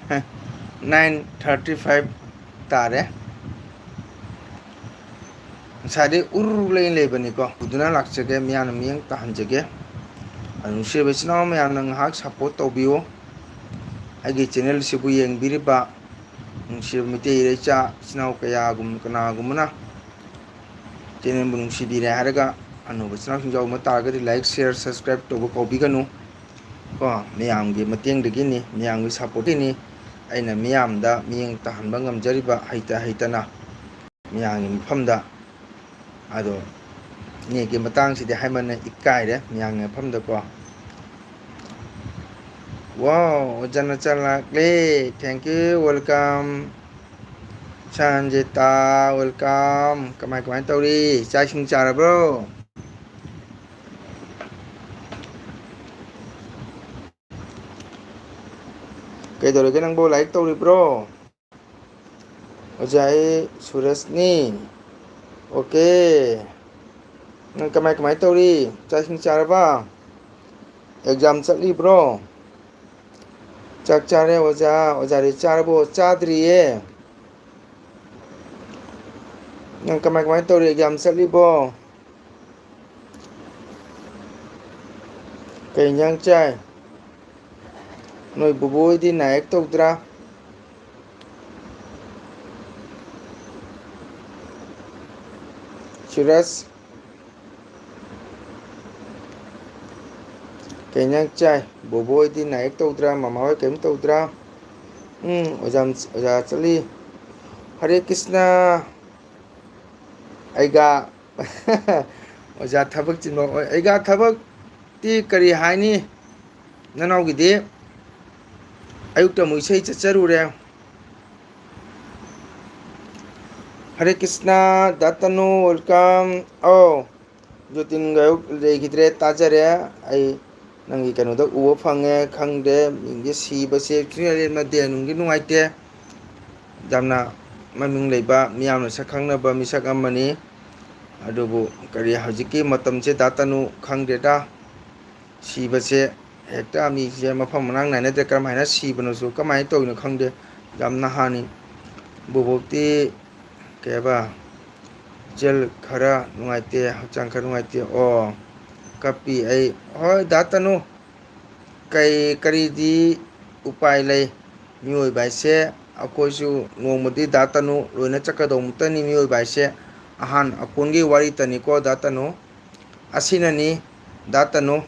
9:35 ꯇꯥꯔꯦ ꯉꯁꯥꯏꯗꯩ ꯎꯔ ꯂꯩꯕꯅꯤꯀꯣ ꯎꯗꯨꯅ ꯂꯥꯛꯆꯒꯦ ꯃꯤꯌꯥꯝꯅ ꯃꯤꯠꯌꯦꯡ ꯇꯥꯍꯟꯖꯒꯦ ꯅꯨꯡꯁꯤꯔꯕ ꯏꯆꯤꯜ ꯏꯅꯥꯎ ꯃꯌꯥꯝꯅ ꯉꯥꯏꯍꯥꯛ ꯁꯞꯄꯣꯔꯠ ꯇꯧꯕꯤꯌꯨ ꯑꯩꯒꯤ ꯆꯦꯅꯦꯜꯁꯤꯕꯨ ꯌꯦꯡꯕꯤꯔꯤꯕ ꯅꯨꯡꯁꯤꯔꯕ ꯃꯩꯇꯩ ꯏꯔꯩꯆꯥ ꯏꯆꯤꯟ ꯏꯅꯥꯎ ꯀꯅꯥꯒꯨꯝꯕꯅ ꯆꯦꯅꯦꯜꯕꯨ ꯅꯨꯡꯁꯤꯕꯤꯔꯦ ꯍꯥꯏꯔꯒ ꯑꯅꯧꯕ ꯏꯆꯤꯜ ꯏꯅꯥꯎꯁꯤꯡ ꯌꯥꯎꯕ ꯇꯥꯔꯒꯗꯤ ꯂꯥꯏꯛ ꯁꯤꯌꯔ ꯁꯕꯁꯀ꯭ꯔꯥꯏꯞ ꯇꯧꯕ ꯀꯥꯎꯕꯤꯒꯅꯨ ꯀꯣ ꯃꯌꯥꯝꯒꯤ ꯃꯇꯦꯡꯗꯒꯤꯅꯤ ꯃꯌꯥꯝꯒꯤ ꯁꯞꯄꯣꯔꯠꯇꯤꯅꯤ ꯑꯩꯅ ꯃꯤꯌꯥꯝꯗ ꯃꯤꯠꯌꯦꯡ ꯇꯥꯍꯟꯕ ꯉꯝꯖꯔꯤꯕ ꯍꯩꯇꯅ ꯃꯤꯌꯥꯝꯒꯤ ꯃꯐꯝꯗ ꯑꯗꯣ ꯅꯦꯠꯀꯤ ꯃꯇꯥꯡꯁꯤꯗꯤ ꯍꯥꯏꯃꯟꯅ ꯏꯀꯥꯏꯔꯦ ꯃꯤꯌꯥꯝꯒꯤ ꯃꯐꯝꯗꯀꯣ ꯋꯥꯎ ꯑꯣꯖꯥ ꯂꯥꯛꯂꯦ ꯊꯦꯡꯀ꯭ꯌꯨ ꯋꯦꯜꯀꯝ ꯁꯟꯖꯤꯇꯥ ꯋꯦꯜꯀꯝ ꯀꯃꯥꯏ ꯇꯧꯔꯤ ꯆꯥꯛ ꯏꯁꯤꯡ ꯆꯥꯔꯕ꯭ꯔꯣ ꯀꯩꯗꯧꯔꯒꯦ ꯅꯪꯕꯨ ꯂꯥꯏꯔꯤꯛ ꯇꯧꯔꯤꯕ꯭ꯔꯣ ꯑꯣꯖꯥ ꯑꯩ ꯁꯨꯔꯁꯅꯤ ꯑꯣꯀꯦ ꯅꯪ ꯀꯃꯥꯏ ꯇꯧꯔꯤ ꯆꯥꯛ ꯏꯁꯤꯡ ꯆꯥꯔꯕ ꯑꯦꯛꯖꯥꯝ ꯆꯠꯂꯤꯕ꯭ꯔꯣ ꯆꯥꯛ ꯆꯥꯔꯦ ꯑꯣꯖꯥ ꯑꯣꯖꯥꯗꯤ ꯆꯥꯔꯕꯣ ꯆꯥꯗ꯭ꯔꯤꯌꯦ ꯅꯪ ꯀꯃꯥꯏ ꯇꯧꯔꯤ ꯑꯦꯛꯖꯥꯝ ꯆꯠꯂꯤꯕꯣ ꯀꯩ ꯏꯟꯖꯥꯡ ꯆꯥꯏ ꯅꯣꯏ ꯕꯨꯕꯣꯛ ꯍꯣꯏꯗꯤ ꯅꯥ ꯌꯦꯛ ꯇꯧꯗ꯭ꯔꯥ ꯁꯨꯔꯁ ꯀꯩ ꯏꯟꯖꯥꯡ ꯆꯥꯏ ꯕꯣꯕꯣ ꯍꯣꯏꯗꯤ ꯅꯥ ꯌꯦꯛ ꯇꯧꯗ꯭ꯔꯥ ꯃꯃꯥ ꯍꯣꯏ ꯀꯩꯝ ꯇꯧꯗ꯭ꯔꯥ ꯑꯣꯖꯥ ꯆꯠꯂꯤ ꯍꯔꯦ ꯀ꯭ꯔꯤꯁꯅ ꯑꯩꯒ ꯑꯣꯖꯥ ꯊꯕꯛ ꯆꯤꯟꯕ ꯑꯩꯒ ꯊꯕꯛꯇꯤ ꯀꯔꯤ ꯍꯥꯏꯅꯤ ꯅꯅꯥꯎꯒꯤꯗꯤ ꯑꯌꯨꯛꯇ ꯑꯃꯨꯛ ꯏꯁꯩ ꯆꯠꯆꯔꯨꯔꯦ ꯍꯔꯦ ꯀ꯭ꯔꯤꯁꯅ ꯗꯥ ꯇꯅꯨ ꯋꯦꯜꯀꯝ ꯑꯧ ꯖꯣꯇꯤꯟꯒ ꯂꯩꯈꯤꯗ꯭ꯔꯦ ꯇꯥꯖꯔꯦ ꯑꯩ ꯅꯪꯒꯤ ꯀꯩꯅꯣꯗ ꯎꯕ ꯐꯪꯉꯦ ꯈꯪꯗꯦ ꯃꯤꯡꯁꯦ ꯁꯤꯕꯁꯦ ꯅꯠꯇꯦ ꯅꯨꯡꯗꯤ ꯅꯨꯡꯉꯥꯏꯇꯦ ꯌꯥꯝꯅ ꯃꯃꯤꯡ ꯂꯩꯕ ꯃꯤꯌꯥꯝꯅ ꯁꯛ ꯈꯪꯅꯕ ꯃꯤꯁꯛ ꯑꯃꯅꯤ ꯑꯗꯨꯕꯨ ꯀꯔꯤ ꯍꯧꯖꯤꯛꯀꯤ ꯃꯇꯝꯁꯦ ꯗꯥ ꯇꯅꯨ ꯈꯪꯗꯦꯗ ꯁꯤꯕꯁꯦ ꯍꯦꯛꯇ ꯃꯤꯁꯦ ꯃꯐꯝ ꯃꯔꯥꯡ ꯅꯥꯏꯅꯗ꯭ꯔꯦ ꯀꯔꯝꯍꯥꯏꯅ ꯁꯤꯕꯅꯣꯁꯨ ꯀꯃꯥꯏꯅ ꯇꯧꯔꯤꯅꯣ ꯈꯪꯗꯦ ꯌꯥꯝ ꯅꯍꯥꯅꯤ ꯕꯨꯕꯣꯛꯇꯤ ꯀꯩ ꯍꯥꯏꯕ ꯏꯆꯦꯜ ꯈꯔ ꯅꯨꯡꯉꯥꯏꯇꯦ ꯍꯛꯆꯥꯡ ꯈꯔ ꯅꯨꯡꯉꯥꯏꯇꯦ ꯑꯣ ꯀꯞꯄꯤ ꯑꯩ ꯍꯣꯏ ꯗꯥ ꯇꯅꯨ ꯀꯔꯤꯗꯤ ꯎꯄꯥꯏ ꯂꯩ ꯃꯤꯑꯣꯏꯕ ꯍꯥꯏꯁꯦ ꯑꯩꯈꯣꯏꯁꯨ ꯅꯣꯡꯃꯗꯤ ꯗꯥ ꯇꯅꯨ ꯂꯣꯏꯅ ꯆꯠꯀꯗꯧꯃꯛꯇꯅꯤ ꯃꯤꯑꯣꯏꯕ ꯍꯥꯏꯁꯦ ꯑꯍꯥꯟ ꯑꯀꯣꯟꯒꯤ ꯋꯥꯔꯤꯇꯅꯤꯀꯣ ꯗꯥ ꯇꯅꯨ ꯑꯁꯤꯅꯅꯤ ꯗꯥ ꯇꯅꯨ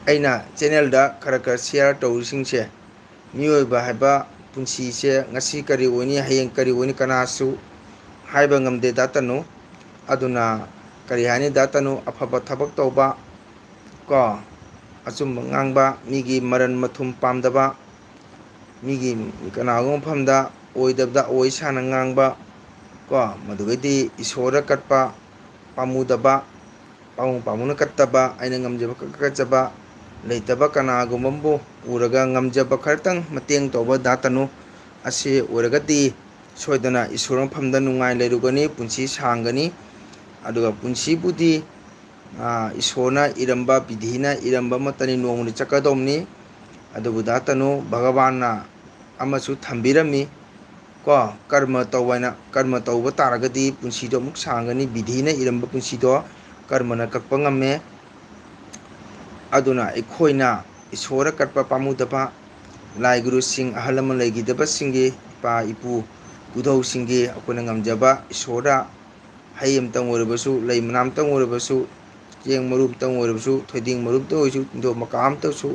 ꯑꯩꯅ ꯆꯦꯟꯅꯦꯜꯗ ꯈꯔ ꯁꯤꯌꯥꯔ ꯇꯧꯔꯤꯁꯤꯡꯁꯦ ꯃꯤꯑꯣꯏꯕ ꯍꯥꯏꯕ ꯄꯨꯟꯁꯤꯁꯦ ꯉꯁꯤ ꯀꯔꯤ ꯑꯣꯏꯅꯤ ꯍꯌꯦꯡ ꯀꯔꯤ ꯑꯣꯏꯅꯤ ꯀꯅꯥꯁꯨ ꯍꯥꯏꯕ ꯉꯝꯗꯦ ꯗꯥ ꯇꯅꯨ ꯑꯗꯨꯅ ꯀꯔꯤ ꯍꯥꯏꯅꯤ ꯗꯥ ꯇꯅꯨ ꯑꯐꯕ ꯊꯕꯛ ꯇꯧꯕ ꯀꯣ ꯑꯆꯨꯝꯕ ꯉꯥꯡꯕ ꯃꯤꯒꯤ ꯃꯔꯟ ꯃꯊꯨꯝ ꯄꯥꯝꯗꯕ ꯃꯤꯒꯤ ꯀꯅꯥꯒꯨꯝꯕ ꯃꯐꯝꯗ ꯑꯣꯏꯗꯕꯗ ꯑꯣꯏ ꯁꯥꯅ ꯉꯥꯡꯕ ꯀꯣ ꯃꯗꯨꯒꯩꯗꯤ ꯏꯁꯣꯔꯗ ꯀꯠꯄ ꯄꯥꯝꯃꯨꯗꯕ ꯄꯥꯃꯨꯅ ꯀꯠꯇꯕ ꯑꯩꯅ ꯉꯝꯖꯕ ꯀꯠꯆꯕ ꯂꯩꯇꯕ ꯀꯅꯥꯒꯨꯝꯕ ꯑꯃꯕꯨ ꯎꯔꯒ ꯉꯝꯖꯕ ꯈꯔꯇꯪ ꯃꯇꯦꯡ ꯇꯧꯕ ꯗꯥ ꯇꯅꯨ ꯑꯁꯤ ꯑꯣꯏꯔꯒꯗꯤ ꯁꯣꯏꯗꯅ ꯏꯁꯣꯔ ꯃꯐꯝꯗ ꯅꯨꯡꯉꯥꯏ ꯂꯩꯔꯨꯒꯅꯤ ꯄꯨꯟꯁꯤ ꯁꯥꯡꯒꯅꯤ ꯑꯗꯨꯒ ꯄꯨꯟꯁꯤꯕꯨꯗꯤ ꯏꯁꯣꯔꯅ ꯏꯔꯝꯕ ꯄꯤꯙꯤꯅ ꯏꯔꯝꯕ ꯑꯃꯠꯇꯅꯤ ꯅꯣꯡꯃꯗꯤ ꯆꯠꯀꯗꯧꯅꯤ ꯑꯗꯨꯕꯨ ꯗꯥ ꯇꯅꯨ ꯚꯒꯕꯥꯟꯅ ꯑꯃꯁꯨ ꯊꯝꯕꯤꯔꯝꯃꯤ ꯀꯣ ꯀꯔꯃ ꯇꯧ ꯍꯥꯏꯅ ꯀꯔꯃ ꯇꯧꯕ ꯇꯥꯔꯒꯗꯤ ꯄꯨꯟꯁꯤꯗꯣ ꯑꯃꯨꯛ ꯁꯥꯡꯒꯅꯤ ꯕꯤꯙꯤꯅ ꯏꯔꯝꯕ ꯄꯨꯟꯁꯤꯗꯣ ꯀꯔꯃꯅ ꯀꯛꯄ ꯉꯝꯃꯦ ꯑꯗꯨꯅ ꯑꯩꯈꯣꯏꯅ ꯏꯁꯣꯔꯗ ꯀꯠꯄ ꯄꯥꯝꯃꯨꯗꯕ ꯂꯥꯏ ꯒꯨꯔꯨꯁꯤꯡ ꯑꯍꯜ ꯂꯃꯟ ꯂꯩꯈꯤꯗꯕꯁꯤꯡꯒꯤ ꯏꯄꯥ ꯏꯄꯨ ꯄꯨꯙꯧꯁꯤꯡꯒꯤ ꯑꯩꯈꯣꯏꯅ ꯉꯝꯖꯕ ꯏꯁꯣꯔꯗ ꯍꯩ ꯑꯃꯇꯪ ꯑꯣꯏꯔꯕꯁꯨ ꯂꯩ ꯃꯅꯥ ꯑꯃꯇꯪ ꯑꯣꯏꯔꯕꯁꯨ ꯆꯦꯡ ꯃꯔꯨ ꯑꯃꯇꯪ ꯑꯣꯏꯔꯕꯁꯨ ꯊꯣꯏꯗꯤꯡ ꯃꯔꯨ ꯑꯃꯇꯪ ꯑꯣꯏꯔꯁꯨ ꯇꯤꯟꯗꯣꯛ ꯃꯀꯥ ꯑꯃꯇꯁꯨ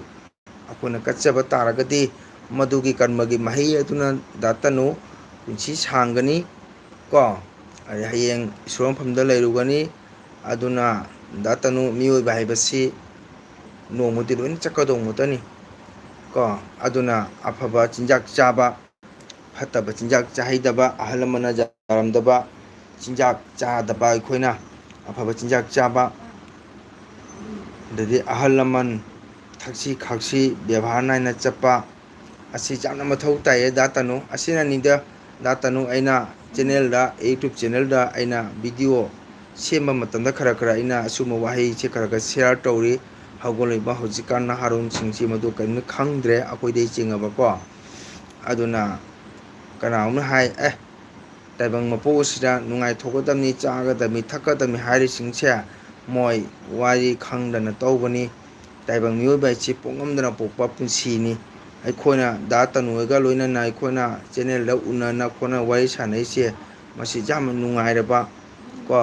ꯑꯩꯈꯣꯏꯅ ꯀꯠꯆꯕ ꯇꯥꯔꯒꯗꯤ ꯃꯗꯨꯒꯤ ꯀꯔꯃꯒꯤ ꯃꯍꯩ ꯑꯗꯨꯅ ꯗꯥ ꯇꯅꯨ ꯄꯨꯟꯁꯤ ꯁꯥꯡꯒꯅꯤ ꯀꯣ ꯍꯌꯦꯡ ꯏꯁꯣꯔ ꯃꯐꯝꯗ ꯂꯩꯔꯨꯒꯅꯤ ꯑꯗꯨꯅ ꯗꯥ ꯇꯅꯨ ꯃꯤꯑꯣꯏꯕ ꯍꯥꯏꯕꯁꯤ ꯅꯣꯡꯃꯗꯤ ꯂꯣꯏꯅ ꯆꯠꯀꯗꯧꯉꯛꯇꯅꯤ ꯀꯣ ꯑꯗꯨꯅ ꯑꯐꯕ ꯆꯤꯟꯖꯥꯛ ꯆꯥꯕ ꯐꯠꯇꯕ ꯆꯤꯟꯖꯥꯛ ꯆꯥꯍꯩꯗꯕ ꯑꯍꯜ ꯂꯃꯟꯅ ꯌꯥꯔꯝꯗꯕ ꯆꯤꯟꯖꯥꯛ ꯆꯥꯗꯕ ꯑꯩꯈꯣꯏꯅ ꯑꯐꯕ ꯆꯤꯟꯖꯥꯛ ꯆꯥꯕ ꯑꯗꯒꯤ ꯑꯍꯜ ꯂꯃꯟ ꯊꯛꯁꯤ ꯈꯥꯁꯤ ꯕꯦꯕꯥꯔ ꯅꯥꯏꯅ ꯆꯠꯄ ꯑꯁꯤ ꯌꯥꯝꯅ ꯃꯊꯧ ꯇꯥꯏꯌꯦ ꯗꯥ ꯇꯅꯨ ꯑꯁꯤꯅꯅꯤꯗ ꯗꯥ ꯇꯅꯨ ꯑꯩꯅ ꯆꯦꯟꯅꯦꯜꯗ ꯌꯨꯇ꯭ꯌꯨꯕ ꯆꯦꯟꯅꯦꯜꯗ ꯑꯩꯅ ꯚꯤꯗꯤꯑꯣ ꯁꯦꯝꯕ ꯃꯇꯝꯗ ꯈꯔ ꯑꯩꯅ ꯑꯁꯨꯝꯕ ꯋꯥꯍꯩꯁꯦ ꯈꯔ ꯁꯤꯌꯥꯔ ꯇꯧꯔꯤ ꯍꯧꯒꯠꯂꯛꯏꯕ ꯍꯧꯖꯤꯛꯀꯥꯟ ꯅꯍꯥꯔꯣꯟꯁꯤꯡꯁꯤ ꯃꯗꯨ ꯀꯔꯤꯝꯇ ꯈꯪꯗ꯭ꯔꯦ ꯑꯩꯈꯣꯏꯗꯩ ꯆꯤꯡꯉꯕꯀꯣ ꯑꯗꯨꯅ ꯀꯅꯥꯒꯨꯝꯕꯅ ꯍꯥꯏ ꯇꯥꯏꯕꯪ ꯃꯄꯣꯛ ꯑꯁꯤꯗ ꯅꯨꯡꯉꯥꯏꯊꯣꯛꯀꯗꯕꯅꯤ, ꯆꯥꯒꯗꯕꯅꯤ, ꯊꯛꯀꯗꯕꯅꯤ ꯍꯥꯏꯔꯤꯁꯤꯡꯁꯦ ꯃꯣꯏ ꯋꯥꯔꯤ ꯈꯪꯗꯅ ꯇꯧꯕꯅꯤ. ꯇꯥꯏꯕꯪ ꯃꯤꯑꯣꯏꯕ ꯍꯥꯏꯁꯤ ꯄꯣꯛꯉꯝꯗꯅ ꯄꯣꯛꯄ ꯄꯨꯟꯁꯤꯅꯤ. ꯑꯩꯈꯣꯏꯅ ꯗꯥ ꯇꯅꯨꯍꯣꯏꯒ ꯂꯣꯏꯅꯅ ꯑꯩꯈꯣꯏꯅ ꯆꯦꯟꯅꯦꯜꯗ ꯎꯅꯅ ꯈꯣꯠꯅ ꯋꯥꯔꯤ ꯁꯥꯟꯅꯩꯁꯦ ꯃꯁꯤ ꯌꯥꯝꯅ ꯅꯨꯡꯉꯥꯏꯔꯕ ꯀꯣ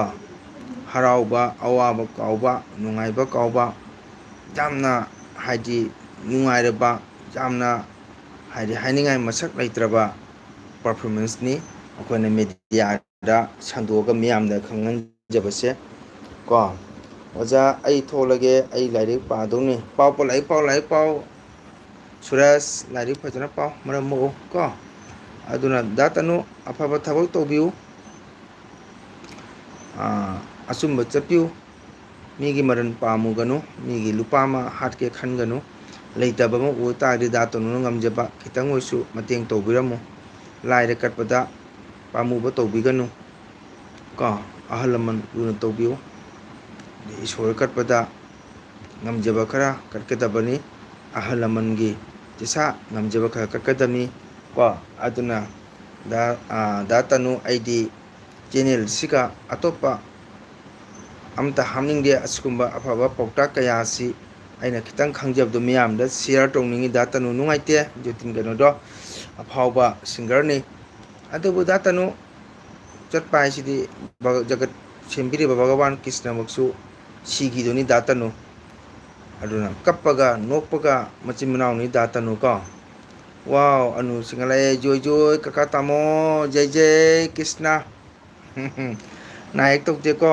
ꯍꯔꯥꯎꯕ, ꯑꯋꯥꯕ ꯀꯥꯎꯕ, ꯅꯨꯡꯉꯥꯏꯕ ꯀꯥꯎꯕ, ꯌꯥꯝꯅ ꯍꯥꯏꯗꯤ ꯅꯨꯡꯉꯥꯏꯔꯕ, ꯌꯥꯝꯅ ꯍꯥꯏꯗꯤ ꯍꯥꯏꯅꯤꯡꯉꯥꯏ ꯃꯁꯛ ꯂꯩꯇ꯭ꯔꯕ ꯄꯔꯐꯣꯔꯃꯦꯟꯁꯅꯤ ꯑꯩꯈꯣꯏꯅ ꯃꯦꯗꯤꯌꯥꯗ ꯁꯟꯗꯣꯛꯑꯒ ꯃꯤꯌꯥꯝꯗ ꯈꯪꯍꯟꯖꯕꯁꯦ ꯀꯣ. ꯑꯣꯖꯥ ꯑꯩ ꯊꯣꯛꯂꯒꯦ, ꯑꯩ ꯂꯥꯏꯔꯤꯛ ꯄꯥꯗꯧꯅꯤ. ꯄꯥꯎ ꯂꯥꯏꯔꯤꯛ ꯄꯥꯎ ꯁꯨꯔꯖ, ꯂꯥꯏꯔꯤꯛ ꯐꯖꯅ ꯄꯥꯎ, ꯃꯔꯝ ꯃꯣꯛꯎ ꯀꯣ. ꯑꯗꯨꯅ ꯗꯥ ꯇꯅꯨ ꯑꯐꯕ ꯊꯕꯛ ꯇꯧꯕꯤꯌꯨ, ꯑꯆꯨꯝꯕ ꯆꯠꯄꯤꯌꯨ, ꯃꯤꯒꯤ ꯃꯔꯟ ꯄꯥꯝꯃꯨꯒꯅꯨ, ꯃꯤꯒꯤ ꯂꯨꯄꯥ ꯑꯃ ꯍꯥꯠꯀꯦ ꯈꯟꯒꯅꯨ. ꯂꯩꯇꯕ ꯑꯃ ꯎ ꯇꯥꯔꯗꯤ ꯗꯥ ꯇꯅꯨꯅ ꯉꯝꯖꯕ ꯈꯤꯇꯪ ꯑꯣꯏꯁꯨ ꯃꯇꯦꯡ ꯇꯧꯕꯤꯔꯝꯃꯨ. ꯂꯥꯏꯔ ꯀꯠꯄꯗ ꯄꯥꯝꯃꯨꯕ ꯇꯧꯕꯤꯒꯅꯨ ꯀꯣ. ꯑꯍꯜ ꯂꯃꯟ ꯂꯨꯅ ꯇꯧꯕꯤꯌꯨ. ꯏꯁꯣꯔ ꯀꯠꯄꯗ ꯉꯝꯖꯕ ꯈꯔ ꯀꯠꯀꯗꯕꯅꯤ. ꯑꯍꯜ ꯂꯃꯟꯒꯤ ꯆꯤꯁꯥ ꯉꯝꯖꯕ ꯈꯔ ꯀꯠꯀꯗꯕꯅꯤ ꯀꯣ. ꯑꯗꯨꯅ ꯗꯥ ꯇꯅꯨ ꯑꯩꯗꯤ ꯆꯦꯟꯅꯦꯜꯁꯤꯒ ꯑꯇꯣꯞꯄ ꯑꯝꯇ ꯍꯥꯞꯅꯤꯡꯗꯦ. ꯑꯁꯤꯒꯨꯝꯕ ꯑꯐꯕ ꯄꯥꯎꯇꯥꯛ ꯀꯌꯥ ꯑꯁꯤ ꯑꯩꯅ ꯈꯤꯇꯪ ꯈꯪꯖꯕꯗꯣ ꯃꯤꯌꯥꯝꯗ ꯁꯤꯌꯔ ꯇꯧꯅꯤꯡꯉꯤ. ꯗꯥ ꯇꯅꯨ ꯅꯨꯡꯉꯥꯏꯇꯦ, ꯖꯣꯇꯤꯟ ꯀꯩꯅꯣꯗꯣ ꯑꯐꯥꯎꯕ ꯁꯤꯡꯒꯔꯅꯤ. ꯑꯗꯨꯕꯨ ꯗꯥ ꯇꯅꯨ ꯆꯠꯄ ꯍꯥꯏꯁꯤꯗꯤ ꯖꯒꯠ ꯁꯦꯝꯕꯤꯔꯤꯕ ꯚꯒꯋꯥꯟ ꯀ꯭ꯔꯤꯁꯅꯃꯛꯁꯨ ꯁꯤꯈꯤꯗꯨꯅꯤ ꯗꯥ ꯇꯅꯨ. ꯑꯗꯨꯅ ꯀꯞꯄꯒ ꯅꯣꯛꯄꯒ ꯃꯆꯤꯟ ꯃꯅꯥꯎꯅꯤ ꯗꯥ ꯇꯅꯨ ꯀꯣ. ꯋꯥꯎ ꯑꯅꯨ ꯁꯤꯡꯒꯠꯂꯛꯑꯦ. ꯖꯣꯏ ꯖꯣꯏ ꯀꯀꯥ ꯇꯥꯃꯣ, ꯖꯩ ꯖꯩ ꯀ꯭ꯔꯤꯁꯅ. ꯅꯥꯌꯦꯛ ꯇꯧꯗꯦꯀꯣ.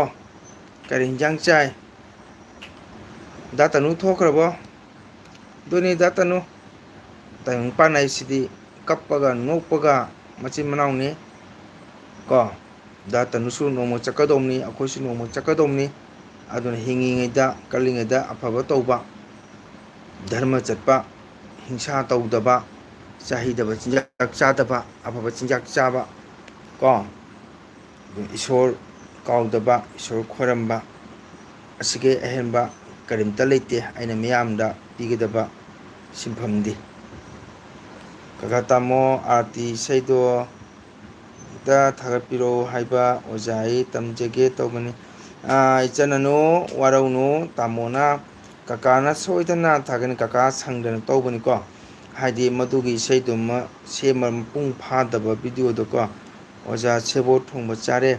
ꯀꯔꯤ ꯍꯤꯟꯖꯥꯡ ꯆꯥꯏ? ꯗꯥ ꯇꯅꯨ ꯊꯣꯛꯈ꯭ꯔꯕꯣ? ꯑꯗꯨꯅꯤ ꯗꯥ ꯇꯅꯨ ꯇꯥꯏꯕꯪꯄꯥꯟ ꯍꯥꯏꯁꯤꯗꯤ ꯀꯞꯄꯒ ꯅꯣꯛꯄꯒ ꯃꯆꯤꯟ ꯃꯅꯥꯎꯅꯤ ꯀꯣ. ꯗꯥ ꯇꯅꯨꯁꯨ ꯅꯣꯡꯃ ꯆꯠꯀꯗꯧꯅꯤ, ꯑꯩꯈꯣꯏꯁꯨ ꯅꯣꯡꯃ ꯆꯠꯀꯗꯧꯅꯤ. ꯑꯗꯨꯅ ꯍꯤꯡꯉꯤꯉꯩꯗ, ꯀꯜꯂꯤꯉꯩꯗ ꯑꯐꯕ ꯇꯧꯕ, ꯙꯔꯃ ꯆꯠꯄ, ꯍꯤꯡꯁꯥ ꯇꯧꯗꯕ, ꯆꯥꯍꯩꯗꯕ ꯆꯤꯟꯖꯥꯛ ꯆꯥꯗꯕ, ꯑꯐꯕ ꯆꯤꯟꯖꯥꯛ ꯆꯥꯕ ꯀꯣ. ꯏꯁꯣꯔ ꯀꯥꯎꯗꯕ, ꯏꯁꯣꯔ ꯈꯣꯏꯔꯝꯕ, ꯑꯁꯤꯒꯤ ꯑꯍꯦꯟꯕ ꯀꯔꯤꯝꯇ ꯂꯩꯇꯦ ꯑꯩꯅ ꯃꯤꯌꯥꯝꯗ ꯄꯤꯒꯗꯕ ꯁꯤꯟꯐꯝꯗꯤ. ꯀꯀꯥ ꯇꯥꯃꯣ ꯑꯥꯔꯇꯤ ꯏꯁꯩꯗꯣ ꯈꯤꯇ ꯊꯥꯒꯠꯄꯤꯔꯛꯑꯣ ꯍꯥꯏꯕ ꯑꯣꯖꯥ ꯑꯩ ꯇꯝꯖꯒꯦ ꯇꯧꯕꯅꯤ. ꯏꯆꯟꯅꯅꯨ ꯋꯥꯔꯧꯅꯨ, ꯇꯥꯃꯣꯅ ꯀꯀꯥꯅ ꯁꯣꯏꯗꯅ ꯊꯥꯒꯠꯅꯤ. ꯀꯀꯥ ꯁꯪꯗꯅ ꯇꯧꯕꯅꯤꯀꯣ. ꯍꯥꯏꯗꯤ ꯃꯗꯨꯒꯤ ꯏꯁꯩꯗꯨꯃ ꯁꯦꯝꯕ ꯃꯄꯨꯡ ꯐꯥꯗꯕ ꯚꯤꯗꯤꯑꯣꯗꯀꯣ. ꯑꯣꯖꯥ ꯁꯦꯕꯣꯠ ꯊꯣꯡꯕ ꯆꯥꯔꯦ.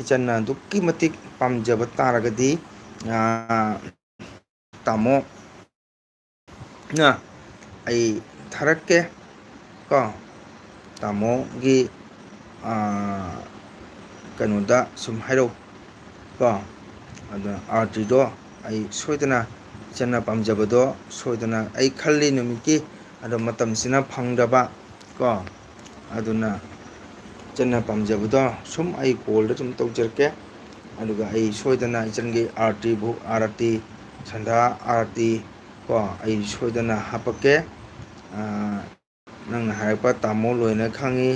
ꯏꯆꯟꯅ ꯑꯗꯨꯛꯀꯤ ꯃꯇꯤꯛ ꯄꯥꯝꯖꯕ ꯇꯥꯔꯒꯗꯤ ꯇꯥꯃꯣ ꯑꯩ ꯊꯥꯔꯛꯀꯦ ꯀꯣ. ꯇꯥꯃꯣꯒꯤ ꯀꯩꯅꯣꯗ ꯁꯨꯝ ꯍꯥꯏꯔꯛꯎ ꯀꯣ. ꯑꯗꯨꯅ ꯑꯥꯔꯇꯤꯗꯣ ꯑꯩ ꯁꯣꯏꯗꯅ ꯏꯆꯟꯅ ꯄꯥꯝꯖꯕꯗꯣ ꯁꯣꯏꯗꯅ ꯑꯩ ꯈꯜꯂꯤ ꯅꯨꯃꯤꯠꯀꯤ, ꯑꯗꯣ ꯃꯇꯝꯁꯤꯅ ꯐꯪꯗꯕ ꯀꯣ. ꯑꯗꯨꯅ ꯏꯆꯟꯅ ꯄꯥꯝꯖꯕꯗꯣ ꯁꯨꯝ ꯑꯩ ꯀꯣꯜꯗ ꯁꯨꯝ ꯇꯧꯖꯔꯛꯀꯦ. ꯑꯗꯨꯒ ꯑꯩ ꯁꯣꯏꯗꯅ ꯏꯆꯟꯒꯤ ꯑꯥꯔꯇꯤ ꯁꯟꯙꯥ ꯑꯥꯔꯇꯤ ꯀꯣ ꯑꯩ ꯁꯣꯏꯗꯅ ꯍꯥꯄꯛꯀꯦ. ꯅꯪꯅ ꯍꯥꯏꯔꯛꯄ ꯇꯥꯃꯣ ꯂꯣꯏꯅ ꯈꯪꯉꯤ.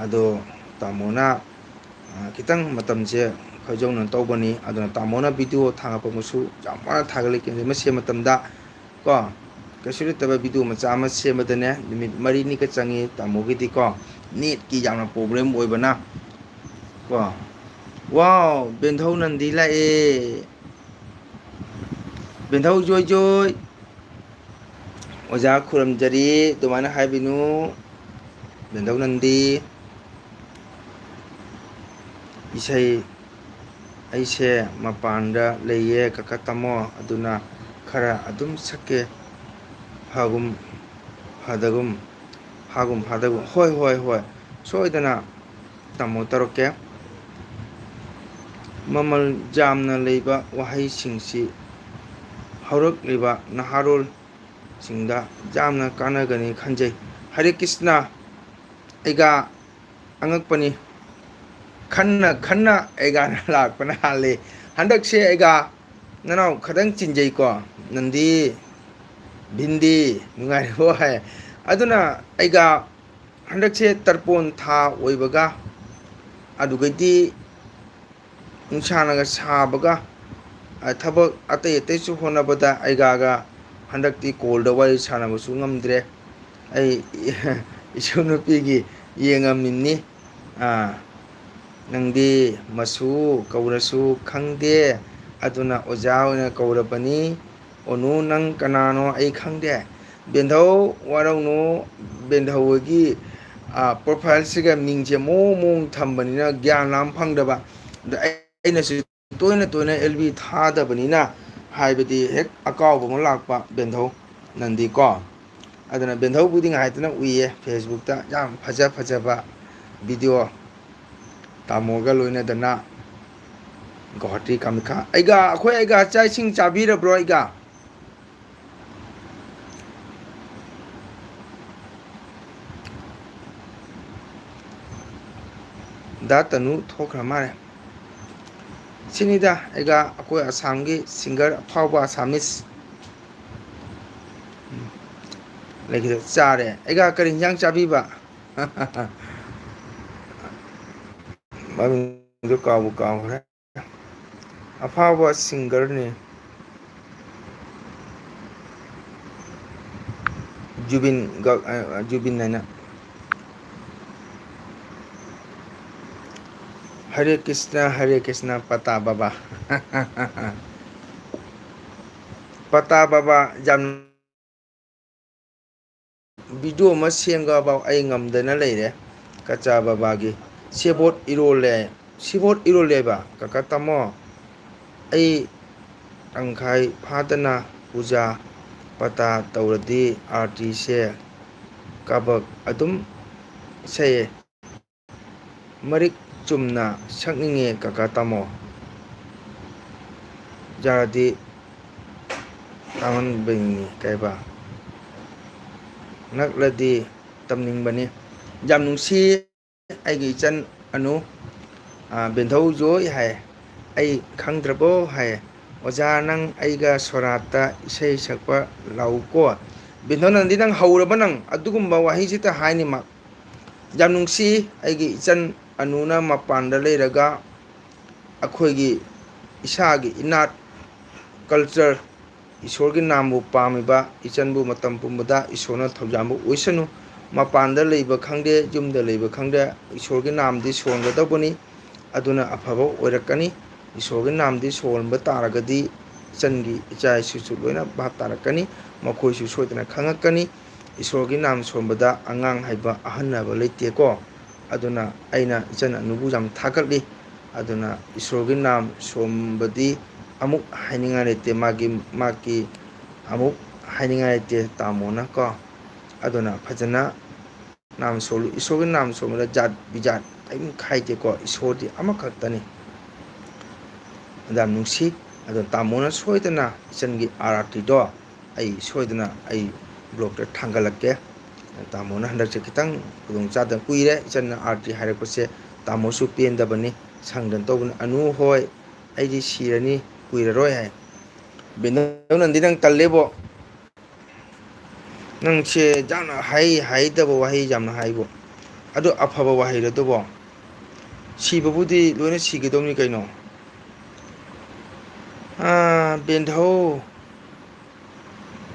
ꯑꯗꯣ ꯇꯥꯃꯣꯅ ꯈꯤꯇꯪ ꯃꯇꯝꯁꯦ ꯈꯣꯏꯖꯧꯅꯅ ꯇꯧꯕꯅꯤ. ꯑꯗꯨꯅ ꯇꯥꯃꯣꯅ ꯚꯤꯗꯤꯑꯣ ꯊꯥꯒꯠꯄꯃꯁꯨ ꯌꯥꯝ ꯋꯥꯅ ꯊꯥꯒꯠꯂꯤ. ꯀꯦꯟꯗꯦꯜ ꯑꯃ ꯁꯦꯝꯕ ꯃꯇꯝꯗ ꯀꯣ. ꯀꯩꯁꯨ ꯂꯩꯇꯕ ꯚꯤꯗꯤꯑꯣ ꯃꯆꯥ ꯑꯃ ꯁꯦꯝꯕꯗꯅꯦ ꯅꯨꯃꯤꯠ 4-5ꯒ ꯆꯪꯉꯤ ꯇꯥꯃꯣꯒꯤꯗꯤ ꯀꯣ. ꯅꯦꯠꯀꯤ ꯌꯥꯝꯅ ꯄ꯭ꯔꯣꯕ꯭ꯂꯦꯝ ꯑꯣꯏꯕꯅ ꯀꯣ. ꯋꯥꯎ ꯕꯦꯟꯙꯧ ꯅꯟꯗꯤ ꯂꯥꯛꯑꯦ. ꯕꯦꯟꯙꯧ ꯖꯣꯏ ꯖꯣꯏ. ꯑꯣꯖꯥ ꯈꯨꯔꯨꯝꯖꯔꯤ, ꯑꯗꯨꯃꯥꯏꯅ ꯍꯥꯏꯕꯤꯅꯨ ꯕꯦꯟꯙꯧ ꯅꯟꯗꯤ. ꯏꯁꯩ ꯑꯩꯁꯦ ꯃꯄꯥꯟꯗ ꯂꯩꯌꯦ ꯀꯀꯥ ꯇꯥꯃꯣ. ꯑꯗꯨꯅ ꯈꯔ ꯑꯗꯨꯝ ꯁꯛꯀꯦ. ꯐꯥꯒꯨꯝ ꯐꯥꯗꯒꯨꯝ. ꯍꯣꯏ ꯁꯣꯏꯗꯅ ꯇꯥꯃꯣ ꯇꯧꯔꯛꯀꯦ. ꯃꯃꯜ ꯌꯥꯝꯅ ꯂꯩꯕ ꯋꯥꯍꯩꯁꯤꯡꯁꯤ ꯍꯧꯔꯛꯂꯤꯕ ꯅꯍꯥꯔꯣꯜꯁꯤꯡꯗ ꯌꯥꯝꯅ ꯀꯥꯟꯅꯒꯅꯤ ꯈꯟꯖꯩ. ꯍꯔꯦ ꯀ꯭ꯔꯤꯁꯅ. ꯑꯩꯒ ꯑꯉꯛꯄꯅꯤ. ꯈꯟꯅ ꯑꯩꯒꯥꯅ ꯂꯥꯛꯄꯅ ꯍꯥꯜꯂꯤ. ꯍꯟꯗꯛꯁꯦ ꯑꯩꯒ ꯅꯅꯥꯎ ꯈꯤꯇꯪ ꯆꯤꯟꯖꯩꯀꯣ. ꯅꯟꯗꯤ ꯚꯤꯟꯗꯤ ꯅꯨꯡꯉꯥꯏꯔꯤꯕꯣ ꯍꯥꯏ. ꯑꯗꯨꯅ ꯑꯩꯒ ꯍꯟꯗꯛꯁꯦ ꯇꯔꯄꯣꯟ ꯊꯥ ꯑꯣꯏꯕꯒ ꯑꯗꯨꯒꯩꯗꯤ ꯅꯨꯡꯁꯥꯅꯒ ꯁꯥꯕꯒ ꯊꯕꯛ ꯑꯇꯩ ꯑꯇꯩꯁꯨ ꯍꯣꯠꯅꯕꯗ ꯑꯩꯒ ꯍꯟꯗꯛꯇꯤ ꯀꯣꯜꯗ ꯋꯥꯔꯤ ꯁꯥꯟꯅꯕꯁꯨ ꯉꯝꯗ꯭ꯔꯦ. ꯑꯩ ꯏꯁꯨ ꯅꯨꯄꯤꯒꯤ ꯌꯦꯡꯉꯝꯃꯤꯅꯤ ꯅꯪꯗꯤ ꯃꯁꯨ ꯀꯧꯔꯁꯨ ꯈꯪꯗꯦ ꯑꯗꯨꯅ ꯑꯣꯖꯥ ꯑꯣꯏꯅ ꯀꯧꯔꯕꯅꯤ ꯑꯣꯅꯨ ꯅꯪ ꯀꯅꯥꯅꯣ ꯑꯩ ꯈꯪꯗꯦ ꯕꯦꯟꯙꯧ ꯋꯥꯔꯧꯅꯨ ꯕꯦꯟꯙꯧ ꯍꯣꯏꯒꯤ ꯄ꯭ꯔꯣꯐꯥꯏꯜꯁꯤꯒ ꯃꯤꯡꯁꯦ ꯃꯑꯣꯡ ꯃꯑꯣꯡ ꯊꯝꯕꯅꯤꯅ ꯒ꯭ꯌꯥꯟ ꯂꯥꯝ ꯐꯪꯗꯕ ꯑꯗ ꯑꯩꯅꯁꯨ ꯇꯣꯏꯅ ꯇꯣꯏꯅ ꯑꯦꯜꯕꯤ ꯊꯥꯗꯕꯅꯤꯅ ꯍꯥꯏꯕꯗꯤ ꯍꯦꯛ ꯑꯀꯥꯎꯕ ꯑꯃ ꯂꯥꯛꯄ ꯕꯦꯟꯙꯧ ꯅꯟꯗꯤꯀꯣ ꯑꯗꯨꯅ ꯕꯦꯟꯙꯧꯕꯨꯗꯤ ꯉꯥꯏꯇꯅ ꯎꯏꯌꯦ ꯐꯦꯁꯕꯨꯛꯇ ꯌꯥꯝ ꯐꯖ ꯐꯖꯕ ꯚꯤꯗꯤꯑꯣ ꯇꯥꯃꯣꯒ ꯂꯣꯏꯅꯗꯅ ꯒꯧꯍꯥꯇꯤ ꯀꯥꯃꯤꯈꯥ ꯑꯩꯒ ꯆꯥꯛ ꯏꯁꯤꯡ ꯆꯥꯕꯤꯔꯕ꯭ꯔꯣ ꯑꯩꯒ ꯗꯥ ꯇꯅꯨ ꯊꯣꯛꯈ꯭ꯔ ꯃꯥꯜꯂꯦ ꯁꯤꯅꯤꯗ ꯑꯩꯒ ꯑꯩꯈꯣꯏ ꯑꯁꯥꯝꯒꯤ ꯁꯤꯡꯒꯔ ꯑꯐꯥꯎꯕ ꯑꯁꯥꯃꯤꯁ ꯂꯩꯈꯤꯗ ꯆꯥꯔꯦ ꯑꯩꯒ ꯀꯔꯤ ꯌꯦꯟꯖꯥꯡ ꯆꯥꯕꯤꯕ ꯃꯃꯤꯡꯗꯨ ꯀꯥꯎꯕꯨ ꯀꯥꯎꯈ꯭ꯔꯦ ꯑꯐꯥꯎꯕ ꯁꯤꯡꯒꯔꯅꯤ ꯖꯨꯕꯤꯟ ꯍꯥꯏꯅ ꯍꯔꯦ ꯀ꯭ꯔꯤꯁꯅ ꯄꯇꯥ ꯕꯕꯥ ꯄꯇꯥ ꯕꯕꯥ ꯌꯥꯝ ꯚꯤꯗꯤꯑꯣ ꯑꯃ ꯁꯦꯝꯒꯐꯥꯎ ꯑꯩ ꯉꯝꯗꯅ ꯂꯩꯔꯦ ꯀꯆꯥ ꯕꯕꯥꯒꯤ ꯁꯦꯕꯣꯠ ꯏꯔꯣꯜꯂꯦ ꯁꯤꯕꯣꯠ ꯏꯔꯣꯜꯂꯦꯕ ꯀꯀꯥ ꯇꯥꯃꯣ ꯑꯩ ꯇꯪꯈꯥꯏ ꯐꯥꯗꯅ ꯄꯨꯖꯥ ꯄꯇꯥ ꯇꯧꯔꯗꯤ ꯑꯥꯔꯇꯤꯁꯦ ꯀꯥꯕꯛ ꯑꯗꯨꯝ ꯏꯁꯩꯌꯦ ꯃꯔꯤꯛ ꯆꯨꯝꯅ ꯁꯛꯅꯤꯡꯉꯦ ꯀꯀꯥ ꯇꯥꯃꯣ ꯌꯥꯔꯗꯤ ꯇꯥꯃꯟꯕꯅꯤ ꯀꯩꯕꯥ ꯅꯛꯂꯗꯤ ꯇꯝꯅꯤꯡꯕꯅꯤ ꯌꯥꯝ ꯅꯨꯡꯁꯤ ꯑꯩꯒꯤ ꯏꯆꯟ ꯑꯅꯨ ꯕꯦꯟꯙꯧꯖꯣꯏ ꯍꯥꯏ ꯑꯩ ꯈꯪꯗ꯭ꯔꯕꯣ ꯍꯥꯏ ꯑꯣꯖꯥ ꯅꯪ ꯑꯩꯒ ꯁꯣꯔꯥꯠꯇ ꯏꯁꯩ ꯁꯛꯄ ꯂꯥꯛꯎꯀꯣ ꯕꯤꯟꯙꯣ ꯅꯪꯗꯤ ꯅꯪ ꯍꯧꯔꯕ ꯅꯪ ꯑꯗꯨꯒꯨꯝꯕ ꯋꯥꯍꯩꯁꯤꯇ ꯍꯥꯏꯅꯤ ꯌꯥꯝ ꯅꯨꯡꯁꯤ ꯑꯩꯒꯤ ꯏꯆꯟ ꯑꯅꯨꯅ ꯃꯄꯥꯟꯗ ꯂꯩꯔꯒ ꯑꯩꯈꯣꯏꯒꯤ ꯏꯁꯥꯒꯤ ꯏꯅꯥꯠ ꯀꯜꯆꯔ ꯏꯁꯣꯔꯒꯤ ꯅꯥꯝꯕꯨ ꯄꯥꯝꯃꯤꯕ ꯏꯆꯟꯕꯨ ꯃꯇꯝ ꯄꯨꯝꯕꯗ ꯏꯁꯣꯔꯅ ꯊꯧꯖꯥꯟꯕꯨ ꯑꯣꯏꯁꯅꯨ ꯃꯄꯥꯟꯗ ꯂꯩꯕ ꯈꯪꯗꯦ ꯌꯨꯝꯗ ꯂꯩꯕ ꯈꯪꯗꯦ ꯏꯁꯣꯔꯒꯤ ꯅꯥꯝꯗꯤ ꯁꯣꯟꯒꯗꯧꯕꯅꯤ ꯑꯗꯨꯅ ꯑꯐꯕ ꯑꯣꯏꯔꯛꯀꯅꯤ ꯏꯁꯣꯔꯒꯤ ꯅꯥꯝꯗꯤ ꯁꯣꯟꯕ ꯇꯥꯔꯒꯗꯤ ꯏꯆꯟꯒꯤ ꯏꯆꯥ ꯏꯁꯨꯁꯨ ꯂꯣꯏꯅ ꯚꯥꯞ ꯇꯥꯔꯛꯀꯅꯤ ꯃꯈꯣꯏꯁꯨ ꯁꯣꯏꯗꯅ ꯈꯪꯉꯛꯀꯅꯤ ꯏꯁꯣꯔꯒꯤ ꯅꯥꯝ ꯁꯣꯟꯕꯗ ꯑꯉꯥꯡ ꯍꯥꯏꯕ ꯑꯍꯟ ꯍꯥꯏꯕ ꯂꯩꯇꯦꯀꯣ ꯑꯗꯨꯅ ꯑꯩꯅ ꯏꯆꯟ ꯑꯅꯨꯕꯨ ꯌꯥꯝ ꯊꯥꯒꯠꯂꯤ ꯑꯗꯨꯅ ꯏꯁꯣꯔꯒꯤ ꯅꯥꯝ ꯁꯣꯟꯕꯗꯤ ꯑꯃꯨꯛ ꯍꯥꯏꯅꯤꯡꯉꯥꯏ ꯂꯩꯇꯦ ꯃꯥꯒꯤ ꯑꯃꯨꯛ ꯍꯥꯏꯅꯤꯡꯉꯥꯏ ꯂꯩꯇꯦ ꯇꯥꯃꯣꯅ ꯀꯣ ꯑꯗꯨꯅ ꯐꯖꯅ ꯅꯥꯝ ꯁꯣꯜꯂꯨ ꯏꯁꯣꯔꯒꯤ ꯅꯥꯝ ꯁꯣꯟꯕꯗ ꯖꯥꯠ ꯕꯤꯖꯥꯠ ꯀꯔꯤꯝ ꯈꯥꯏꯗꯦꯀꯣ ꯏꯁꯣꯔꯗꯤ ꯑꯃꯈꯛꯇꯅꯤ ꯌꯥꯝ ꯅꯨꯡꯁꯤ ꯑꯗꯣ ꯇꯥꯃꯣꯅ ꯁꯣꯏꯗꯅ ꯏꯆꯟꯒꯤ ꯑꯥꯔꯇꯤꯗꯣ ꯑꯩ ꯁꯣꯏꯗꯅ ꯑꯩ ꯕ꯭ꯂꯣꯛꯇ ꯊꯥꯡꯒꯠꯂꯛꯀꯦ ꯇꯥꯃꯣꯅ ꯍꯟꯗꯛꯁꯦ ꯈꯤꯇꯪ ꯈꯨꯗꯣꯡ ꯆꯥꯗꯅ ꯀꯨꯏꯔꯦ ꯏꯆꯟꯅ ꯑꯥꯔꯇꯤ ꯍꯥꯏꯔꯛꯄꯁꯦ ꯇꯥꯃꯣꯁꯨ ꯄꯦꯟꯗꯕꯅꯤ ꯁꯪꯗꯅ ꯇꯧꯕꯅꯤ ꯑꯅꯨ ꯍꯣꯏ ꯑꯩꯗꯤ ꯁꯤꯔꯅꯤ ꯀꯨꯏꯔꯔꯣꯏ ꯍꯥꯏ ꯕꯦꯟꯗꯧ ꯅꯪꯗꯤ ꯅꯪ ꯇꯜꯂꯦꯕꯣ ꯅꯪꯁꯦ ꯌꯥꯝꯅ ꯍꯩꯇꯕ ꯋꯥꯍꯩ ꯌꯥꯝꯅ ꯍꯥꯏꯕꯣ ꯑꯗꯨ ꯑꯐꯕ ꯋꯥꯍꯩꯔ ꯑꯗꯨꯕꯣ ꯁꯤꯕꯕꯨꯗꯤ ꯂꯣꯏꯅ ꯁꯤꯒꯗꯧꯅꯤ ꯀꯩꯅꯣ ꯕꯦꯟꯙꯧ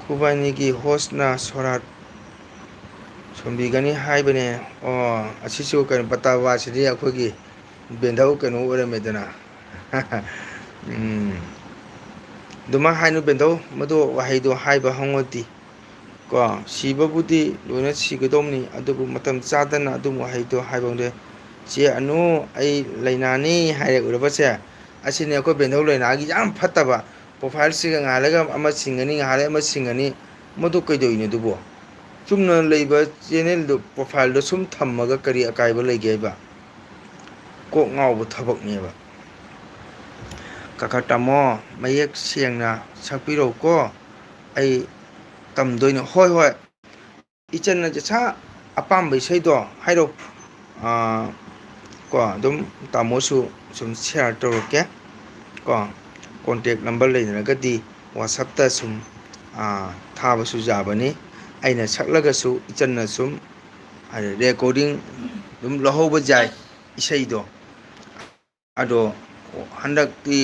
ꯈꯨꯕꯥꯏꯅꯤꯒꯤ ꯍꯣꯁꯅ ꯁꯣꯔꯥꯠ ꯁꯣꯟꯕꯤꯒꯅꯤ ꯍꯥꯏꯕꯅꯦ ꯑꯣ ꯑꯁꯤꯁꯨ ꯀꯩꯅꯣ ꯄꯇꯥꯕꯥꯁꯤꯗꯤ ꯑꯩꯈꯣꯏꯒꯤ ꯕꯦꯟꯙꯧ ꯀꯩꯅꯣ ꯑꯣꯏꯔꯝꯃꯦꯗꯅ ꯑꯗꯨꯃꯥꯏꯅ ꯍꯥꯏꯅꯨ ꯕꯦꯟꯙꯧ ꯃꯗꯨ ꯋꯥꯍꯩꯗꯣ ꯍꯥꯏꯕ ꯍꯧꯅꯗꯦ ꯀꯣ ꯁꯤꯕꯕꯨꯗꯤ ꯂꯣꯏꯅ ꯁꯤꯒꯗꯧꯅꯤ ꯑꯗꯨꯕꯨ ꯃꯇꯝ ꯆꯥꯗꯅ ꯑꯗꯨꯝ ꯋꯥꯍꯩꯗꯣ ꯍꯥꯏꯕꯗꯦ ꯆꯦ ꯑꯅꯨ ꯑꯩ ꯂꯥꯏꯅꯥꯅꯤ ꯍꯥꯏꯔꯦ ꯎꯔꯕꯁꯦ ꯑꯁꯤꯅꯤ ꯑꯩꯈꯣꯏ ꯕꯦꯟꯙꯧ ꯂꯥꯏꯅꯥꯒꯤ ꯌꯥꯝ ꯐꯠꯇꯕ ꯄ꯭ꯔꯣꯐꯥꯏꯜꯁꯤꯒ ꯉꯥꯜꯂꯒ ꯑꯃ ꯁꯤꯡꯒꯅꯤ ꯉꯥꯏꯍꯜꯂꯒ ꯑꯃ ꯁꯤꯡꯒꯅꯤ ꯃꯗꯨ ꯀꯩꯗꯧꯏꯅꯣ ꯑꯗꯨꯕꯨ ꯆꯨꯝꯅ ꯂꯩꯕ ꯆꯦꯅꯦꯜꯗꯨ ꯄ꯭ꯔꯣꯐꯥꯏꯜꯗꯣ ꯁꯨꯝ ꯊꯝꯃꯒ ꯀꯔꯤ ꯑꯀꯥꯏꯕ ꯂꯩꯒꯦ ꯍꯥꯏꯕ ꯀꯣꯛ ꯉꯥꯎꯕ ꯊꯕꯛꯅꯦꯕ ꯀꯀꯥ ꯇꯥꯃꯣ ꯃꯌꯦꯛ ꯁꯦꯡꯅ ꯁꯛꯄꯤꯔꯛꯎꯀꯣ ꯑꯩ ꯇꯝꯗꯣꯏꯅꯣ ꯍꯣꯏ ꯍꯣꯏ ꯏꯆꯟꯅ ꯖꯁꯥ ꯑꯄꯥꯝꯕ ꯏꯁꯩꯗꯣ ꯍꯥꯏꯔꯛꯑꯣ ꯀꯣ ꯑꯗꯨꯝ ꯇꯥꯃꯣꯁꯨ ꯁꯨꯝ ꯁꯤꯌꯥꯔ ꯇꯧꯔꯛꯀꯦ ꯀꯣ ꯀꯣꯟꯇꯦꯛ ꯅꯝꯕꯔ ꯂꯩꯅꯔꯒꯗꯤ ꯋꯥꯆꯞꯇ ꯁꯨꯝ ꯊꯥꯕꯁꯨ ꯌꯥꯕꯅꯤ ꯑꯩꯅ ꯁꯛꯂꯒꯁꯨ ꯏꯆꯟꯅ ꯁꯨꯝ ꯔꯦꯀꯣꯔꯗꯤꯡ ꯑꯗꯨꯝ ꯂꯧꯍꯧꯕ ꯌꯥꯏ ꯏꯁꯩꯗꯣ ꯑꯗꯣ ꯍꯟꯗꯛꯇꯤ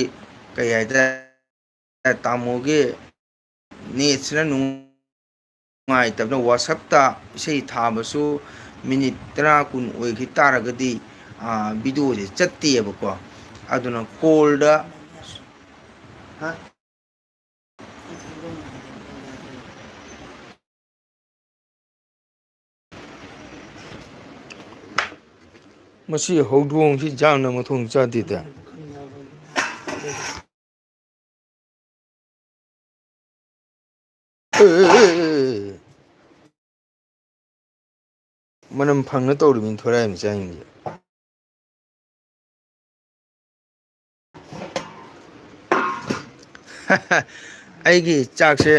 ꯀꯩ ꯍꯥꯏꯇꯥꯔꯦ ꯇꯥꯃꯣꯒꯤ ꯅꯦꯠꯁꯤꯅ ꯅꯨꯡꯉꯥꯏꯇꯕꯅ ꯋꯥꯆꯞꯇ ꯏꯁꯩ ꯊꯥꯕꯁꯨ minit 10 kun oigi taragadi video je chattiyebako aduna call da ha masi howdong si jangna mathong chadida manam phangna tawrimin thorai mi chaingi aigi chakse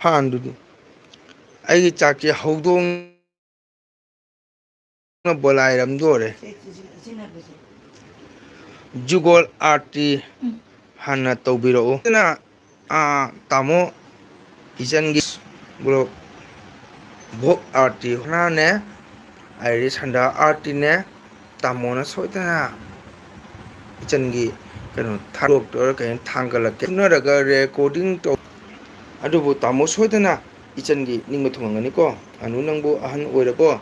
phandudi aigi chakse howdong na bolai ram dore jugol arti hana tawbiro na tamo ijangi bro bok arti hana ne airi sanda arti ne tamo na soitana ijangi kano tharok tor kain thangalak naraga recording to adubu tamo soitana ijangi ningma thungangani ko anu nangbu ahan oirabo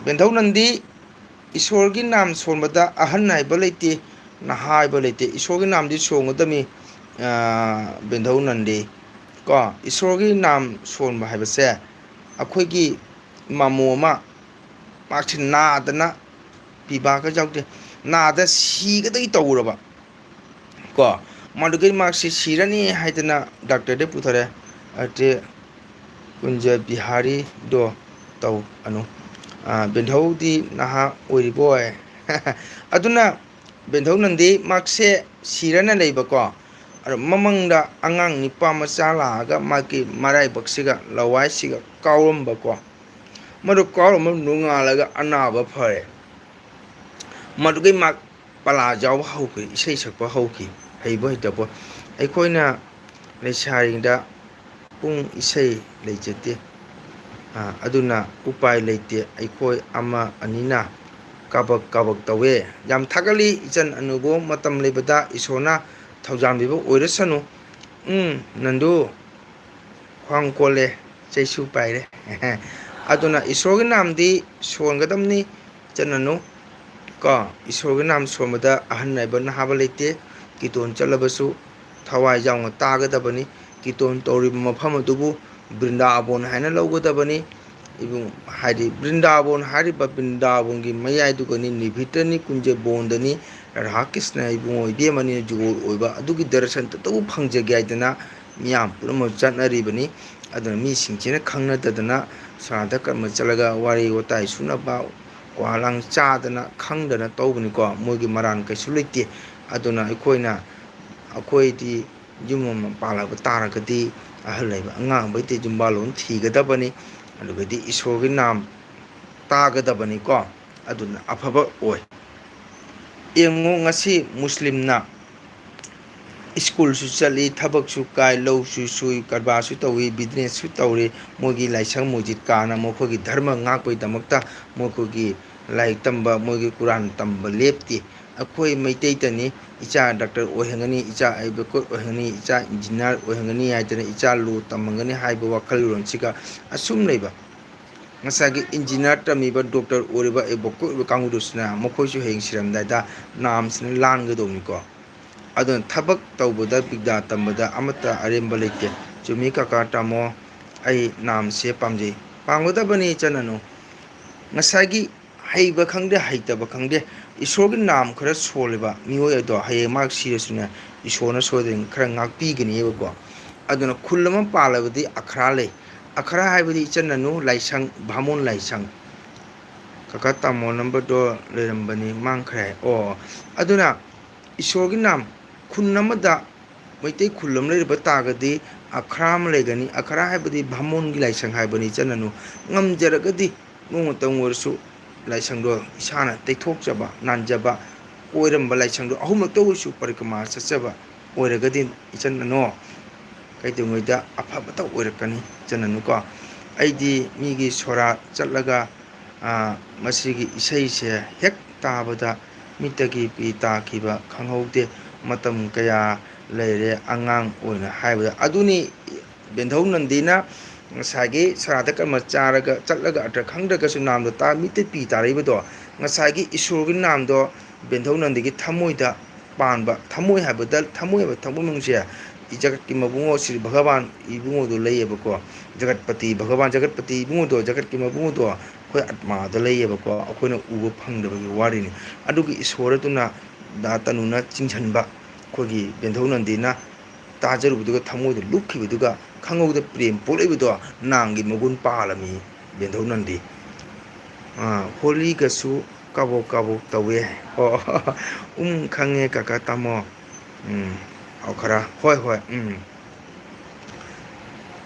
bendau nandi ईश्वर की नाम सोनबदा अहन नाइबा लेते नहाइबा लेते ईश्वर की नाम दी सोंगदमी बेंधौ नंदी को ईश्वर की नाम सोनबा हाइबसे अखोई की मामोमा माक्सि नादना पिबा का जाउते नादा सीगदई तौरबा को मदुगै माक्सि सीरनी हाइदना डॉक्टर दे पुथरे अते कुंज बिहारी दो तौ अनु बेंधौ दी नहा ओरिबोय अदुना बेंधौ नंदी माक्से सीरना लेबको अर ममंगदा अंगांग निपा मचा लागा माकी मराई बक्सिगा लवाई सिगा कावरमबको मदु कावरम नुंगालागा अनाबा फरे मदुगै माक पला जाव हौकी इसै सकपा हौकी हैबो हितबो अखोइना लेसारिंदा पुंग इसै लेजते aduna upai leite aikoi ama anina kabak kabak tawe yam thagali ichan anubo matam lebada isona thaujam bibo oirasanu nandu khwang kole cheisu paire aduna isogi namdi songadamni chananu ka isogi nam somada ahan naiba na haba leite kiton chalabasu thawai jaung tagadabani kiton tori mafam adubu Brindavan haina lawgadabani ibung haidi Brindavan hariba Brindavan gi mayai dugani nibhitani kunje bondani Radha Krishna ibung oide mani jugol oiba adugi darshan tabu phangjage aidana miyam purama chatnaribani adana mi singchena khangna dadana sarada karma chalaga wari watai sunaba kwalang chadana khangdana tawbani ko mogi maran kaisu leite aduna akoi di yumma palaba taragadi ahal angang baiti jumbalon thigadabani adugadi isogi nam tagadabani ko aduna afaba oi engo ngasi muslimna school su chali thabak su kai low su sui karba su tawi business su tawri mogi laisang mojit kana mokogi dharma ngakpai damakta mokogi lai tamba mogi quran tamba lepti akoi maitai tani icha doctor ohengani icha aibeko ohengani icha engineer ohengani aitana icha lu tamangani haiba wakal ron sika asum leiba ngasagi engineer tamiba doctor oriba eboko kangudusna mokoisu heng siram daida nam sin langa domni ko adon thabak tawboda bigda tambada amata aremba leite chumi kaka tamo ai nam se pamje pangoda bani chanano ngasagi haiba khangde haitaba khangde ईश्वर की नाम खरा सोलेबा मियोय दो हाये mark सीरसुना ईश्वर न सोदेन खरा ngak pigani yego aduna khulama palabadi akhara haibadi chananu laisang bhamon laisang kaka tamo number do lerambani mangkhrai o aduna ईश्वर की नाम खुन्नमदा मैते खुल्लम लेरबा तागदी akhram legani akhara haibadi bhamon gi laisang haibani chananu ngamjaragadi nongtang worsu laisangdo isana teithokjaba nanjaba oiramba laisangdo ahumak tawsu parikama sachaba oiragadi ichanno kaidungoida afabata oirakani chananu ko aidi migi sora chatlaga masigi isai se hek tabada mitagi pi takiba khanghaude matam kaya leire angang oina haibada aduni bendhau nandina ꯉꯁꯥꯏꯒꯤ ꯁꯔꯥꯗ ꯀꯔꯃ ꯆꯥꯔꯒ ꯆꯠꯂꯒ ꯑꯔꯊ ꯈꯪꯗ꯭ꯔꯒꯁꯨ ꯅꯥꯝꯗꯣ ꯃꯤꯠꯇ ꯄꯤ ꯇꯥꯔꯛꯏꯕꯗꯣ ꯉꯁꯥꯏꯒꯤ ꯏꯁꯣꯔꯒꯤ ꯅꯥꯝꯗꯣ ꯕꯦꯟꯙꯧ ꯅꯟꯗꯤꯒꯤ ꯊꯃꯣꯏꯗ ꯄꯥꯟꯕ ꯊꯃꯣꯏ ꯍꯥꯏꯕꯗ ꯊꯃꯣꯏ ꯍꯥꯏꯕ ꯊꯃꯣꯏꯅꯨꯡꯁꯦ ꯖꯒꯠꯀꯤ ꯃꯕꯨꯡꯉꯣ ꯁ꯭ꯔꯤ ꯚꯒꯕꯥꯟ ꯏꯕꯨꯡꯉꯣꯗꯣ ꯂꯩꯌꯦꯕꯀꯣ ꯖꯒꯠꯄꯇꯤ ꯚꯒꯕꯥꯟ ꯖꯒꯠꯄꯇꯤ ꯏꯕꯨꯡꯉꯣꯗꯣ ꯖꯒꯠꯀꯤ ꯃꯕꯨꯡꯉꯣꯗꯣ ꯑꯩꯈꯣꯏ ꯑꯠꯃꯥꯗ ꯂꯩꯌꯦꯕꯀꯣ ꯑꯩꯈꯣꯏꯅ ꯎꯕ ꯐꯪꯗꯕꯒꯤ ꯋꯥꯔꯤꯅꯤ ꯑꯗꯨꯒꯤ ꯏꯁꯣꯔ ꯑꯗꯨꯅ ꯗꯥ ꯇꯅꯨꯅ ꯆꯤꯡꯁꯤꯟꯕ ꯑꯩꯈꯣꯏꯒꯤ ꯕꯦꯟꯙꯧ ꯅꯟꯗꯤꯅ ꯇꯥꯖꯔꯨꯕꯗꯨꯒ ꯊꯃꯣꯏꯗ ꯂꯨꯞꯈꯤꯕꯗꯨꯒ ꯈꯪꯍꯧꯗ ꯄ꯭ꯔꯦꯝ ꯄꯣꯛꯂꯛꯏꯕꯗꯣ ꯅꯥꯡꯒꯤ ꯃꯒꯨꯟ ꯄꯥꯜꯂꯝꯃꯤ ꯕꯦꯟꯙꯧ ꯅꯟꯗꯤ ꯍꯣꯂꯤꯒꯁꯨ ꯀꯥꯕꯣꯛ ꯀꯥꯕꯣꯛ ꯇꯧꯋꯦ ꯑꯣ ꯈꯪꯉꯦ ꯀꯀꯥ ꯇꯥꯃꯣ ꯈꯔ ꯍꯣꯏ ꯍꯣꯏ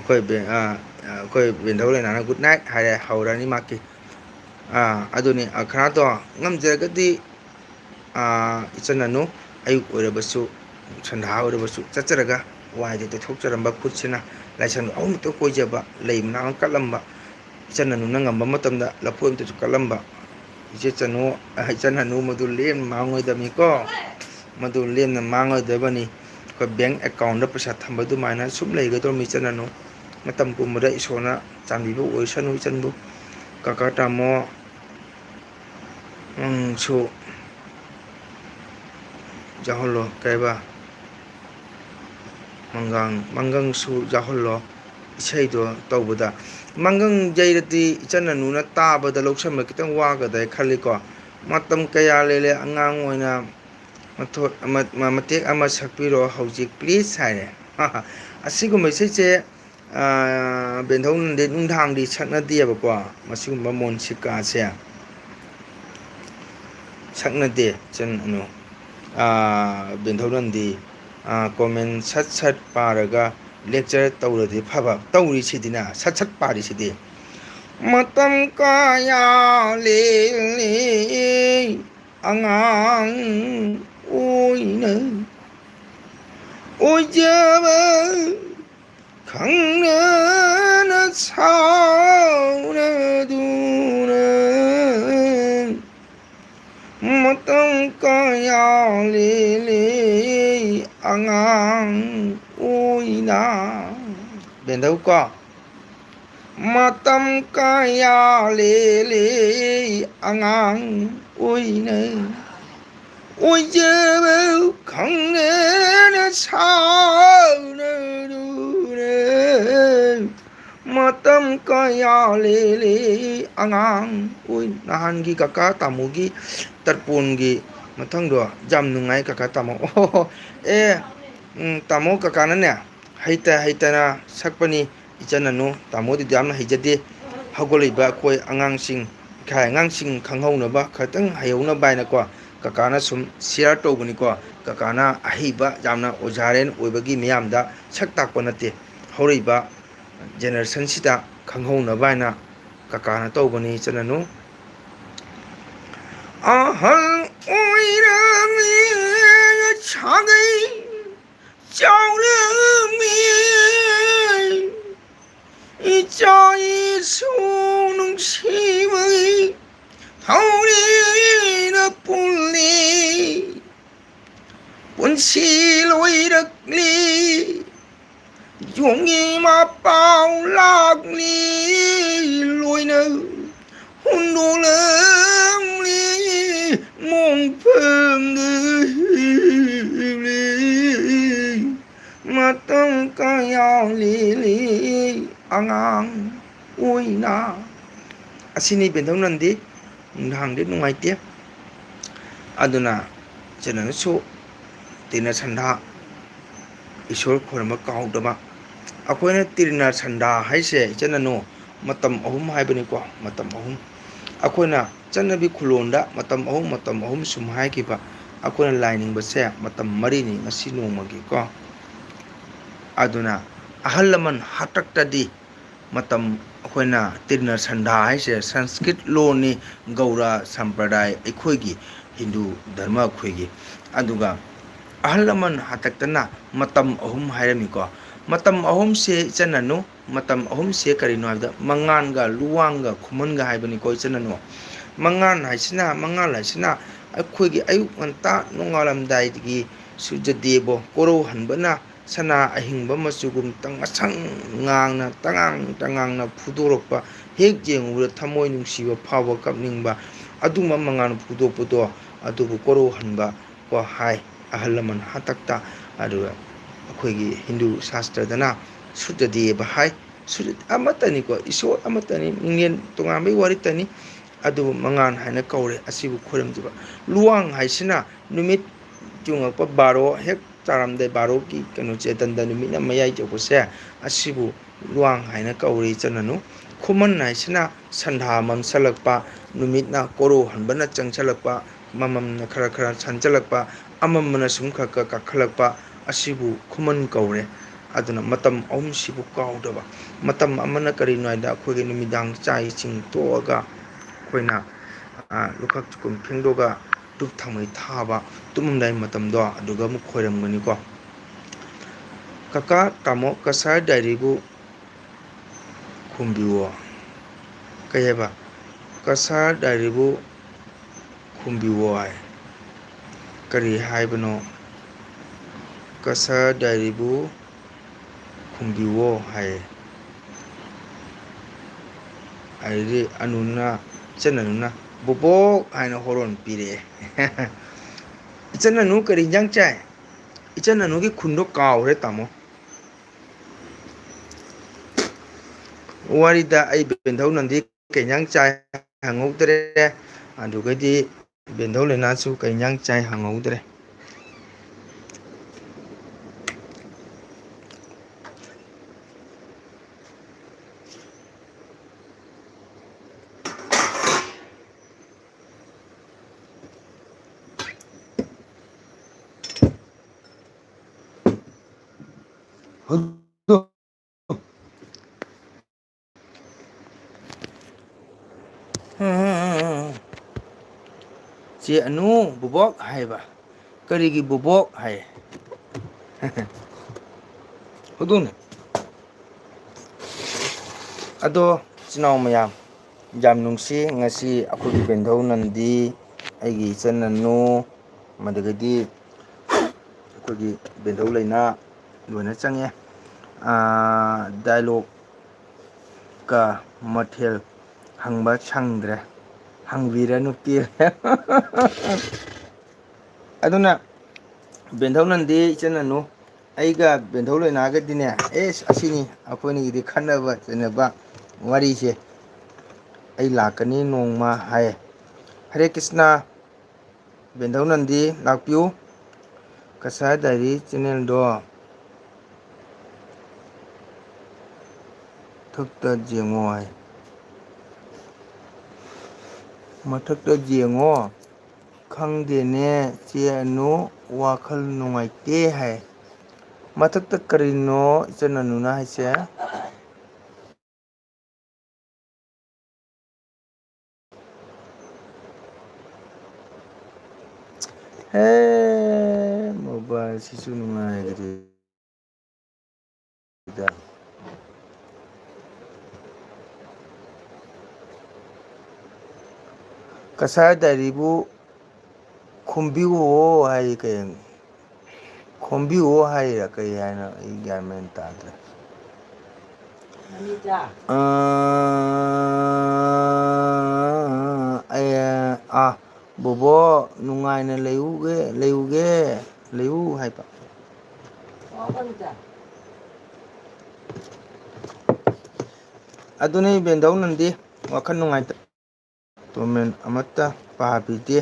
ꯑꯩꯈꯣꯏ ꯕꯦꯟꯙꯧ ꯂꯩꯅꯥꯅ ꯒꯨꯗ ꯅꯥꯏꯠ ꯍꯥꯏꯔꯦ ꯍꯧꯔꯅꯤ ꯃꯥꯛꯀꯤ ꯑꯗꯨꯅꯤ ꯈꯔꯗꯣ ꯉꯝꯖꯔꯒꯗꯤ ꯏꯆꯟ ꯑꯌꯨꯛ ꯑꯣꯏꯔꯕꯁꯨ ꯁꯟꯙꯥ ꯑꯣꯏꯔꯕꯁꯨ ꯆꯠꯆꯔꯒ ꯋꯥꯏꯗ ꯇꯩꯊꯣꯛꯆꯔꯝꯕ ꯈꯨꯠꯁꯤꯅ ꯂꯥꯏꯁꯪ ꯑꯍꯨꯝꯃꯨꯛꯇ ꯀꯣꯏꯖꯕ ꯂꯩ ꯃꯅꯥ ꯑꯃ ꯀꯠꯂꯝꯕ ꯏꯆꯟ ꯉꯝꯕ ꯃꯇꯝꯗ ꯂꯐꯣꯏ ꯑꯃꯇꯁꯨ ꯀꯠꯂꯝꯕ ꯏꯆꯟ ꯃꯗꯨ ꯂꯦꯝꯅ ꯃꯥꯡꯉꯣꯏꯗꯕꯅꯤꯀꯣ ꯃꯗꯨ ꯂꯦꯝꯅ ꯃꯥꯡꯉꯣꯏꯗꯕꯅꯤ ꯑꯩꯈꯣꯏ ꯕꯦꯡ ꯑꯦꯀꯥꯎꯟꯗ ꯄꯩꯁꯥ ꯊꯝꯕ ꯑꯗꯨꯃꯥꯏꯅ ꯁꯨꯝ ꯂꯩꯒꯗꯧꯔꯝꯃꯤ ꯏꯆꯟ ꯃꯇꯝ ꯄꯨꯝꯕꯗ ꯏꯁꯣꯔꯅ ꯆꯥꯟꯕꯤꯕ ꯑꯣꯏꯁꯅꯨ ꯏꯆꯟꯕꯨ ꯀꯀꯥ ꯇꯥꯃꯣ ꯁꯨ ꯌꯥꯎꯍꯜꯂꯣ ꯀꯩꯕ ꯃꯪꯒꯪꯁꯨ ꯌꯥꯎꯍꯜꯂꯣ ꯏꯁꯩꯗꯣ ꯇꯧꯕꯗ ꯃꯪꯒꯪ ꯌꯩꯔꯗꯤ ꯏꯆꯟ ꯇꯥꯕꯗ ꯂꯧꯁꯟꯕ ꯈꯤꯇꯪ ꯋꯥꯒꯗ꯭ꯔ ꯈꯜꯂꯤꯀꯣ ꯃꯇꯝ ꯀꯌꯥ ꯂꯩꯔꯦ ꯑꯉꯥꯡ ꯑꯣꯏꯅ ꯃꯇꯦꯛ ꯑꯃ ꯁꯛꯄꯤꯔꯣ ꯍꯧꯖꯤꯛ ꯄ꯭ꯂꯤꯖ ꯍꯥꯏꯔꯦ ꯑꯁꯤꯒꯨꯝꯕ ꯏꯁꯩꯁꯦ ꯕꯦꯟꯙꯧ ꯅꯟꯗꯤ ꯅꯨꯡꯗꯥꯡꯗꯤ ꯁꯛꯅꯗꯦꯕꯀꯣ ꯃꯁꯤꯒꯨꯝꯕ ꯃꯣꯟꯁꯤꯀꯥꯁꯦ ꯁꯛꯅꯗꯦ ꯏꯆꯟ ꯕꯦꯟꯙꯧ ꯅꯟꯗꯤ ꯀꯣꯃꯦꯟ ꯁꯠ ꯁꯠ ꯄꯥꯔꯒ ꯂꯦꯛꯆꯔ ꯇꯧꯔꯗꯤ ꯐꯕ ꯇꯧꯔꯤꯁꯤꯗꯤꯅ ꯁꯠ ꯁꯠ ꯄꯥꯔꯤꯁꯤꯗꯤ ꯃꯇꯝ ꯀꯌꯥ ꯂꯦꯜꯂꯦ ꯑꯉꯥꯡ ꯑꯣꯏꯅ ꯑꯣꯏꯖꯕ ꯈꯪꯅꯅ ꯁꯥꯎꯅꯗꯨꯅ ꯃꯇꯝ ꯀꯌꯥ ꯂꯦꯜꯂꯦ ꯑꯉꯥꯡ ꯑꯣꯏꯅ ꯕꯦꯟꯙꯧ ꯀꯣ ꯃꯇꯝ ꯀꯌꯥ ꯂꯦꯜꯂꯦ ꯑꯉꯥꯡ ꯑꯣꯏꯅ ꯑꯣꯏꯖꯕ ꯈꯪꯅꯅ ꯁꯥꯎꯅꯗꯨꯅ ꯃꯇꯝ ꯀꯌా ꯂꯦꯜꯂꯦ ꯑꯉꯥꯡ ꯅꯍꯥꯟꯒꯤ ꯀꯀꯥ ꯇꯥꯃꯣꯒꯤ ꯇꯔꯄꯣꯟꯒꯤ ꯃꯊꯪꯗꯣ ꯌꯥꯝ ꯅꯨꯡꯉꯥꯏ ꯀꯀꯥ ꯇꯥꯃꯣ ꯇꯥꯃꯣ ꯀꯀꯥꯅꯅꯦ ꯍꯩꯇꯅ ꯁꯛꯄꯅꯤ ꯏꯆꯟ ꯇꯥꯃꯣꯗꯤꯗꯤ ꯌꯥꯝꯅ ꯍꯩꯖꯗꯦ ꯍꯧꯒꯠꯂꯛꯏꯕ ꯑꯩꯈꯣই ꯑꯉꯥꯡꯁꯤꯡ ꯑꯉꯥꯡꯁꯤꯡ ꯈꯪꯍꯧꯅꯕ ꯈꯤꯇꯪ ꯍꯩꯍꯧꯅꯕ ꯍꯥꯏꯅꯀꯣ ꯀꯀꯥꯅ ꯁꯨꯝ ꯁꯤꯌꯥꯔ ꯇꯧꯕꯅꯤꯀꯣ ꯀꯀꯥꯅ ꯑꯍꯩꯕ ꯌꯥꯝꯅ ꯑꯣꯖꯥꯔꯦꯟ ꯑꯣꯏꯕꯒꯤ ꯃꯤꯌꯥꯝꯗ ꯁꯛ ꯇꯥꯛꯄ ꯅꯠꯇꯦ ꯍꯧꯔꯛꯏꯕ ꯖꯦꯅꯦꯔꯦꯁꯟꯁꯤꯗ ꯈꯪꯍꯧꯅꯕ ꯍꯥꯏꯅ ꯀꯀꯥꯅ ꯇꯧꯕꯅꯤ ꯏꯆꯟ ꯑꯍꯜ ꯑꯣꯏꯔꯕꯅꯤ ꯁꯥꯒꯩ ꯆꯥꯎꯔꯝꯃꯤ ꯏꯆꯥ ꯏꯁꯨ ꯅꯨꯡꯁꯤꯕꯒꯤ ꯊꯧꯔꯤꯅ ꯄꯨꯜꯂꯤ ꯄꯨꯟꯁꯤ ꯂꯣꯏꯔꯛꯂꯤ ꯌꯣꯡꯉꯤ ꯃꯄꯥꯎ ꯂꯥꯛꯂꯤ ꯂꯣꯏꯅ ꯍꯨꯟꯗꯣꯛꯂꯝꯂꯤ ꯃꯣꯡꯐꯝꯗ ꯃꯇꯝ ꯀꯌꯥ ꯂꯦꯜꯂꯤ ꯑꯉꯥꯡ ꯑꯣꯏꯅ ꯑꯁꯤꯅꯤ ꯕꯦꯟꯙꯧ ꯅꯟꯗꯤ ꯅꯨꯡꯗꯥꯡꯗꯤ ꯅꯨꯡꯉꯥꯏꯇꯦ ꯑꯗꯨꯅ ꯏꯆꯟꯅꯁꯨ ꯇꯤꯟꯅ ꯁꯟꯙꯥ ꯏꯁꯣꯔ ꯈꯣꯏꯔꯝꯕ ꯀꯥꯎꯗꯕ ꯑꯩꯈꯣꯏꯅ ꯇꯤꯔꯅ ꯁꯟꯙꯥ ꯍꯥꯏꯁꯦ ꯏꯆꯟ ꯃꯇꯝ 3 ꯍꯥꯏꯕꯅꯤꯀꯣ ꯃꯇꯝ 3 ꯑꯩꯈꯣꯏꯅ ꯆꯠꯅꯕꯤ ꯈꯨꯂꯣꯟꯗ ꯃꯇꯝ 3 ꯁꯨꯝ ꯍꯥꯏꯈꯤꯕ ꯑꯩꯈꯣꯏꯅ ꯂꯥꯏꯅꯤꯡꯕꯁꯦ ꯃꯇꯝ 4ꯅꯤ ꯉꯁꯤ ꯅꯣꯡꯃꯒꯤꯀꯣ ꯑꯗꯨꯅ ꯑꯍꯜ ꯂꯃꯟ ꯍꯥꯛꯇꯛꯇꯗꯤ ꯃꯇꯝ ꯑꯩꯈꯣꯏꯅ ꯇꯤꯔꯅ ꯁꯟꯙꯥ ꯍꯥꯏꯁꯦ ꯁꯪꯁꯀ꯭ꯔꯤꯠ ꯂꯣꯟꯅꯤ ꯒꯧꯔ ꯁꯝꯄ꯭ꯔꯗꯥꯏ ꯑꯩꯈꯣꯏꯒꯤ ꯍꯤꯟꯗꯨ ꯙꯔꯃ ꯑꯩꯈꯣꯏꯒꯤ ꯑꯗꯨꯒ ꯑꯍꯜ ꯂꯃꯟ ꯍꯥꯛꯇꯛꯇꯅ ꯃꯇꯝ 3 ꯍꯥꯏꯔꯝꯃꯤꯀꯣ ꯃꯇꯝ 3ꯁꯦ ꯏꯆꯟ ꯃꯇꯝ 3ꯁꯦ ꯀꯔꯤꯅꯣ ꯍꯥꯏꯕꯗ ꯃꯉꯥꯟꯒ ꯂꯨꯋꯥꯡꯒ ꯈꯨꯃꯟꯒ ꯍꯥꯏꯕꯅꯤꯀꯣ ꯏꯆꯟ ꯃꯉꯥꯟ ꯍꯥꯏꯁꯤꯅ ꯑꯩꯈꯣꯏꯒꯤ ꯑꯌꯨꯛ ꯉꯟꯇꯥ ꯅꯣꯡꯉꯥꯜꯂꯝꯗꯥꯏꯗꯒꯤ ꯁꯨꯔꯖꯗꯦꯕ ꯀꯣꯔꯧꯍꯟꯕꯅ ꯁꯅꯥ ꯑꯍꯤꯡꯕ ꯃꯆꯨꯒꯨꯝ ꯉꯁꯪ ꯉꯥꯡꯅ ꯇꯉꯥꯡꯅ ꯐꯨꯗꯣꯔꯛꯄ ꯍꯦꯛ ꯌꯦꯡꯉꯨꯕꯗ ꯊꯃꯣꯏ ꯅꯨꯡꯁꯤꯕ ꯐꯥꯎꯕ ꯀꯞꯅꯤꯡꯕ ꯑꯗꯨꯝꯕ ꯃꯉꯥꯜ ꯐꯨꯗꯣꯛꯄꯗꯣ ꯑꯗꯨꯕꯨ ꯀꯣꯔꯧꯍꯟꯕ ꯀꯣ ꯍꯥꯏ ꯑꯍꯜ ꯂꯃꯟ ꯍꯥꯛꯇꯛꯇ ꯑꯗꯨꯒ ꯑꯩꯈꯣꯏꯒꯤ ꯍꯤꯟꯗꯨ ꯁꯥꯁꯇ꯭ꯔꯗꯅ ꯁꯨꯇꯗꯦꯕ ꯍꯥꯏ ꯑꯃꯠꯇꯅꯤꯀꯣ ꯏꯁꯣꯔ ꯑꯃꯠꯇꯅꯤ ꯃꯤꯡꯒꯦꯟ ꯇꯣꯉꯥꯟꯕꯒꯤ ꯋꯥꯔꯤꯇꯅꯤ ꯑꯗꯨꯕꯨ ꯃꯉꯥꯟ ꯍꯥꯏꯅ ꯀꯧꯔꯦ ꯑꯁꯤꯕꯨ ꯈꯣꯏꯔꯝꯖꯕ ꯂꯨꯋꯥꯡ ꯍꯥꯏꯁꯤꯅ ꯅꯨꯃꯤꯠ ꯌꯨꯡꯉꯛꯄ ꯕꯥꯔꯣ ꯍꯦꯛ ꯇꯥꯔꯝꯗꯥꯏ ꯕꯥꯔꯣꯒꯤ ꯀꯩꯅꯣꯁꯦ ꯗꯟꯗ ꯅꯨꯃꯤꯠꯅ ꯃꯌꯥꯏ ꯇꯧꯕꯁꯦ ꯑꯁꯤꯕꯨ ꯂꯨꯋꯥꯡ ꯍꯥꯏꯅ ꯀꯧꯔꯤ ꯏꯆꯟ ꯈꯨꯃꯟ ꯍꯥꯏꯁꯤꯅ ꯁꯟꯙꯥ ꯃꯝꯁꯜꯂꯛꯄ ꯅꯨꯃꯤꯠꯅ ꯀꯣꯔꯧꯍꯟꯕꯅ ꯆꯪꯁꯜꯂꯛꯄ ꯃꯃꯝꯅ ꯈꯔ ꯁꯟꯖꯜꯂꯛꯄ ꯑꯃꯝꯕꯅ ꯁꯨꯝ ꯈꯔ ꯀꯥꯈꯠꯂꯛꯄ ꯑꯁꯤꯕꯨ ꯈꯨꯃꯟ ꯀꯧꯔꯦ ꯑꯗꯨꯅ ꯃꯇꯝ ꯑꯍꯨꯝꯁꯤꯕꯨ ꯀꯥꯎꯗꯕ ꯃꯇꯝ ꯑꯃꯅ ꯀꯔꯤꯅꯣ ꯍꯥꯏꯕꯗ ꯑꯩꯈꯣꯏꯒꯤ ꯅꯨꯃꯤꯗꯥꯡ ꯆꯥꯛ ꯏꯁꯤꯡ ꯇꯣꯛꯑꯒ ꯑꯩꯈꯣꯏꯅ ꯂꯨꯈꯥꯛ ꯆꯨꯈꯨꯝ ꯐꯦꯡꯗꯣꯛꯑꯒ ꯙꯨꯞ ꯊꯥꯎꯃꯩ ꯊꯥꯕ ꯇꯨꯝꯃꯝꯗꯥꯏ ꯃꯇꯝꯗꯣ ꯑꯗꯨꯒ ꯑꯃꯨꯛ ꯈꯣꯏꯔꯝꯒꯅꯤꯀꯣ ꯀꯀꯥ ꯇꯥꯃꯣ ꯀꯁꯥꯔ ꯗꯥꯏꯔꯤꯕꯨ ꯈꯨꯝꯕꯤꯌꯨ ꯀꯩ ꯍꯥꯏꯕ ꯀꯁꯥꯔ ꯗꯥꯏꯔꯤꯕꯨ ꯈꯨꯝꯕꯤꯌꯨ ꯍꯥꯏ ꯀꯔꯤ ꯍꯥꯏꯕꯅꯣ ꯀꯁꯥꯔ ꯗꯥꯏꯔꯤꯕꯨ ꯈꯨꯝꯕꯤꯌꯣ ꯍꯥꯏꯌꯦ ꯑꯗꯨꯗꯤ ꯏꯆꯟ ꯑꯅꯨꯅ ꯕꯣꯕꯣꯛ ꯍꯥꯏꯅ ꯍꯣꯔꯣꯟ ꯄꯤꯔꯛꯑꯦ ꯏꯆꯟ ꯑꯅꯨ ꯀꯔꯤ ꯏꯟꯖꯥꯡ ꯆꯥꯏ ꯏꯆꯟ ꯑꯅꯨꯒꯤ ꯈꯨꯟꯗꯣ ꯀꯥꯎꯔꯦ ꯇꯥꯃꯣ ꯋꯥꯔꯤꯗ ꯑꯩ ꯕꯦꯟꯙꯧ ꯅꯟꯗꯤ ꯀꯩ ꯏꯟꯖꯥꯡ ꯆꯥꯏ ꯍꯪꯍꯧꯗ꯭ꯔꯦ ꯑꯗꯨꯒꯗꯤ ꯕꯦꯟꯙꯧ ꯂꯩꯅꯥꯁꯨ ꯀꯩ ꯏꯟꯖꯥꯡ ꯆꯥꯏ ꯍꯪꯍꯧꯗ꯭ꯔꯦ ꯆꯦ ꯑꯅꯨ ꯕꯣꯕꯣꯛ ꯍꯥꯏꯕ ꯀꯔꯤꯒꯤ ꯕꯣꯕꯣꯛ ꯍꯥꯏ ꯍꯧꯗꯣꯡꯅꯦ ꯑꯗꯣ ꯏꯆꯤꯟ ꯏꯅꯥꯎ ꯃꯌꯥꯝ ꯌꯥꯝ ꯅꯨꯡꯁꯤ ꯉꯁꯤ ꯑꯩꯈꯣꯏꯒꯤ ꯕꯦꯟꯙꯧ ꯅꯟꯗꯤ ꯑꯩꯒꯤ ꯏꯆꯟ ꯑꯅꯨ ꯑꯗꯒꯤꯗꯤ ꯑꯩꯈꯣꯏꯒꯤ ꯕꯦꯟꯙꯧ ꯂꯩꯅꯥ ꯂꯣꯏꯅ ꯆꯪꯉꯦ ꯗꯥꯏꯂꯣꯛꯀ ꯃꯊꯦꯜ ꯍꯪꯕ ꯁꯪꯗ꯭ꯔꯦ ꯍꯪꯕꯤꯔꯅꯨ ꯄꯦꯜꯂꯦ ꯑꯗꯨꯅ ꯕꯦꯟꯙꯧ ꯅꯟꯗꯤ ꯏꯆꯟ ꯑꯅꯨ ꯑꯩꯒ ꯕꯦꯟꯙꯧ ꯂꯣꯏꯅꯥꯒꯗꯤꯅꯦ ꯑꯦꯁ ꯑꯁꯤꯅꯤ ꯑꯩꯈꯣꯏꯅꯤꯒꯤꯗꯤ ꯈꯟꯅꯕ ꯆꯩꯅꯕ ꯋꯥꯔꯤꯁꯦ ꯑꯩ ꯂꯥꯛꯀꯅꯤ ꯅꯣꯡꯃ ꯍꯥꯏ ꯍꯔꯦ ꯀ꯭ꯔꯤꯁꯅ ꯕꯦꯟꯙꯧ ꯅꯟꯗꯤ ꯂꯥꯛꯄꯤꯌꯨ ꯀꯁꯥꯔ ꯗꯥꯏꯔꯤ ꯆꯦꯅꯦꯜꯗꯣ ꯃꯊꯛꯇ ꯌꯦꯡꯉꯣ ꯍꯥꯏ ꯃꯊꯛꯇ ꯌꯦꯡꯉꯣ ꯈꯪꯗꯦꯅꯦ ꯆꯦ ꯑꯅꯨ ꯋꯥꯈꯜ ꯅꯨꯡꯉꯥꯏꯇꯦ ꯍꯥꯏ ꯃꯊꯛꯇ ꯀꯔꯤꯅꯣ ꯏꯆꯟ ꯑꯅꯨꯅ ꯍꯥꯏꯁꯦ ꯍꯦ ꯃꯣꯕꯥꯏꯜꯁꯤꯁꯨ ꯅꯨꯡꯉꯥꯏꯈ꯭ꯔꯦ ꯀꯁꯥꯔ ꯗꯥꯏꯔꯤꯕꯨ ꯈꯨꯝꯕꯤꯌꯨꯋꯣ ꯍꯥꯏ ꯀꯩ ꯈꯣꯝꯕꯤꯌꯨ ꯍꯥꯏꯔ ꯀꯩ ꯍꯥꯏꯅꯣ ꯑꯩ ꯒ꯭ꯌꯥꯟ ꯃꯦꯟ ꯇꯥꯗ꯭ꯔꯦ ꯕꯣꯕꯣꯛ ꯅꯨꯡꯉꯥꯏꯅ ꯂꯩꯌꯨ ꯍꯥꯏꯕ ꯑꯗꯨꯅꯤ ꯕꯦꯟꯙꯧ ꯅꯟꯗꯤ ꯋꯥꯈꯜ ꯅꯨꯡꯉꯥꯏꯇ ꯇꯣꯔꯃꯦꯟ ꯑꯃꯠꯇ ꯄꯥꯕꯤꯗꯦ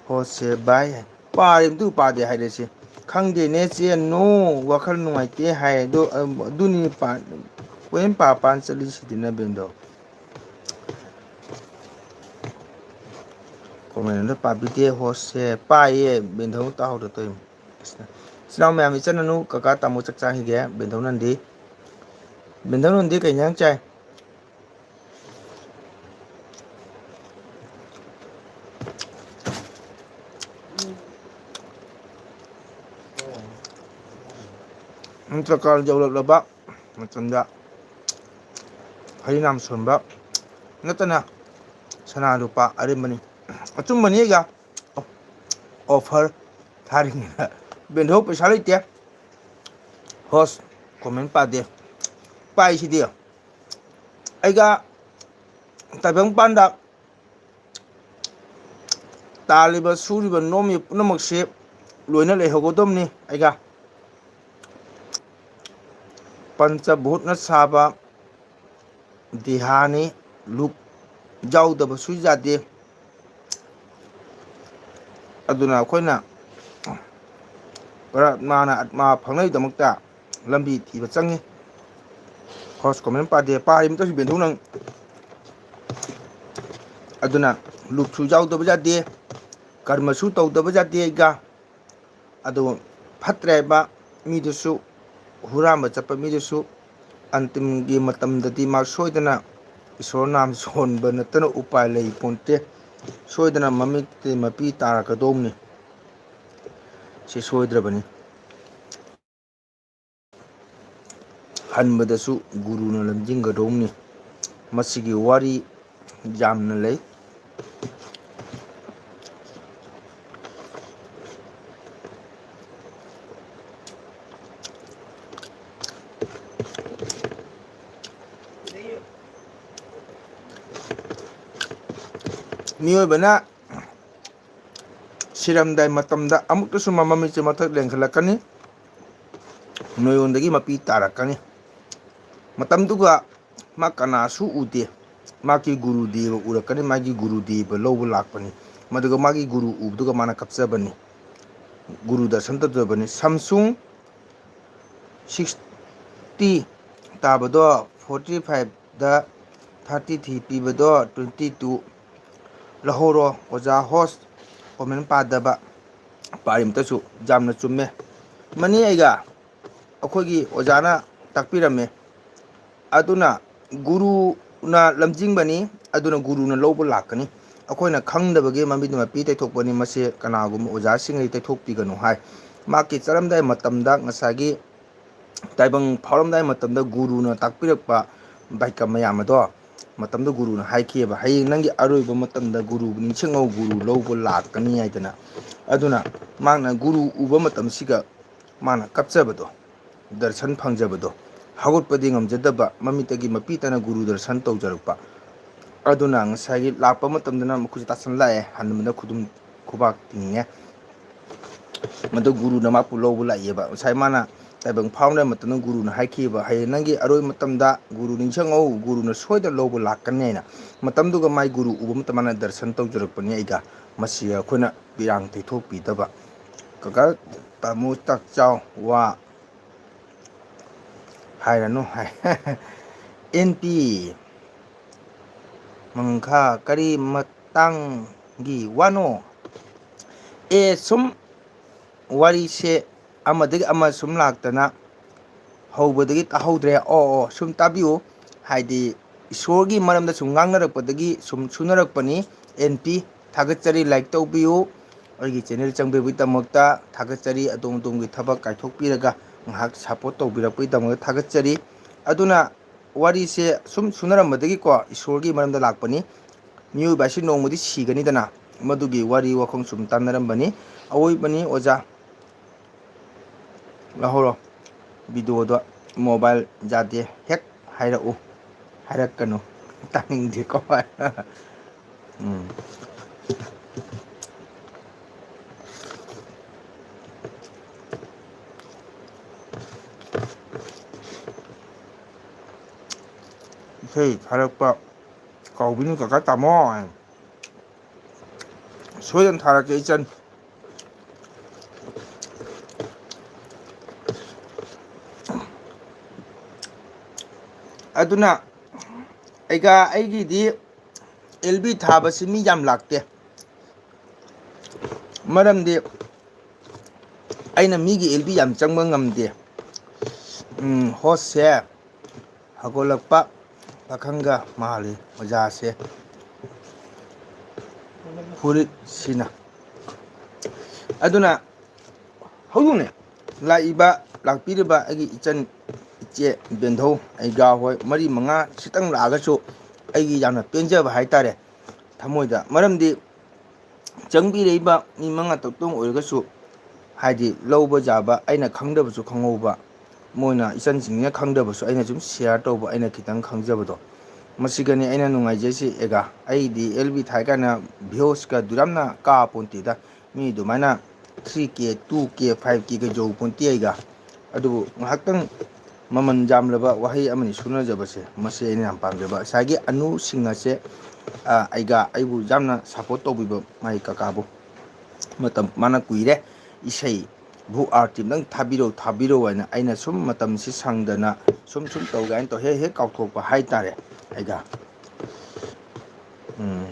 ꯍꯣꯁꯦ ꯕꯥꯏ ꯄꯥꯔꯤꯕꯗꯨ ꯄꯥꯗꯦ ꯍꯥꯏꯔꯁꯤ ꯈꯪꯗꯦꯅꯦ ꯆꯦꯅꯨ ꯋꯥꯈꯜ ꯅꯨꯡꯉꯥꯏꯇꯦ ꯍꯥꯏ ꯑꯗꯣ ꯑꯗꯨꯅꯤ ꯄꯣꯏꯝ ꯄꯥꯟ ꯆꯠꯂꯤꯁꯤꯗꯤꯅ ꯕꯦꯟꯗꯣ ꯀꯣꯃꯦꯟ ꯑꯃꯗ ꯄꯥꯕꯤꯗꯦ ꯍꯣꯁꯁꯦ ꯄꯥꯏꯌꯦ ꯕꯦꯟꯙꯧ ꯇꯥꯍꯧꯗ ꯇꯧꯔꯤꯅꯤ ꯏꯆꯤꯟ ꯏꯅꯥꯎ ꯃꯌꯥꯝ ꯏꯆꯟ ꯑꯅꯨ ꯀꯀꯥ ꯇꯥꯃꯣ ꯆꯥꯛ ꯆꯥꯈꯤꯒꯦ ꯕꯦꯟꯙꯧ ꯅꯟꯗꯤ ꯀꯩ ꯏꯟꯖꯥꯡ ꯆꯥꯏ ꯅꯤꯡꯊꯧꯀꯥꯜ ꯌꯧꯔꯛꯂꯕ ꯃꯇꯝꯗ ꯍꯔꯤꯅꯥꯝ ꯁꯣꯟꯕ ꯅꯠꯇꯅ ꯁꯅꯥ ꯂꯨꯄꯥ ꯑꯔꯦꯝꯕꯅꯤ ꯑꯆꯨꯝꯕꯅꯤ ꯑꯩꯒ ꯑꯣꯐꯔ ꯊꯥꯔꯤꯉꯩꯗ ꯕꯦꯟꯙꯧ ꯄꯩꯁꯥ ꯂꯩꯇꯦ ꯍꯣꯁ ꯀꯣꯃꯦꯟ ꯄꯥꯗꯦ ꯄꯥꯏꯁꯤꯗꯤ ꯑꯩꯒ ꯇꯥꯏꯕꯪꯄꯥꯟꯗ ꯇꯥꯜꯂꯤꯕ ꯁꯨꯔꯤꯕ ꯅꯣꯝꯃꯤꯕ ꯄꯨꯝꯅꯃꯛꯁꯤ ꯂꯣꯏꯅ ꯂꯩꯍꯧꯒꯗꯕꯅꯤ ꯑꯩꯒ ꯄꯟꯆꯚꯨꯠꯅ ꯁꯥꯕ ꯗꯤꯍꯥꯅꯤ ꯂꯨꯞ ꯌꯥꯎꯗꯕꯁꯨ ꯌꯥꯗꯦ ꯑꯗꯨꯅ ꯑꯩꯈꯣꯏꯅ ꯄꯔꯃꯥꯅ ꯑꯠꯃꯥ ꯐꯪꯅꯕꯒꯤꯗꯃꯛꯇ ꯂꯝꯕꯤ ꯊꯤꯕ ꯆꯪꯉꯤ ꯍꯣꯁ ꯀꯣꯃꯦꯟ ꯄꯥꯗꯦ ꯄꯥꯔꯤꯃꯇꯁꯨ ꯕꯦꯟꯊꯣꯛ ꯅꯪ ꯑꯗꯨꯅ ꯂꯨꯞꯁꯨ ꯌꯥꯎꯗꯕ ꯌꯥꯗꯦ ꯀꯔꯃꯁꯨ ꯇꯧꯗꯕ ꯌꯥꯗꯦ ꯑꯩꯒ ꯑꯗꯨ ꯐꯠꯇ꯭ꯔꯦ ꯍꯥꯏꯕ ꯃꯤꯗꯨꯁꯨ ꯍꯨꯔꯥꯟꯕ ꯆꯠꯄ ꯃꯤꯗꯨꯁꯨ ꯑꯟꯇꯤꯝꯒꯤ ꯃꯇꯝꯗꯗꯤ ꯃꯥ ꯁꯣꯏꯗꯅ ꯏꯁꯣꯔ ꯅꯥꯝ ꯁꯣꯟꯕ ꯅꯠꯇꯅ ꯎꯄꯥꯏ ꯂꯩ ꯄꯣꯟꯇꯦ ꯁꯣꯏꯗꯅ ꯃꯃꯤꯠꯇꯤ ꯃꯄꯤ ꯇꯥꯔꯛꯀꯗꯧꯕꯅꯤ ꯁꯤ ꯁꯣꯏꯗ꯭ꯔꯕꯅꯤ ꯍꯟꯕꯗꯁꯨ ꯒꯨꯔꯨꯅ ꯂꯝꯖꯤꯡꯒꯗꯧꯕꯅꯤ ꯃꯁꯤꯒꯤ ꯋꯥꯔꯤ ꯌꯥꯝꯅ ꯂꯩ ꯃꯤꯑꯣꯏꯕꯅ ꯁꯤꯔꯝꯗꯥꯏ ꯃꯇꯝꯗ ꯑꯃꯨꯛꯇꯁꯨ ꯃꯃꯤꯠꯁꯦ ꯃꯊꯛ ꯂꯦꯟꯈꯠꯂꯛꯀꯅꯤ ꯅꯣꯏꯉꯣꯟꯗꯒꯤ ꯃꯄꯤ ꯇꯥꯔꯛꯀꯅꯤ ꯃꯇꯝꯗꯨꯒ ꯃꯥ ꯀꯅꯥꯁꯨ ꯎꯗꯦ ꯃꯥꯒꯤ ꯒꯨꯔꯨꯗꯦꯕ ꯎꯔꯛꯀꯅꯤ ꯃꯥꯒꯤ ꯒꯨꯔꯨꯗꯦꯕ ꯂꯧꯕ ꯂꯥꯛꯄꯅꯤ ꯃꯗꯨꯒ ꯃꯥꯒꯤ ꯒꯨꯔꯨ ꯎꯕꯗꯨꯒ ꯃꯥꯅ ꯀꯞꯆꯕꯅꯤ ꯒꯨꯔꯨ ꯗꯔꯁꯟ ꯇꯧꯖꯕꯅꯤ ꯁꯝꯁꯨꯡ 60 ꯇꯥꯕꯗꯣ 45ꯗ 33 ꯄꯤꯕꯗꯣ 22 ꯂꯧꯍꯧꯔꯣ ꯑꯣꯖꯥ ꯍꯣꯁ ꯀꯣꯃꯦꯟ ꯄꯥꯗꯕ ꯄꯥꯔꯤꯃꯇꯁꯨ ꯌꯥꯝꯅ ꯆꯨꯝꯃꯦ ꯃꯅꯤ ꯑꯩꯒ ꯑꯩꯈꯣꯏꯒꯤ ꯑꯣꯖꯥꯅ ꯇꯥꯛꯄꯤꯔꯝꯃꯦ ꯑꯗꯨꯅ ꯒꯨꯔꯨꯅ ꯂꯝꯖꯤꯡꯕꯅꯤ ꯑꯗꯨꯅ ꯒꯨꯔꯨꯅ ꯂꯧꯕ ꯂꯥꯛꯀꯅꯤ ꯑꯩꯈꯣꯏꯅ ꯈꯪꯗꯕꯒꯤ ꯃꯃꯤꯠ ꯃꯄꯤ ꯇꯩꯊꯣꯛꯄꯅꯤ ꯃꯁꯤ ꯀꯅꯥꯒꯨꯝꯕ ꯑꯣꯖꯥꯁꯤꯡꯅꯗꯤ ꯇꯩꯊꯣꯛꯄꯤꯒꯅꯨ ꯍꯥꯏ ꯃꯍꯥꯛꯀꯤ ꯆꯠꯂꯝꯗꯥꯏ ꯃꯇꯝꯗ ꯉꯁꯥꯏꯒꯤ ꯇꯥꯏꯕꯪ ꯐꯥꯎꯔꯝꯗꯥꯏ ꯃꯇꯝꯗ ꯒꯨꯔꯨꯅ ꯇꯥꯛꯄꯤꯔꯛꯄ ꯕꯥꯏꯀ ꯃꯌꯥꯝ ꯑꯗꯣ ꯃꯇꯝꯗ ꯒꯨꯔꯨꯅ ꯍꯥꯏꯈꯤꯑꯕ ꯍꯌꯦꯡ ꯅꯪꯒꯤ ꯑꯔꯣꯏꯕ ꯃꯇꯝꯗ ꯒꯨꯔꯨ ꯅꯤꯡꯁꯤꯡꯉꯧ ꯒꯨꯔꯨ ꯂꯧꯕ ꯂꯥꯛꯀꯅꯤ ꯍꯥꯏꯗꯅ ꯑꯗꯨꯅ ꯃꯥꯅ ꯒꯨꯔꯨ ꯎꯕ ꯃꯇꯝꯁꯤꯒ ꯃꯥꯅ ꯀꯞꯆꯕꯗꯣ ꯗꯔꯁꯟ ꯐꯪꯖꯕꯗꯣ ꯍꯧꯒꯠꯄꯗꯤ ꯉꯝꯖꯗꯕ ꯃꯃꯤꯠꯇꯒꯤ ꯃꯄꯤ ꯇꯅ ꯒꯨꯔꯨ ꯗꯔꯁꯟ ꯇꯧꯖꯔꯛꯄ ꯑꯗꯨꯅ ꯉꯁꯥꯏꯒꯤ ꯂꯥꯛꯄ ꯃꯇꯝꯗꯅ ꯃꯈꯣꯏꯁꯦ ꯇꯥꯁꯟ ꯂꯥꯛꯑꯦ ꯍꯟꯕꯗ ꯈꯨꯕꯥꯛ ꯇꯤꯡꯉꯦ ꯃꯗꯨ ꯒꯨꯔꯨꯅ ꯃꯥꯄꯨ ꯂꯧꯕ ꯂꯥꯛꯏꯑꯕ ꯉꯁꯥꯏ ꯃꯥꯅ ꯇꯥꯏꯕꯪ ꯐꯥꯎꯅꯕ ꯃꯇꯝꯗ ꯒꯨꯔꯨꯅ ꯍꯥꯏꯈꯤꯕ ꯍꯌꯦꯡ ꯅꯪꯒꯤ ꯑꯔꯣꯏꯕ ꯃꯇꯝꯗ ꯒꯨꯔꯨ ꯅꯤꯡꯁꯤꯡꯉꯧ ꯒꯨꯔꯨꯅ ꯁꯣꯏꯗꯅ ꯂꯧꯕ ꯂꯥꯛꯀꯅꯤ ꯍꯥꯏꯅ ꯃꯇꯝꯗꯨꯒ ꯃꯥꯏ ꯒꯨꯔꯨ ꯎꯕ ꯃꯇꯝ ꯃꯥꯅ ꯗꯔꯁꯟ ꯇꯧꯖꯔꯛꯄꯅꯤ ꯑꯩꯒ ꯃꯁꯤ ꯑꯩꯈꯣꯏꯅ ꯄꯤꯔꯥꯡ ꯇꯩꯊꯣꯛꯄꯤꯗꯕ ꯀꯀꯥ ꯇꯥꯃꯣ ꯇꯥꯛꯆꯥꯎ ꯋꯥ ꯍꯥꯏꯔꯅꯨ ꯍꯥꯏ ꯑꯦꯟ ꯄꯤ ꯃꯪꯈꯥ ꯀꯔꯤ ꯃꯇꯥꯡꯒꯤ ꯋꯥꯅꯣ ꯁꯨꯝ ꯋꯥꯔꯤꯁꯦ ꯑꯃꯗꯒꯤ ꯑꯃ ꯁꯨꯝ ꯂꯥꯛꯇꯅ ꯍꯧꯕꯗꯒꯤ ꯇꯥꯍꯧꯗ꯭ꯔꯦ ꯑꯣ ꯁꯨꯝ ꯇꯥꯕꯤꯌꯨ ꯍꯥꯏꯗꯤ ꯏꯁꯣꯔꯒꯤ ꯃꯔꯝꯗ ꯁꯨꯝ ꯉꯥꯡꯅꯔꯛꯄꯗꯒꯤ ꯁꯨꯝ ꯁꯨꯅꯔꯛꯄꯅꯤ ꯑꯦꯟ ꯄꯤ ꯊꯥꯒꯠꯆꯔꯤ ꯂꯥꯏꯛ ꯇꯧꯕꯤꯌꯨ ꯑꯩꯒꯤ ꯆꯦꯅꯦꯜ ꯆꯪꯕꯤꯕꯒꯤꯗꯃꯛꯇ ꯊꯥꯒꯠꯆꯔꯤ ꯑꯗꯣꯝ ꯑꯗꯣꯝꯒꯤ ꯊꯕꯛ ꯀꯥꯏꯊꯣꯛꯄꯤꯔꯒ ꯉꯥꯏꯍꯥꯛ ꯁꯞꯄꯣꯔꯠ ꯇꯧꯕꯤꯔꯛꯄꯒꯤꯗꯃꯛꯇ ꯊꯥꯒꯠꯆꯔꯤ ꯑꯗꯨꯅ ꯋꯥꯔꯤꯁꯦ ꯁꯨꯝ ꯁꯨꯅꯔꯝꯕꯗꯒꯤꯀꯣ ꯏꯁꯣꯔꯒꯤ ꯃꯔꯝꯗ ꯂꯥꯛꯄꯅꯤ ꯃꯤꯑꯣꯏꯕ ꯑꯁꯤ ꯅꯣꯡꯃꯗꯤ ꯁꯤꯒꯅꯤꯗꯅ ꯃꯗꯨꯒꯤ ꯋꯥꯔꯤ ꯋꯥꯈꯜ ꯁꯨꯝ ꯇꯥꯟꯅꯔꯝꯕꯅꯤ ꯑꯋꯣꯏꯕꯅꯤ ꯑꯣꯖꯥ ꯂꯧꯍꯧꯔꯣ ꯚꯤꯗꯤꯑꯣꯗꯣ ꯃꯣꯕꯥꯏꯜ ꯌꯥꯗꯦ ꯍꯦꯛ ꯍꯥꯏꯔꯛꯎ ꯍꯥꯏꯔꯛꯀꯅꯨ ꯇꯥꯅꯤꯡꯗꯦꯀꯣ ꯏꯁꯩ ꯊꯥꯔꯛꯄ ꯀꯥꯎꯕꯤꯅꯨ ꯀꯀꯥ ꯇꯥꯃꯣ ꯁꯣꯏꯗꯅ ꯊꯥꯔꯛꯀꯦ ꯏꯆꯟ ꯑꯗꯨꯅ ꯑꯩꯒꯤꯗꯤ ꯑꯦꯜ ꯕꯤ ꯊꯥꯕꯁꯤ ꯃꯤ ꯌꯥꯝ ꯂꯥꯛꯇꯦ ꯃꯔꯝꯗꯤ ꯑꯩꯅ ꯃꯤꯒꯤ ꯑꯦꯜ ꯕꯤ ꯌꯥꯝ ꯆꯪꯕ ꯉꯝꯗꯦ ꯍꯣꯁꯁꯦ ꯍꯧꯒꯠꯂꯛꯄ ꯄꯥꯈꯪꯒ ꯃꯥꯜꯂꯤ ꯑꯣꯖꯥꯁꯦ ꯐꯨꯔꯤꯠꯁꯤꯅ ꯑꯗꯨꯅ ꯍꯧꯗꯣꯡꯅꯦ ꯂꯥꯛꯄꯤꯔꯤꯕ ꯑꯩꯒꯤ ꯏꯆꯟ ꯏꯆꯦ ꯕꯦꯟꯙꯧ ꯑꯩꯒꯥ ꯍꯣꯏ ꯃꯔꯤ ꯃꯉꯥ ꯈꯤꯇꯪ ꯂꯥꯛꯑꯒꯁꯨ ꯑꯩꯒꯤ ꯌꯥꯝꯅ ꯄꯦꯟꯖꯕ ꯍꯥꯏꯇꯥꯔꯦ ꯊꯃꯣꯏꯗ ꯃꯔꯝꯗꯤ ꯆꯪꯕꯤꯔꯛꯏꯕ ꯃꯤ ꯃꯉꯥ ꯇꯔꯨꯛꯇꯪ ꯑꯣꯏꯔꯒꯁꯨ ꯍꯥꯏꯗꯤ ꯂꯧꯕ ꯌꯥꯕ ꯑꯩꯅ ꯈꯪꯗꯕꯁꯨ ꯈꯪꯍꯧꯕ ꯃꯣꯏꯅ ꯏꯆꯟꯁꯤꯡꯁꯤꯅ ꯈꯪꯗꯕꯁꯨ ꯑꯩꯅ ꯁꯨꯝ ꯁꯤꯌꯥꯔ ꯇꯧꯕ ꯑꯩꯅ ꯈꯤꯇꯪ ꯈꯪꯖꯕꯗꯣ ꯃꯁꯤꯒꯅꯤ ꯑꯩꯅ ꯅꯨꯡꯉꯥꯏꯖꯩꯁꯤ ꯑꯦꯒꯥ ꯑꯩꯗꯤ ꯑꯦꯜ ꯕꯤ ꯊꯥꯏ ꯀꯥꯏꯅ ꯚ꯭ꯌꯨꯁꯀ ꯌꯥꯝꯅ ꯀꯥ ꯄꯣꯟꯇꯦꯗ ꯃꯤ ꯑꯗꯨꯃꯥꯏꯅ 3K 2K 5K ꯌꯧ ꯄꯣꯟꯇꯦ ꯑꯩꯒ ꯑꯗꯨꯕꯨ ꯉꯥꯏꯍꯥꯛꯇꯪ ꯃꯃꯜ ꯌꯥꯝꯂꯕ ꯋꯥꯍꯩ ꯑꯃꯅꯤ ꯁꯨꯅꯖꯕꯁꯦ ꯃꯁꯤ ꯑꯩꯅ ꯌꯥꯝ ꯄꯥꯝꯖꯕ ꯉꯁꯥꯏꯒꯤ ꯑꯅꯨꯁꯤꯡ ꯑꯁꯦ ꯑꯩꯒ ꯑꯩꯕꯨ ꯌꯥꯝꯅ ꯁꯞꯄꯣꯔꯠ ꯇꯧꯕꯤꯕ ꯃꯥꯒꯤ ꯀꯀꯥꯕꯨ ꯃꯇꯝ ꯃꯥꯅ ꯀꯨꯏꯔꯦ ꯏꯁꯩ ꯚꯨ ꯑꯥꯔꯇꯤ ꯑꯝꯇꯪ ꯊꯥꯕꯤꯔꯛꯎ ꯍꯥꯏꯅ ꯑꯩꯅ ꯁꯨꯝ ꯃꯇꯝꯁꯤ ꯁꯪꯗꯅ ꯁꯨꯝ ꯇꯧꯒꯦ ꯍꯥꯏꯅ ꯇꯧ ꯍꯦꯛ ꯀꯥꯎꯊꯣꯛꯄ ꯍꯥꯏꯇꯥꯔꯦ ꯑꯩꯒ ꯎꯝ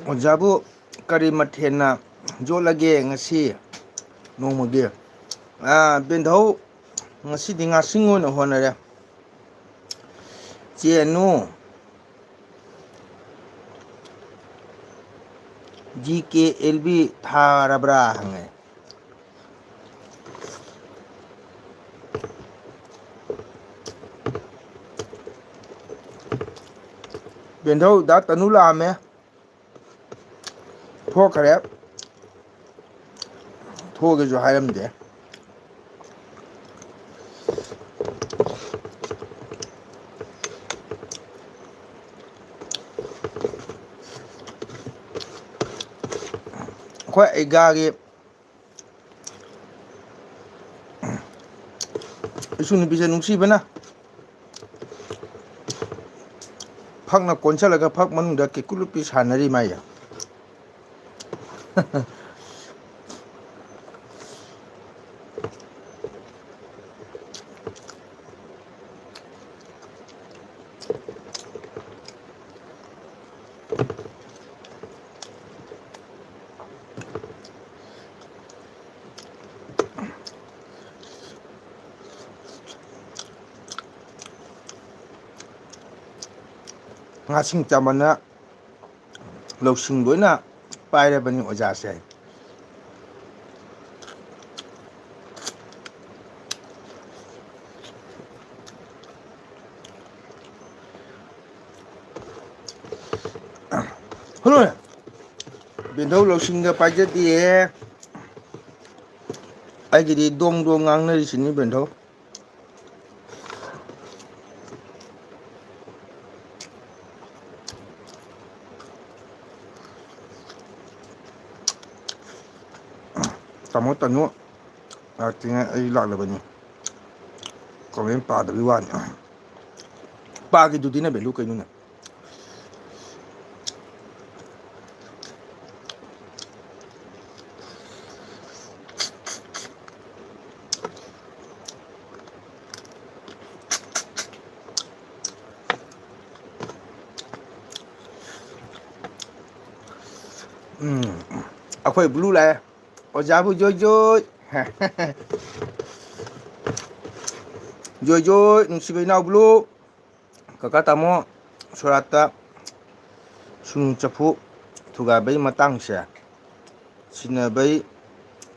ꯑꯣꯖꯥꯕꯨ ꯀꯔꯤ ꯃꯊꯦꯜꯅ ꯌꯣꯠꯂꯒꯦ ꯉꯁꯤ ꯅꯣꯡꯃꯒꯤ ꯕꯦꯟꯙꯧ ꯉꯁꯤꯗꯤ ꯉꯥꯁꯤꯡ ꯑꯣꯏꯅ ꯍꯣꯠꯅꯔꯦ ꯆꯦꯅꯨ GKLB ꯊꯥꯔꯕ꯭ꯔꯥ ꯍꯪꯉꯦ ꯕꯦꯟꯙꯧ ꯗꯥ ꯇꯅꯨ ꯂꯥꯛꯑꯝꯃꯦ ꯊꯣꯛꯈ꯭ꯔꯦ ꯊꯣꯛꯑꯒꯦꯁꯨ ꯍꯥꯏꯔꯝꯗꯦ ꯑꯩꯈꯣꯏ ꯑꯩꯒꯥꯒꯤ ꯏꯁꯨ ꯅꯨꯄꯤꯁꯦ ꯅꯨꯡꯁꯤꯕꯅ ꯐꯛꯅ ꯀꯣꯟꯁꯤꯜꯂꯒ ꯐꯛ ꯃꯅꯨꯡꯗ ꯀꯦꯀꯨ ꯂꯨꯞꯄꯤ ꯁꯥꯟꯅꯔꯤ ꯃꯥꯏꯌꯦ ꯉꯥꯁꯤꯡ ꯆꯥꯃꯅ ꯂꯧꯁꯤꯡ ꯂꯣꯏꯅ ꯄꯥꯏꯔꯕꯅꯤ ꯑꯣꯖꯥꯁꯦ ꯍꯜꯂꯣ ꯕꯦꯟꯙꯧ ꯂꯧꯁꯤꯡꯒ ꯄꯥꯏꯖꯗꯦ ꯑꯩꯒꯤꯗꯤ ꯗꯣꯡ ꯗꯣꯡ ꯉꯥꯡꯅꯔꯤꯁꯤꯅꯤ ꯕꯦꯟꯙꯧ ꯇꯥꯃꯣ ꯇꯅꯨ ꯂꯥꯛꯇ꯭ꯔꯤꯉꯩ ꯑꯩ ꯂꯥꯛꯂꯕꯅꯤ ꯀꯣꯃꯦꯟ ꯄꯥꯗꯕꯒꯤ ꯋꯥꯅꯤ ꯄꯥꯒꯤꯗꯨꯗꯤꯅꯦ ꯚꯦꯂꯨ ꯀꯩꯅꯣꯅꯦ ꯑꯩꯈꯣꯏ ꯕ꯭ꯂꯨ ꯂꯥꯛꯑꯦ ꯑꯣꯖꯥꯕꯨ ꯖꯣꯏ ꯖꯣꯏ ꯖꯣꯏ ꯖꯣꯏ ꯅꯨꯡꯁꯤꯕ ꯏꯅꯥꯎ ꯕ꯭ꯂꯨ ꯀꯀꯥ ꯇꯥꯃꯣ ꯁꯣꯔꯥꯠꯇ ꯁꯨꯅꯨ ꯆꯐꯨ ꯊꯨꯒꯥꯏꯕꯩ ꯃꯇꯥꯡꯁꯦ ꯁꯤꯟꯅꯕꯩ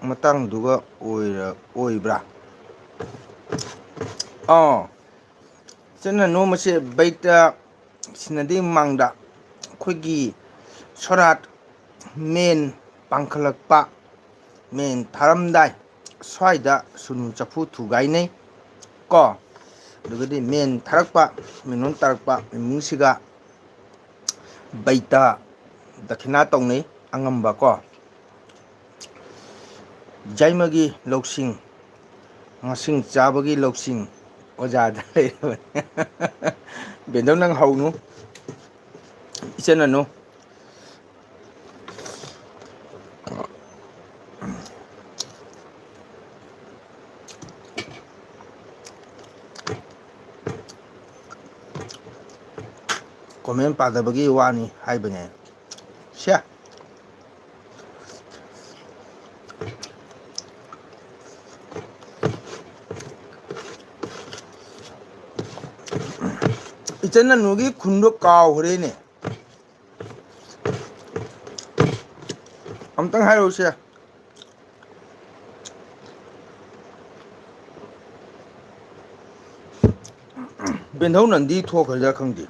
ꯃꯇꯥꯡꯗꯨꯒ ꯑꯣꯏꯕ꯭ꯔꯥ ꯆꯠꯅ ꯅꯣꯝꯕꯁꯦ ꯕꯩꯇ ꯁꯤꯟꯅꯗꯩ ꯃꯃꯥꯡꯗ ꯑꯩꯈꯣꯏꯒꯤ ꯁꯣꯔꯥꯠ ꯃꯦꯟ ꯄꯥꯡꯈꯠꯂꯛꯄ ꯃꯦꯟ ꯊꯥꯔꯝꯗꯥꯏ ꯁ꯭ꯋꯥꯏꯗ ꯁꯨꯅꯨ ꯆꯐꯨ ꯊꯨꯒꯥꯏꯅꯩ ꯀꯣ ꯑꯗꯨꯒꯗꯤ ꯃꯦꯟ ꯊꯥꯔꯛꯄ ꯃꯦꯟ ꯇꯥꯔꯛꯄ ꯏꯃꯨꯡꯁꯤꯒ ꯕꯩꯇ ꯗꯈꯤꯅꯥ ꯇꯧꯅꯩ ꯑꯉꯝꯕ ꯀꯣ ꯌꯥꯏꯃꯒꯤ ꯂꯧꯁꯤꯡ ꯉꯥꯁꯤꯡ ꯆꯥꯕꯒꯤ ꯂꯧꯁꯤꯡ ꯑꯣꯖꯥꯗ ꯂꯩꯔꯕꯅꯤ ꯕꯦꯟꯗꯧ ꯅꯪ ꯍꯧꯅꯨ ꯏꯆꯟ ꯑꯅꯨ ꯀꯣꯃꯦꯟ ꯄꯥꯗꯕꯒꯤ ꯋꯥꯅꯤ ꯍꯥꯏꯕꯅꯦ ꯁꯦ ꯏꯆꯟ ꯑꯅꯨꯒꯤ ꯈꯨꯟꯗꯣ ꯀꯥꯎꯈ꯭ꯔꯦꯅꯦ ꯑꯝꯇꯪ ꯍꯥꯏꯔꯛꯎꯁꯦ ꯕꯦꯟꯙꯧ ꯅꯟꯗꯤ ꯊꯣꯛꯈ꯭ꯔꯗ꯭ꯔꯥ ꯈꯪꯗꯦ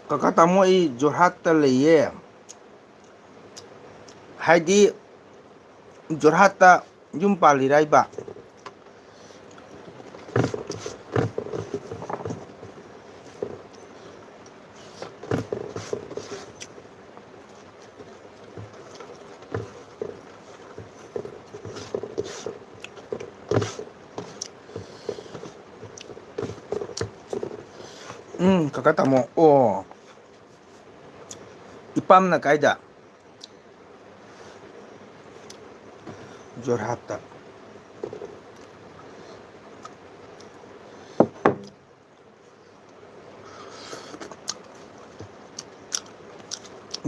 ꯀꯀꯥ ꯇꯥꯃꯣ ꯑꯩ ꯖꯣꯔꯍꯥꯠꯇ ꯂꯩꯌꯦ ꯍꯥꯏꯗꯤ ꯖꯣꯔꯍꯥꯠꯇ ꯌꯨꯝ ꯄꯥꯜꯂꯤꯔꯥꯏꯕ ꯀꯀꯥ ꯇꯥꯃꯣ ꯑꯣ ꯏꯄꯥꯝꯅ ꯀꯥꯏꯗ ꯖꯣꯔꯍꯥꯠꯇ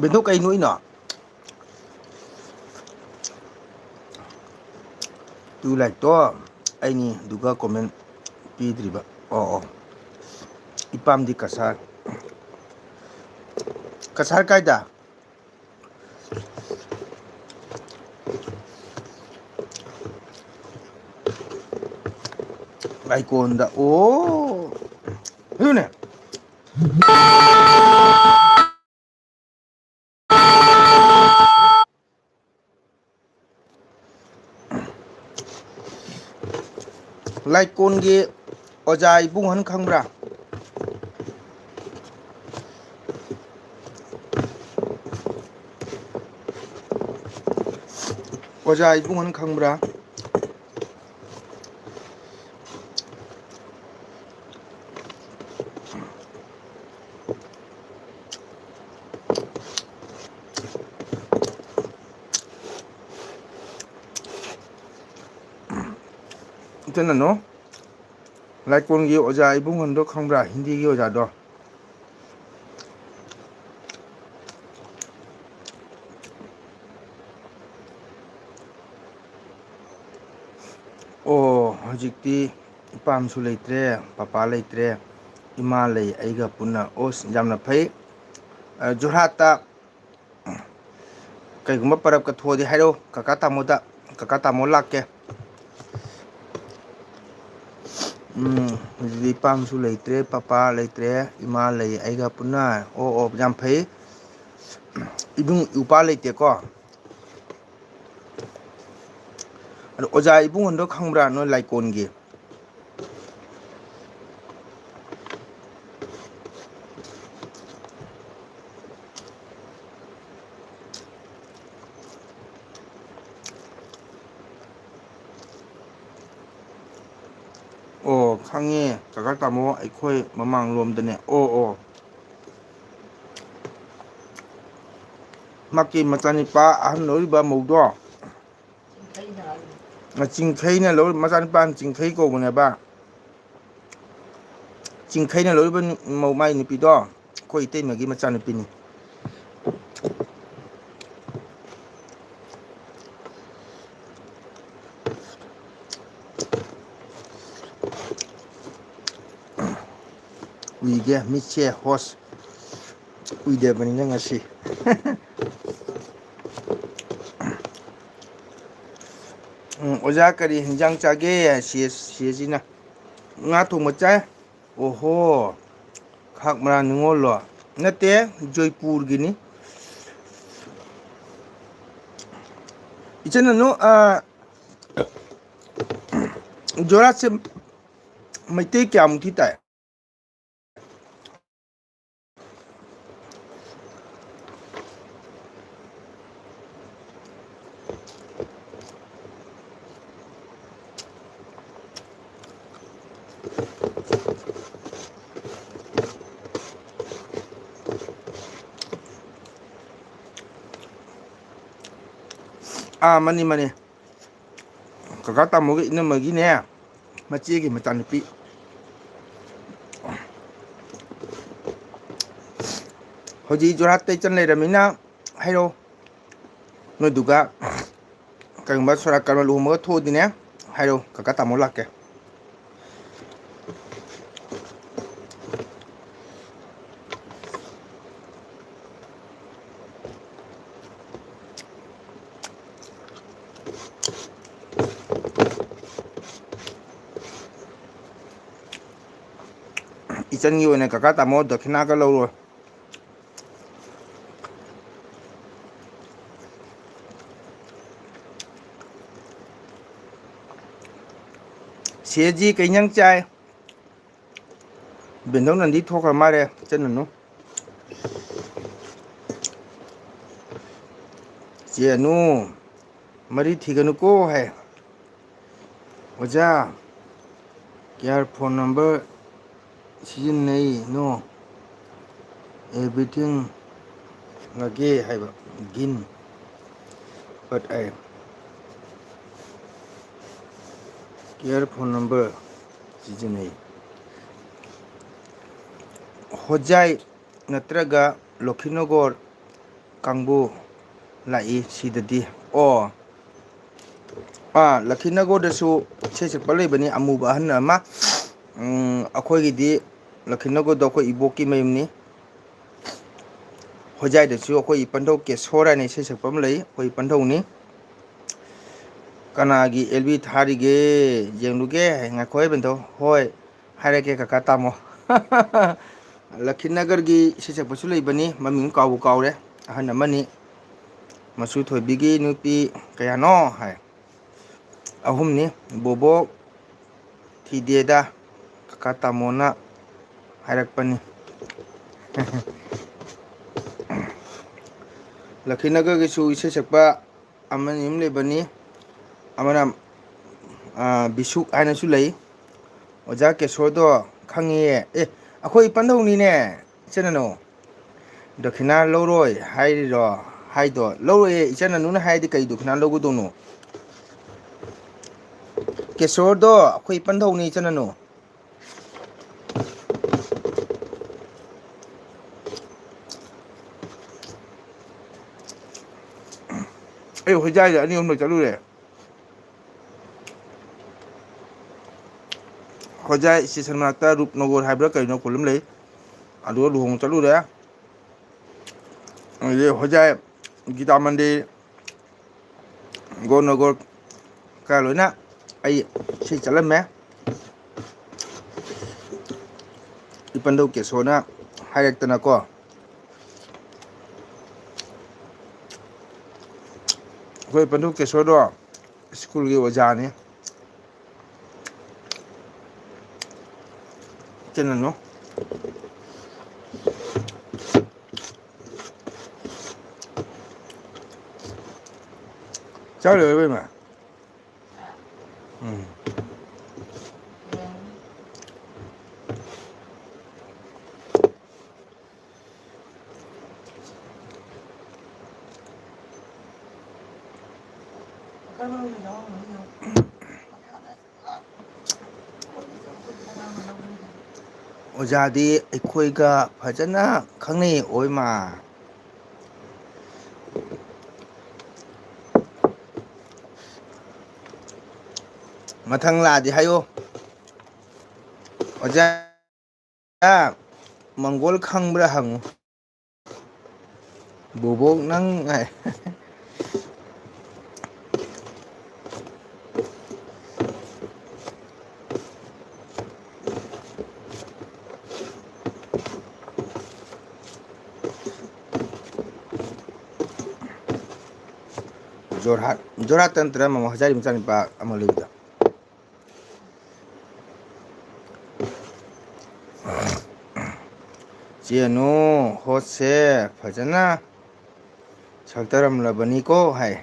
ꯕꯦꯟꯗꯣ ꯀꯩ ꯅꯣꯛꯏꯅꯣ ꯇꯨ ꯂꯥꯏꯛꯇꯣ ꯑꯩꯅꯤ ꯑꯗꯨꯒ ꯀꯣꯃꯦꯟ ꯄꯤꯗ꯭ꯔꯤꯕ ꯑꯣ ꯑꯣ ꯏꯄꯥꯝꯗꯤ ꯀꯁꯥꯔ ꯀꯁꯥꯔ ꯀꯥꯏꯗ ꯂꯩꯥꯏꯀꯣꯟꯗ ꯑꯣ ꯑꯗꯨꯅꯦ ꯂꯥꯏꯀꯣꯟꯒꯤ ꯑꯣꯖꯥ ꯏꯕꯨꯡꯍꯟ ꯈꯪꯕ꯭ꯔꯥ ꯑꯣꯖꯥ ꯏꯕꯨꯡꯍꯟ ꯈꯪꯕ꯭ꯔꯥ ꯏꯆꯟꯅꯅꯣ ꯂꯥꯏꯀꯣꯟꯒꯤ ꯑꯣꯖꯥ ꯏꯕꯨꯡꯍꯟꯗꯣ ꯈꯪꯕ꯭ꯔꯥ ꯍꯤꯟꯗꯤꯒꯤ ꯑꯣꯖꯥꯗꯣ ꯑꯣ ꯍꯧꯖꯤꯛꯇꯤ ꯏꯄꯥꯝꯁꯨ ꯂꯩꯇ꯭ꯔꯦ ꯄꯄꯥ ꯂꯩꯇ꯭ꯔꯦ ꯏꯃꯥ ꯂꯩ ꯑꯩꯒ ꯄꯨꯟꯅ ꯑꯣꯁ ꯌꯥꯝꯅ ꯐꯩ ꯖꯣꯔꯍꯥꯠꯇ ꯀꯩꯒꯨꯝꯕ ꯄꯔꯞꯀ ꯊꯣꯛꯑꯗꯤ ꯍꯥꯏꯔꯛꯎ ꯀꯀꯥ ꯇꯥꯃꯣꯗ ꯀꯀꯥ ꯇꯥꯃꯣ ꯂꯥꯛꯀꯦ ꯍꯧꯖꯤꯛꯇꯤ ꯏꯄꯥꯝꯁꯨ ꯂꯩꯇ꯭ꯔꯦ ꯄꯄꯥ ꯂꯩꯇ꯭ꯔꯦ ꯏꯃꯥ ꯂꯩ ꯑꯩꯒ ꯄꯨꯟꯅ ꯑꯣ ꯑꯣ ꯌꯥꯝ ꯐꯩ ꯏꯕꯨꯡ ꯏꯄ꯭ꯋꯥ ꯂꯩꯇꯦꯀꯣ ꯑꯗꯣ ꯑꯣꯖꯥ ꯏꯕꯨꯡꯍꯟꯗꯣ ꯈꯪꯕ꯭ꯔꯥ ꯅꯣꯏ ꯂꯥꯏꯀꯣꯟꯒꯤ ꯑꯣ ꯈꯪꯉꯦ ꯀꯀꯥ ꯇꯥꯃꯣ ꯑꯩꯈꯣꯏ ꯃꯃꯥꯡꯂꯣꯝꯗꯅꯦ ꯑꯣ ꯑꯣ ꯃꯍꯥꯛꯀꯤ ꯃꯆꯥꯅꯤꯄꯥ ꯑꯍꯟ ꯑꯣꯏꯔꯤꯕ ꯃꯧꯗꯣ ꯆꯤꯡꯈꯩꯅ ꯂꯧꯔꯤꯕ ꯃꯆꯥꯅꯤꯄꯥ ꯆꯤꯡꯈꯩ ꯀꯧꯕꯅꯦꯕ ꯆꯤꯡꯈꯩꯅ ꯂꯧꯔꯤꯕ ꯃꯥꯏ ꯅꯨꯄꯤꯗꯣ ꯑꯩꯈꯣꯏ ꯏꯇꯩꯃꯒꯤ ꯃꯆꯥꯅꯨꯄꯤꯅꯤ ꯎꯏꯒꯦ ꯃꯤꯠꯁꯦ ꯍꯣꯁ ꯎꯏꯗꯕꯅꯤꯅ ꯉꯁꯤ ꯑꯣꯖꯥ ꯀꯔꯤ ꯍꯤꯟꯖꯥꯡ ꯆꯥꯒꯦ ꯁꯤꯁꯤꯅ ꯉꯥ ꯊꯣꯡꯕ ꯆꯥꯏ ꯑꯣꯍꯣ ꯈꯥꯛ ꯃꯔꯥ ꯅꯤꯉꯣꯜꯂꯣ ꯅꯠꯇꯦ ꯖꯣꯏꯄꯨꯔꯒꯤꯅꯤ ꯏꯆꯟꯅꯅꯨ ꯖꯣꯔꯍꯥꯠꯁꯦ ꯃꯩꯇꯩ ꯀꯌꯥꯃꯨꯛꯇꯤ ꯇꯥꯏ ꯃꯅꯤ ꯃꯅꯤ ꯀꯀꯥ ꯇꯥꯃꯣꯒꯤ ꯏꯅꯝꯃꯒꯤꯅꯦ ꯃꯆꯦꯒꯤ ꯃꯆꯥꯅꯨꯄꯤ ꯍꯧꯖꯤꯛ ꯖꯣꯔꯍꯥꯠꯇ ꯏꯆꯟ ꯂꯩꯔꯝꯃꯤꯅ ꯍꯥꯏꯔꯛꯑꯣ ꯅꯣꯏꯗꯨꯒ ꯀꯩꯒꯨꯝꯕ ꯁꯣꯔꯥꯠ ꯀꯔꯃ ꯂꯨꯍꯣꯡꯕꯒ ꯊꯣꯛꯑꯗꯤꯅꯦ ꯍꯥꯏꯔꯛꯑꯣ ꯀꯀꯥ ꯇꯥꯃꯣ ꯂꯥꯛꯀꯦ ꯏꯆꯟꯒꯤ ꯑꯣꯏꯅ ꯀꯀꯥ ꯇꯥꯃꯣ ꯗꯈꯤꯅꯥꯒ ꯂꯧꯔꯣꯏ ꯁꯦꯖꯤ ꯀꯩ ꯏꯟꯖꯥꯡ ꯆꯥꯏ ꯕꯦꯟꯗꯧ ꯅꯟꯗꯤ ꯊꯣꯛꯈ꯭ꯔ ꯃꯥꯜꯂꯦ ꯏꯆꯟ ꯆꯦ ꯑꯅꯨ ꯃꯔꯤ ꯊꯤꯒꯅꯨꯀꯣ ꯍꯥꯏ ꯑꯣꯖꯥ ꯀꯤꯌꯥꯔ ꯐꯣꯟ ꯅꯝꯕꯔ ꯁꯤꯖꯤꯟꯅꯩ ꯅꯣ ꯑꯦꯕ꯭ꯔꯤꯊꯤꯡ ꯉꯒꯦ ꯍꯥꯏꯕ ꯒꯤꯟ ꯕꯠ ꯑꯥꯏ ꯀꯤꯌꯔ ꯐꯣꯟ ꯅꯝꯕꯔ ꯁꯤꯖꯤꯟꯅꯩ ꯍꯣꯖꯥꯏ ꯅꯠꯇ꯭ꯔꯒ ꯂꯣꯛꯈꯤꯅꯣꯒꯣꯔ ꯀꯥꯡꯕꯨ ꯂꯥꯛꯏ ꯁꯤꯗꯗꯤ ꯑꯣ ꯂꯛꯈꯤꯅꯒꯣꯔꯗꯁꯨ ꯏꯁꯩ ꯁꯛꯄ ꯂꯩꯕꯅꯤ ꯑꯃꯨꯕ ꯑꯍꯟ ꯑꯃ ꯑꯩꯈꯣꯏꯒꯤꯗꯤ ꯂꯛꯈꯤꯅꯒꯣꯔꯗꯣ ꯑꯩꯈꯣꯏ ꯏꯕꯣꯛꯀꯤ ꯃꯌꯨꯝꯅꯤ ꯍꯣꯖꯥꯏꯗꯁꯨ ꯑꯩꯈꯣꯏ ꯏꯄꯟꯙꯧ ꯀꯦꯁꯣꯔ ꯍꯥꯏꯅ ꯏꯁꯩ ꯁꯛꯄ ꯑꯃ ꯂꯩ ꯑꯩꯈꯣꯏ ꯏꯄꯟꯙꯧꯅꯤ ꯀꯅꯥꯒꯤ ꯑꯦꯜꯕꯤ ꯊꯥꯔꯤꯒꯦ ꯌꯦꯡꯂꯨꯒꯦ ꯉꯥꯏꯈꯣꯍꯦ ꯕꯦꯟꯙꯧ ꯍꯣꯏ ꯍꯥꯏꯔꯛꯀꯦ ꯀꯀꯥ ꯇꯥꯃꯣ ꯂꯛꯈꯤꯅꯒꯔꯒꯤ ꯏꯁꯩ ꯁꯛꯄꯁꯨ ꯂꯩꯕꯅꯤ ꯃꯃꯤꯡ ꯀꯥꯎꯕꯨ ꯀꯥꯎꯔꯦ ꯑꯍꯟ ꯑꯃꯅꯤ ꯃꯆꯨ ꯊꯣꯏꯕꯤꯒꯤ ꯅꯨꯄꯤ ꯀꯌꯥꯅꯣ ꯍꯥꯏ ꯑꯍꯨꯝꯅꯤ ꯕꯣꯕꯣꯛ ꯊꯤꯗꯦꯗ ꯀꯀꯥ ꯇꯥꯃꯣꯅ ꯍꯥꯏꯔꯛꯄꯅꯤ ꯂꯛꯈꯤꯅꯒꯔꯒꯤꯁꯨ ꯏꯁꯩ ꯁꯛꯄ ꯑꯃꯅꯤ ꯑꯃ ꯂꯩꯕꯅꯤ ꯑꯃꯅ ꯕꯤꯁꯨꯛ ꯍꯥꯏꯅꯁꯨ ꯂꯩ ꯑꯣꯖꯥ ꯀꯦꯁꯣꯔꯗꯣ ꯈꯪꯉꯤꯌꯦ ꯑꯩꯈꯣꯏ ꯏꯄꯟꯙꯧꯅꯤꯅꯦ ꯏꯆꯟ ꯑꯅꯨ ꯗꯈꯤꯅꯥ ꯂꯧꯔꯣꯏ ꯍꯥꯏꯔꯤꯔꯣ ꯍꯥꯏꯗꯣ ꯂꯧꯔꯣꯏꯌꯦ ꯏꯆꯟ ꯑꯅꯨꯅ ꯍꯥꯏꯔꯗꯤ ꯀꯩ ꯗꯈꯤꯅꯥ ꯂꯧꯒꯗꯧꯅꯣ ꯀꯦꯁꯣꯔꯗꯣ ꯑꯩꯈꯣꯏ ꯏꯄꯟꯙꯧꯅꯤ ꯏꯆꯟ ꯑꯅꯨ ꯑꯩ ꯍꯣꯖꯥꯏꯗ ꯑꯅꯤ ꯑꯍꯨꯝꯂꯛ ꯆꯠꯂꯨꯔꯦ ꯍꯣꯖꯥꯏ ꯏꯁꯇꯦꯁꯟ ꯃꯅꯥꯛꯇ ꯔꯨꯞꯅꯒꯣꯔ ꯍꯥꯏꯕ꯭ꯔꯥ ꯀꯩꯅꯣ ꯈꯨꯜ ꯑꯃ ꯂꯩ ꯑꯗꯨꯒ ꯂꯨꯍꯣꯡ ꯆꯠꯂꯨꯔꯦ ꯑꯗꯨꯗꯩ ꯍꯣꯖꯥꯏ ꯒꯤꯇꯥ ꯃꯟꯗꯤꯔ ꯒꯣꯔꯅꯒꯣꯔ ꯀꯌꯥ ꯂꯣꯏꯅ ꯑꯩ ꯏꯁꯩ ꯆꯠꯂꯝꯃꯦ ꯏꯄꯟꯙꯧ ꯀꯦꯁꯣꯔꯅ ꯍꯥꯏꯔꯛꯇꯅꯀꯣ ꯑꯩꯈꯣꯏ ꯏꯄꯟꯙꯧ ꯀꯦꯁꯣꯔꯗꯣ ꯁ꯭ꯀꯨꯜꯒꯤ ꯑꯣꯖꯥꯅꯤ ꯏꯆꯟ ꯑꯅꯨ ꯆꯥꯛ ꯂꯣꯏꯔꯕ ꯏꯃꯥ ꯑꯣꯖꯥꯗꯤ ꯑꯩꯈꯣꯏꯒ ꯐꯖꯅ ꯈꯪꯅꯩ ꯑꯣꯏꯃꯥ ꯃꯊꯪ ꯂꯥꯛꯑꯗꯤ ꯍꯥꯏꯌꯣ ꯑꯣꯖꯥ ꯃꯪꯒꯣꯜ ꯈꯪꯕ꯭ꯔꯥ ꯍꯪꯉꯨ ꯕꯣꯕꯣꯛ ꯅꯪ ꯉꯥꯏ ꯖꯣꯔꯍꯥꯠꯇ ꯅꯠꯇ꯭ꯔ ꯃꯃꯥ ꯍꯣꯖꯥꯏꯒꯤ ꯃꯆꯥꯅꯤꯄꯥ ꯑꯃ ꯂꯩꯕꯗꯣ ꯆꯦꯅꯨ ꯍꯣꯠꯁꯦ ꯐꯖꯅ ꯁꯛꯇꯔꯝꯂꯕꯅꯤꯀꯣ ꯍꯥꯏ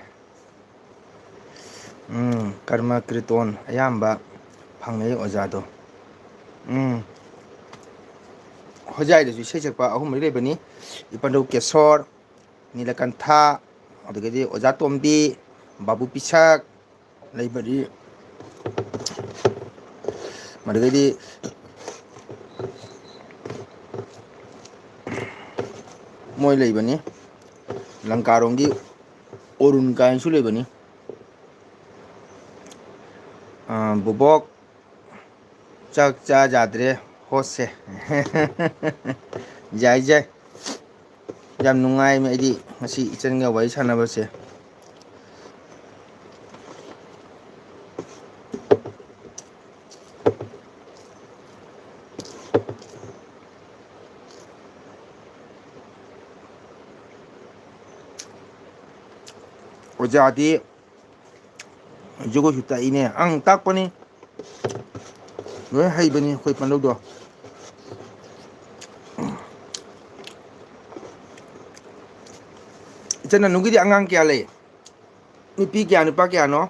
ꯀꯔꯃ ꯀ꯭ꯔꯤꯇꯣꯟ ꯑꯌꯥꯝꯕ ꯐꯪꯅꯩ ꯑꯣꯖꯥꯗꯣ ꯍꯣꯖꯥꯏꯗꯁꯨ ꯏꯁꯩ ꯁꯛꯄ ꯑꯍꯨꯝ ꯃꯔꯤ ꯂꯩꯕꯅꯤ ꯏꯄꯟꯙꯧ ꯀꯦꯁꯣꯔ ꯅꯤꯂꯀꯟꯊꯥ ꯑꯗꯨꯗꯒꯤꯗꯤ ꯑꯣꯖꯥ ꯇꯣꯝꯕꯤ ꯕꯥꯕꯨ ꯄꯤꯁꯛ ꯂꯩꯕꯗꯤ ꯃꯗꯨꯗꯩꯗꯤ ꯃꯣꯏ ꯂꯩꯕꯅꯤ ꯂꯪꯀꯥꯔꯣꯝꯒꯤ ꯑꯣꯔꯨꯟ ꯀꯥꯏꯅꯁꯨ ꯂꯩꯕꯅꯤ ꯕꯣꯕꯣꯛ ꯆꯥꯛ ꯆꯥ ꯌꯥꯗ꯭ꯔꯦ ꯍꯣꯁꯁꯦ ꯌꯥꯏ ꯌꯥꯏ ꯌꯥꯝ ꯅꯨꯡꯉꯥꯏ ꯑꯩꯗꯤ ꯉꯁꯤ ꯏꯆꯟꯒ ꯋꯥꯔꯤ ꯁꯥꯟꯅꯕꯁꯦ ꯑꯣꯖꯥꯗꯤ ꯖꯒꯣꯏꯁꯨ ꯇꯥꯛꯏꯅꯦ ꯇꯥꯛꯄꯅꯤ ꯂꯣꯏ ꯍꯩꯕꯅꯤ ꯑꯩꯈꯣꯏ ꯄꯥꯅꯧꯗꯣ ꯏꯆꯟ ꯅꯨꯒꯤꯗꯤ ꯑꯉꯥꯡ ꯀꯌꯥ ꯂꯩ ꯅꯨꯄꯤ ꯀꯌꯥ ꯅꯨꯄꯥ ꯀꯌꯥꯅꯣ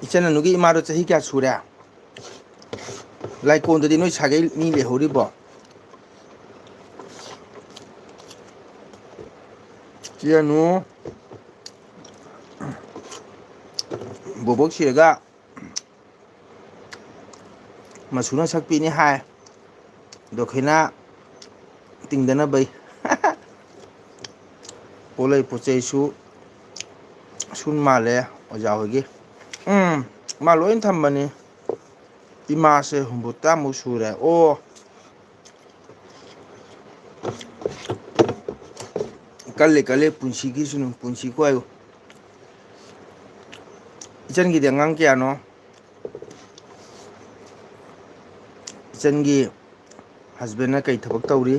ꯏꯆꯟ ꯏꯅꯥꯎꯒꯤ ꯏꯃꯥꯗꯣ ꯆꯍꯤ ꯀꯌꯥ ꯁꯨꯔꯦ ꯂꯥꯏꯀꯣꯟꯗꯗꯤ ꯅꯣꯏ ꯁꯥꯒꯩ ꯃꯤ ꯂꯩꯍꯧꯔꯤꯕꯣ ꯆꯦꯅꯨ ꯕꯣꯕꯣꯛ ꯁꯤꯔꯒ ꯃꯁꯨꯅ ꯁꯛꯄꯤꯅꯤ ꯍꯥꯏ ꯗꯈꯤꯅꯥ ꯇꯤꯡꯗꯅꯕꯩ ꯄꯣꯠꯂꯩ ꯄꯣꯠ ꯆꯩꯁꯨ ꯁꯨꯟ ꯃꯥꯜꯂꯦ ꯑꯣꯖꯥ ꯍꯣꯏꯒꯤ ꯃꯥ ꯂꯣꯏ ꯊꯝꯕꯅꯤ ꯏꯃꯥꯁꯦ ꯍꯨꯝꯐꯨꯇꯔꯥꯃꯨꯛ ꯁꯨꯔꯦ ꯑꯣ ꯀꯜꯂꯦ ꯀꯜꯂꯦ ꯄꯨꯟꯁꯤꯒꯤꯁꯨꯅ ꯄꯨꯟꯁꯤ ꯀꯣ ꯏꯆꯟꯒꯤꯗꯤ ꯑꯉꯥꯡ ꯀꯌꯥꯅꯣ ꯏꯆꯟꯒꯤ ꯍꯁꯕꯦꯟꯅ ꯀꯩ ꯊꯕꯛ ꯇꯧꯔꯤ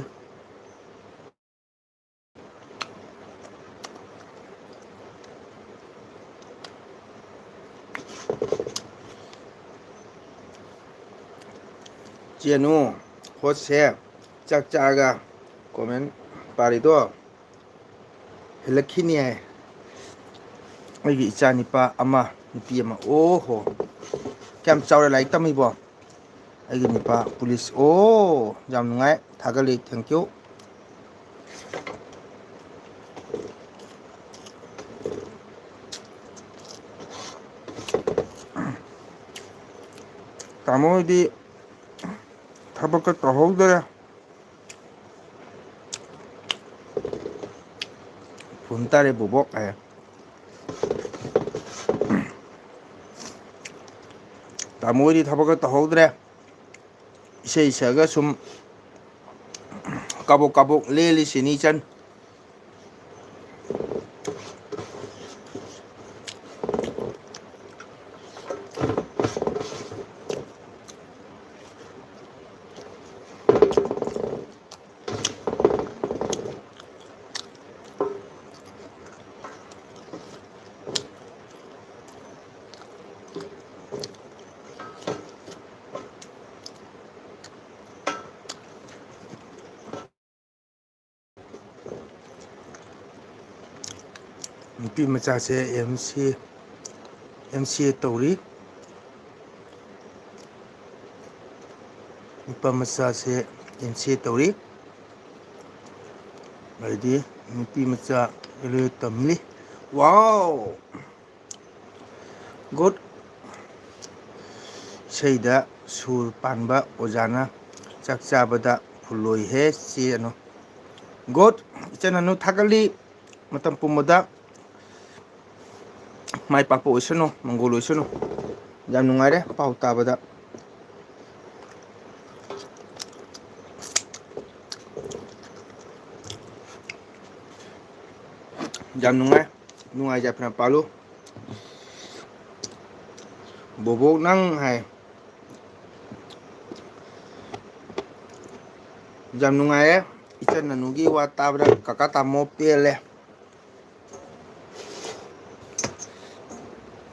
ꯆꯦꯅꯨ ꯍꯣꯁꯁꯦ ꯆꯥꯛ ꯆꯥꯔꯒ ꯀꯣꯃꯦꯟ ꯄꯥꯔꯤꯗꯣ ꯍꯜꯂꯛꯈꯤꯅꯤ ꯍꯥꯏ ꯑꯩꯒꯤ ꯏꯆꯥ ꯅꯤꯄꯥ ꯑꯃ ꯅꯨꯄꯤ ꯑꯃ ꯑꯣ ꯍꯣ ꯀꯌꯥꯝ ꯆꯥꯎꯔꯦ ꯂꯥꯏꯔꯤꯛ ꯇꯝꯃꯤꯕꯣ ꯑꯩꯒꯤ ꯅꯨꯄꯥ ꯄꯨꯂꯤꯁ ꯑꯣ ꯌꯥꯝ ꯅꯨꯡꯉꯥꯏ ꯊꯥꯒꯠꯂꯤ ꯊꯦꯡꯀ꯭ꯌꯨ ꯇꯥꯃꯣ ꯍꯣꯏꯗꯤ ꯊꯕꯛꯀ ꯇꯧꯍꯧꯗ꯭ꯔꯦ ꯐꯨꯟ ꯇꯥꯔꯦ ꯕꯣꯕꯣꯛ ꯍꯥꯏ ꯇꯥꯃꯣ ꯍꯣꯏꯗꯤ ꯊꯕꯛꯀ ꯇꯧꯍꯧꯗ꯭ꯔꯦ ꯏꯁꯩ ꯁꯛꯑꯒ ꯁꯨꯝ ꯀꯥꯕꯣꯛ ꯀꯥꯕꯣꯛ ꯂꯦꯜꯂꯤꯁꯤꯅꯤ ꯏꯆꯟ ꯅꯨꯄꯤ ꯃꯆꯥꯁꯦ ꯑꯦꯝ ꯁꯤ ꯑꯦ ꯇꯧꯔꯤ ꯅꯨꯄꯥ ꯃꯆꯥꯁꯦ ꯑꯦꯝ ꯁꯤ ꯑꯦ ꯇꯧꯔꯤ ꯍꯥꯏꯗꯤ ꯅꯨꯄꯤ ꯃꯆꯥ ꯑꯦꯂꯚꯦꯟ ꯇꯝꯂꯤ ꯋꯥꯎ ꯒꯨꯗ ꯏꯁꯩꯗ ꯁꯨꯔ ꯄꯥꯟꯕ ꯑꯣꯖꯥꯅ ꯆꯥꯛ ꯆꯥꯕꯗ ꯐꯨꯜꯂꯣꯏꯍꯦ ꯆꯦꯅꯨ ꯒꯨꯗ ꯏꯆꯟ ꯍꯅꯨ ꯊꯥꯒꯠꯂꯤ ꯃꯇꯝ ꯄꯨꯝꯕꯗ ꯃꯥꯏ ꯄꯥꯛꯄ ꯑꯣꯏꯁꯅꯨ ꯃꯪꯒꯣꯜ ꯑꯣꯏꯁꯅꯨ ꯌꯥꯝ ꯅꯨꯡꯉꯥꯏꯔꯦ ꯄꯥꯎ ꯇꯥꯕꯗ ꯌꯥꯝ ꯅꯨꯡꯉꯥꯏ ꯅꯨꯡꯉꯥꯏ ꯌꯥꯏꯐꯅ ꯄꯥꯜꯂꯨ ꯕꯣꯕꯣꯛ ꯅꯪ ꯍꯥꯏ ꯌꯥꯝ ꯅꯨꯡꯉꯥꯏꯔꯦ ꯏꯆꯟ ꯏꯅꯥꯎꯒꯤ ꯋꯥ ꯇꯥꯕꯗ ꯀꯀꯥ ꯇꯥꯃꯣ ꯄꯦꯜꯂꯦ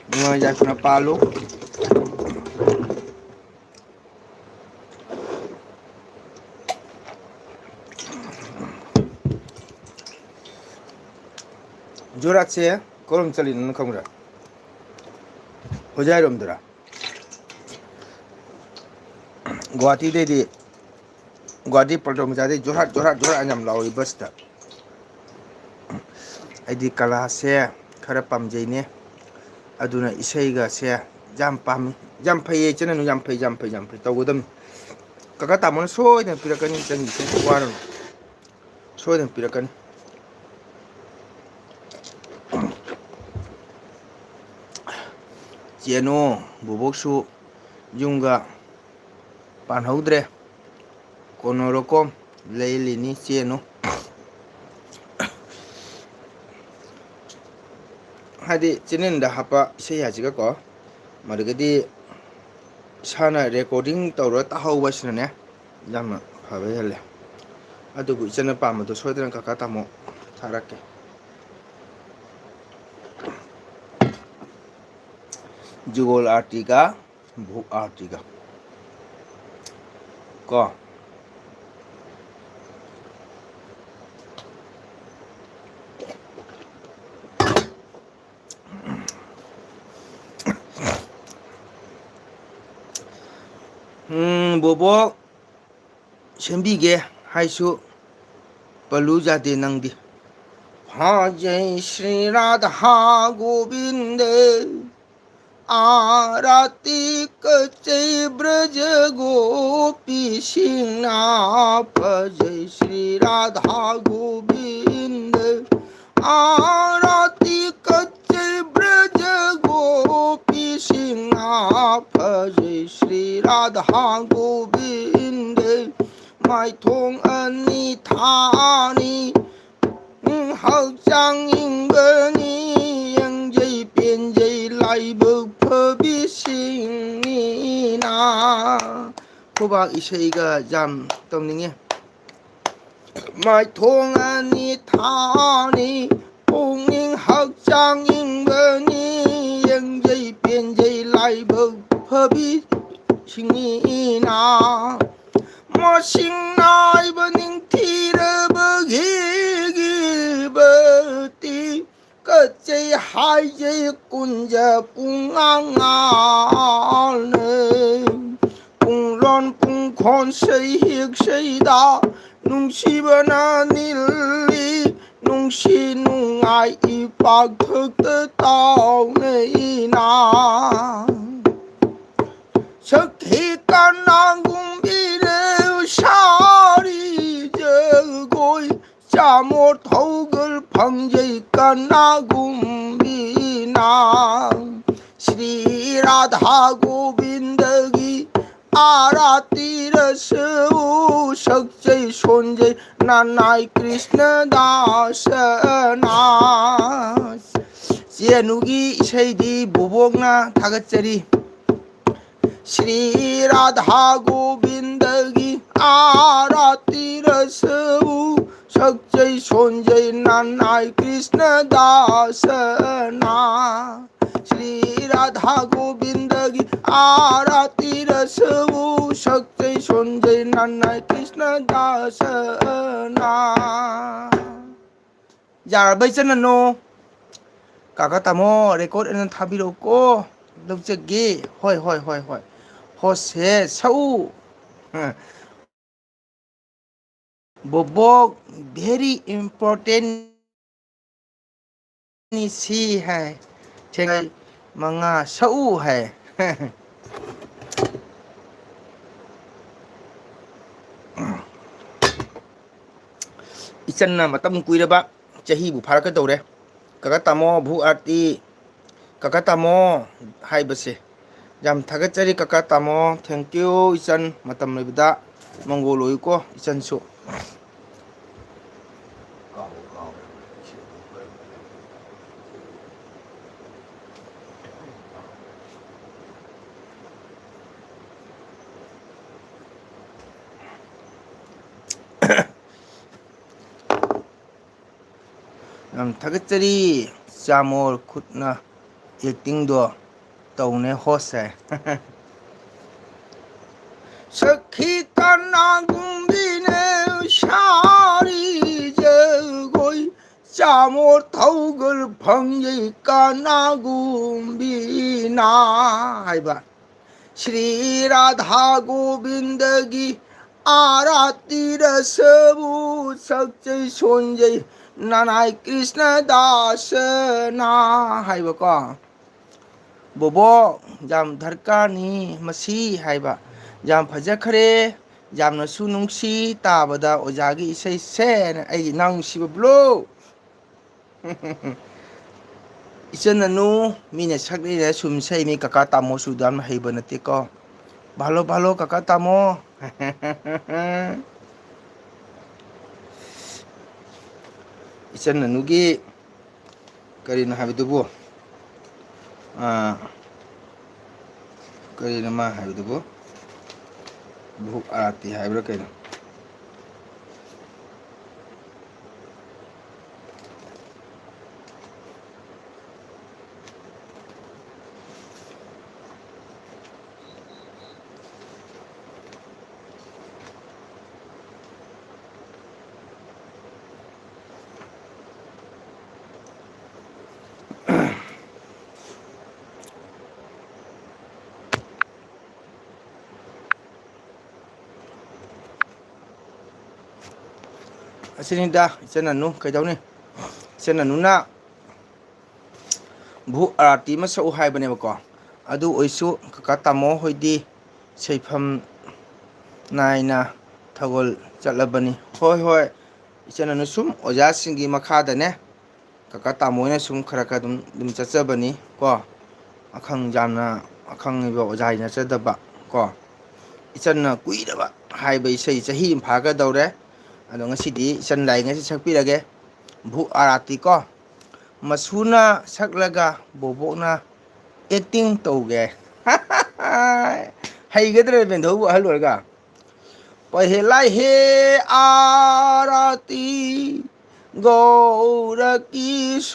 ꯅꯨꯡꯉꯥꯏ ꯌꯥꯏꯐꯅ ꯄꯥꯜꯂꯨ 조라체 걸음 잘리는 컴라 호자이롬들아 गुवाहाटीदेखि गुवाहाटी पल्टन जाँदै जोरहाट जोरहाट जोरहाट ꯌꯥꯝ ꯂꯥꯎꯏ ꯕꯁꯇ ꯑꯩꯗꯤ ꯀꯂꯥꯁꯦ ꯈꯔ ꯄꯥꯝꯖꯩꯅꯦ ꯑꯗꯨꯅ ꯏꯁꯩꯒꯁꯦ ꯌꯥꯝ ꯄꯥꯝꯃꯤ ꯌꯥꯝ ꯐꯩꯌꯦ ꯏꯆꯟꯅ ꯌꯥꯝ ꯐꯩ ꯌꯥꯝ ꯐꯩ ꯌꯥꯝ ꯐꯩ ꯇꯧꯒꯗꯝꯅꯤ ꯀꯀꯥ ꯇꯥꯃꯣꯅ ꯁꯣꯏꯗꯅ ꯄꯤꯔꯛꯀꯅꯤ ꯏꯆꯟꯒꯤ ꯏꯁꯩ ꯋꯥꯔꯨꯅꯨ ꯁꯣꯏꯗꯅ ꯄꯤꯔꯛꯀꯅꯤ ꯆꯦꯅꯣ ꯕꯣꯕꯣꯛꯁꯨ ꯌꯨꯝꯒ ꯄꯥꯟꯍꯧꯗ꯭ꯔꯦ ꯀꯣꯅꯣꯔꯣꯀꯣꯝ ꯂꯩꯂꯤꯅꯤ ꯆꯦꯅꯣ ꯍꯥꯏꯗꯤ ꯆꯦꯅꯦꯜꯗ ꯍꯥꯞꯄ ꯏꯁꯩ ꯍꯥꯏꯁꯤꯒꯀꯣ ꯃꯗꯨꯒꯗꯤ ꯏꯁꯥꯅ ꯔꯦꯀꯣꯔꯗꯤꯡ ꯇꯧꯔ ꯇꯥꯍꯧꯕ ꯑꯁꯤꯅꯅꯦ ꯌꯥꯝꯅ ꯐꯕ ꯍꯦꯜꯂꯦ ꯑꯗꯨꯕꯨ ꯏꯆꯟꯅ ꯄꯥꯝꯕꯗꯣ ꯁꯣꯏꯗꯅ ꯀꯀꯥ ꯇꯥꯃꯣ ꯊꯥꯔꯛꯀꯦ ꯖꯨꯒꯣꯜ ꯑꯥꯔꯇꯤꯒ ꯚꯨꯛ ꯑꯥꯔꯇꯤꯒ ꯀꯣ ꯕꯣꯕꯣꯛ ꯁꯦꯝꯕꯤꯒꯦ ꯍꯥꯏꯁꯨ ꯄꯜꯂꯨ ꯌꯥꯗꯦ ꯅꯪꯗꯤ ꯖꯩ ಶ್ರೀ राधा गोविंद आरती कचै ब्रज गोपी सिंह जय श्री राधा गोविंद आरती कचै ब्रज गोपी सिंह जय श्री राधा गोविंद माइथों अनि थानी हक्चां इंगनी यंजै पेंजै लाइबक फबिसिंनिना खुबाक इसेगा जाम तमनिंगे माइथों अनि थानी पुंगिं हक्चां इंगनी यंजै पेंजै लाइबक फबिसिंनिना मसिंनाइब निंथिरबगी बती कच्चे हाइजे कुंज पुंगांगाल पुंरन पुंखन सैहिक सैदा नुंसिबना निल्ली नुंसि नुंगाइ इपाक थक्त तावनैना सखी कानागुंबिरे सारी जगोय चामोर थौगल फंजै कानागुंबिना श्री राधा गोविंद की आरती रसऊ सक्चै सोंजै नानाय कृष्ण दासना चेनुगी इसेदी बोबोगना थागतचरी श्री राधा गोविंद की आरती रसऊ सक्चै सोंजै नानाय कृष्ण दासना श्री राधा गोविंद की आरती रसऊ सक्चै सोंजै नानाय कृष्ण दासना यारबै चननो काका तामो रेकॉर्ड एन थाबिरोको लौजगे होय होय होय होय होसे सौ बोबोक वेरी इम्पोर्टेंट सी है ठेंगै मंगा सऊ है इचन्ना मतम कुइरबा चही बु फारक दौरे काका तामो भू आरती काका तामो हाइबसे जाम थागतचरी काका तामो थैंक यू इचन मतम लेबदा मंगोल ओइको इचन सु थागतचरी चामोर खुदना एक्टिंग दो तौने होस है सखी काना गुंबिने सारी जगोय ꯌꯥꯃꯣ ꯊꯧꯒꯜ ꯐꯪꯖꯩ ꯀꯅꯥꯒꯨꯝꯕꯤꯅ ꯍꯥꯏꯕ ಶ್ರೀ ರಾಧಾ ಗೋವಿಂದಗಿ ಆರತಿ ರಸವು ಸಕ್ಚೈ ಸೋಂಜೈ ನಾನಾಯ್ ಕೃಷ್ಣ ದಾಸನ 하이ꯕꯀꯣ ꯕꯣꯕꯣ ꯌꯥꯝ ꯗꯔꯀꯥꯔꯅꯤ ꯃꯁꯤ ꯍꯥꯏꯕ ꯌꯥꯝ ꯐꯖꯈ꯭ꯔꯦ ꯌꯥꯝꯅꯁꯨ ꯅꯨꯡꯁꯤ ꯇꯥꯕꯗ ꯑꯣꯖꯥꯒꯤ ꯏꯁꯩꯁꯦ ꯑꯩꯒꯤ ꯏꯅꯥꯎ ꯅꯨꯡꯁꯤꯕꯕ꯭ꯂꯣ 이전에는 미네 sak리네 숨세이미 까까 따모 수담 헤이버너티꺼 발로 발로 까까 따모 이전에 누기 그리나 하비두부 아 그리나 마 하비두부 부흑 아라티 하이브라 그리나 아시니다 이전에 누 그자우니 이전에 누나 부 아라티 마서 하이버네버꺼 아두 오이수 까까 따모 호이디 세이팜 나이나 ꯊꯧꯒꯜ ꯆꯠꯂꯕꯅꯤ ꯍꯣꯏ ꯍꯣꯏ 이제는 ꯁꯨꯝ 어자ꯁꯤꯡꯒꯤ ꯃꯈꯥꯗꯅꯦ ꯀꯀꯥ ꯇꯥꯃꯣꯅ ꯁꯨꯝ ꯈꯔ ꯑꯗꯨꯝ ꯆꯠꯆꯕꯅꯤ ꯀꯣ ꯑꯈꯪ ꯌꯥꯝꯅ ꯑꯈꯪꯉꯤꯕ ꯑꯣꯖꯥ ꯅꯠꯆꯗꯕ ꯀꯣ 이전ꯅ ꯀꯨꯏꯔꯕ ꯍꯥꯏꯕ ꯏꯁꯩ ꯆꯍꯤ ꯑꯃ ꯐꯥꯒꯗꯧꯔꯦ ꯑꯗꯣ ꯉꯁꯤꯗꯤ 이전 ꯂꯥꯏꯉꯩꯁꯤ ꯁꯛꯄꯤꯔꯒꯦ ꯚꯨ 아라티 ꯀꯣ ꯃꯁꯨꯅ ꯁꯛꯂꯒ ꯕꯣꯕꯣꯛꯅ ꯑꯦꯛꯇꯤꯡ ꯇꯧꯒꯦ ꯍꯩꯒꯗ꯭ꯔꯦ ꯕꯦꯟꯙꯧꯕꯨ ꯑꯍꯜ ꯑꯣꯏꯔꯒ पहला हे आरती गौर किशोरो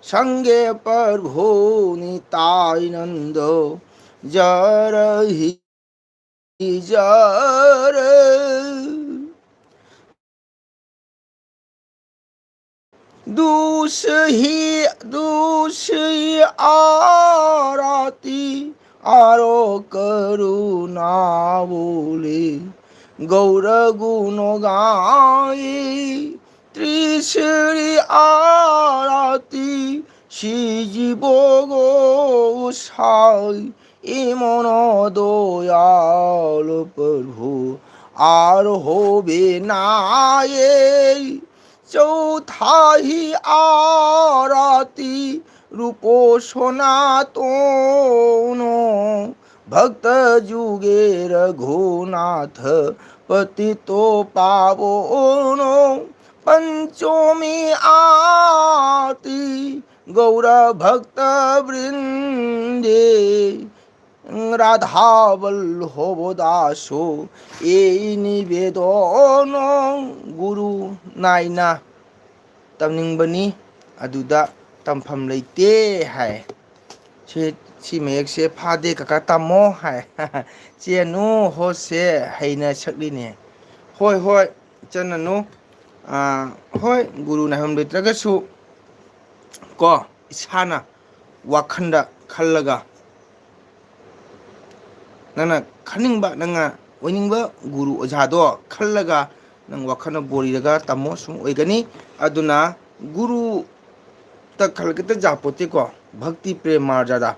संगे प्रभु निताय नंद जर ही जर दूसही आरती आरो करुणा बोले गौर गुण गाए त्रिश्री आरती शिजीव गोसाई इमन दयाल प्रभु आर होबे नाये चौथाही आरती रूपो सनातन भक्त जुगे रघुनाथ पतितो पावन पंचमी आरती गौर भक्त वृंदे राधा वल्लभ दासो ए निवेदन गुरु नाइना तमनिंगबनी अदुदा तमफम लेते है सी मयेकसे फादे काका तामो है चेनु होसे हैना सकलिने होय होय चननु होय गुरु नाहम लेत्रगसु को इसाना वाखंदा खल्लगा नंना खनिंगबा नंगा ओइनिंगबा गुरु ओझादो खल्लगा नंग वाखना बोरिरगा तामो सुम ओइगनी अदुना गुरु त खलगत जापोते को भक्ति प्रेम मार्जादा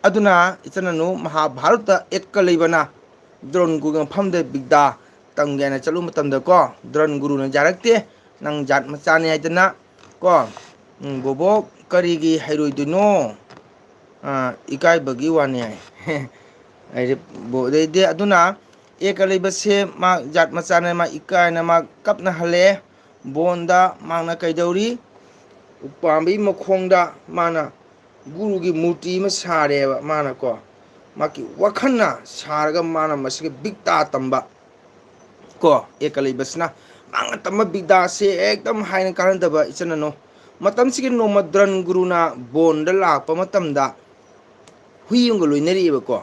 अदुना इचननु महाभारत एक लेबना द्रोण गुगं फमदे बिगदा तंगेना चलु मतमदा को द्रोण गुरु न जारक्ते नंग जात मचाने आइदना को बोबो करिगी हैरोइदुनो इकाय बगी वाने आइ बोदे अदुना एक लेबसे मा जात मचाने मा इकायना मा कपना हले बोंदा मांगना कैदौरी उपामी मखोंदा माना गुरु की मूर्ति में सारे माना को माकी वखन्ना सारगा माना मसके बिगता तंबा को एकले बसना मांग तंबा बिगदा से एकदम हाइन कारण दबा इचननो मतम सिके नो मद्रन गुरुना बोंड लाप मतमदा हुईंग लोइनरी को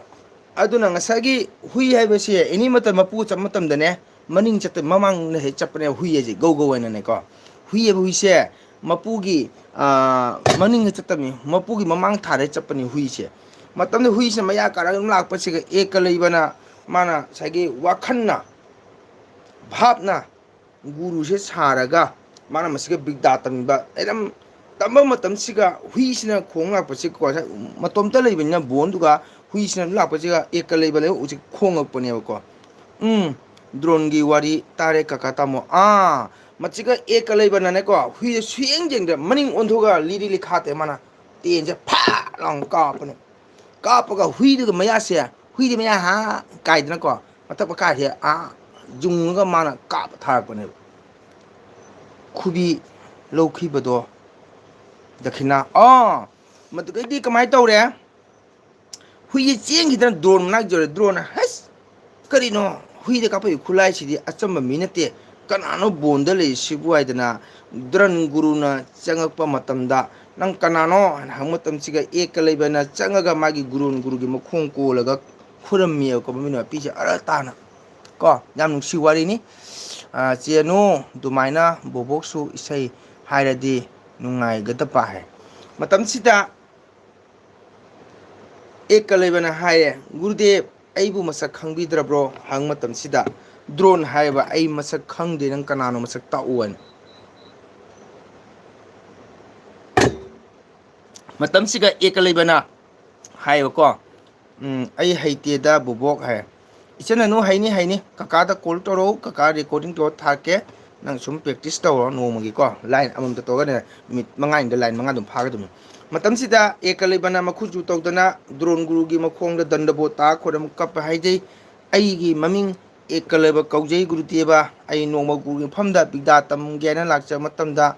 अदुना ngसागी हुई हाइबसे एनी मतम मपु चम मतमदने maning chate mamang ne he chapne hui je go go ne ko hui hui se mapugi maning chatami mapugi mamang thare chapani hui se matamne hui se maya kara lak pa se ek leibana mana sagi wakhanna bhavna guru se saraga mana masige bigda tamiba eram tamba matam siga hui sina khong lak pa se ko matom ta leibina bon duga hui sina lak pa se ek leibale uji khong ak pane ko drone gi wari tare kakatamo machiga ek leibana ne ko hui sueng jeng de maning ondhoga liri li khate mana ten je pha long ka pane ka pa ga hui de maya se hui de maya ha kai dna ko matak pa ka he jung ga mana ka pa thar pane khubi lokhi bado dakhina matu ga di kamai tawre hui cheng gi dan drone nak jore drone has karino hui de ka pa khulai si di achamba minate kanano bonda le sibu aidana dran guru na changakpa matamda nang kanano hangmatam siga ek leibana changaga magi guru gi makhong ko laga khurammi ko mino pije aratana ko yam nungsi wari ni cheno dumaina boboksu isai hairadi nungai gata pa hai matam sida ek leibana haye gurudev aibu masak khangbidrabro hangmatam sida drone haiba ai masak khangde nang kanano masak tauan matam siga ek leibana haiba ko ai haite da bobok hai ichana no haini kaka da call toro kaka recording to thake nang sum practice toro no magi ko line amam to ga ne mit mangai da line manga dum phaga dum matam sida ek leibana makhuju tawdana drone guru gi makhong da dandabo ta khoram kap haidei ai gi maming ek leba kaujai gurudeva ai noma guru famda bigda tam gena lakcha matamda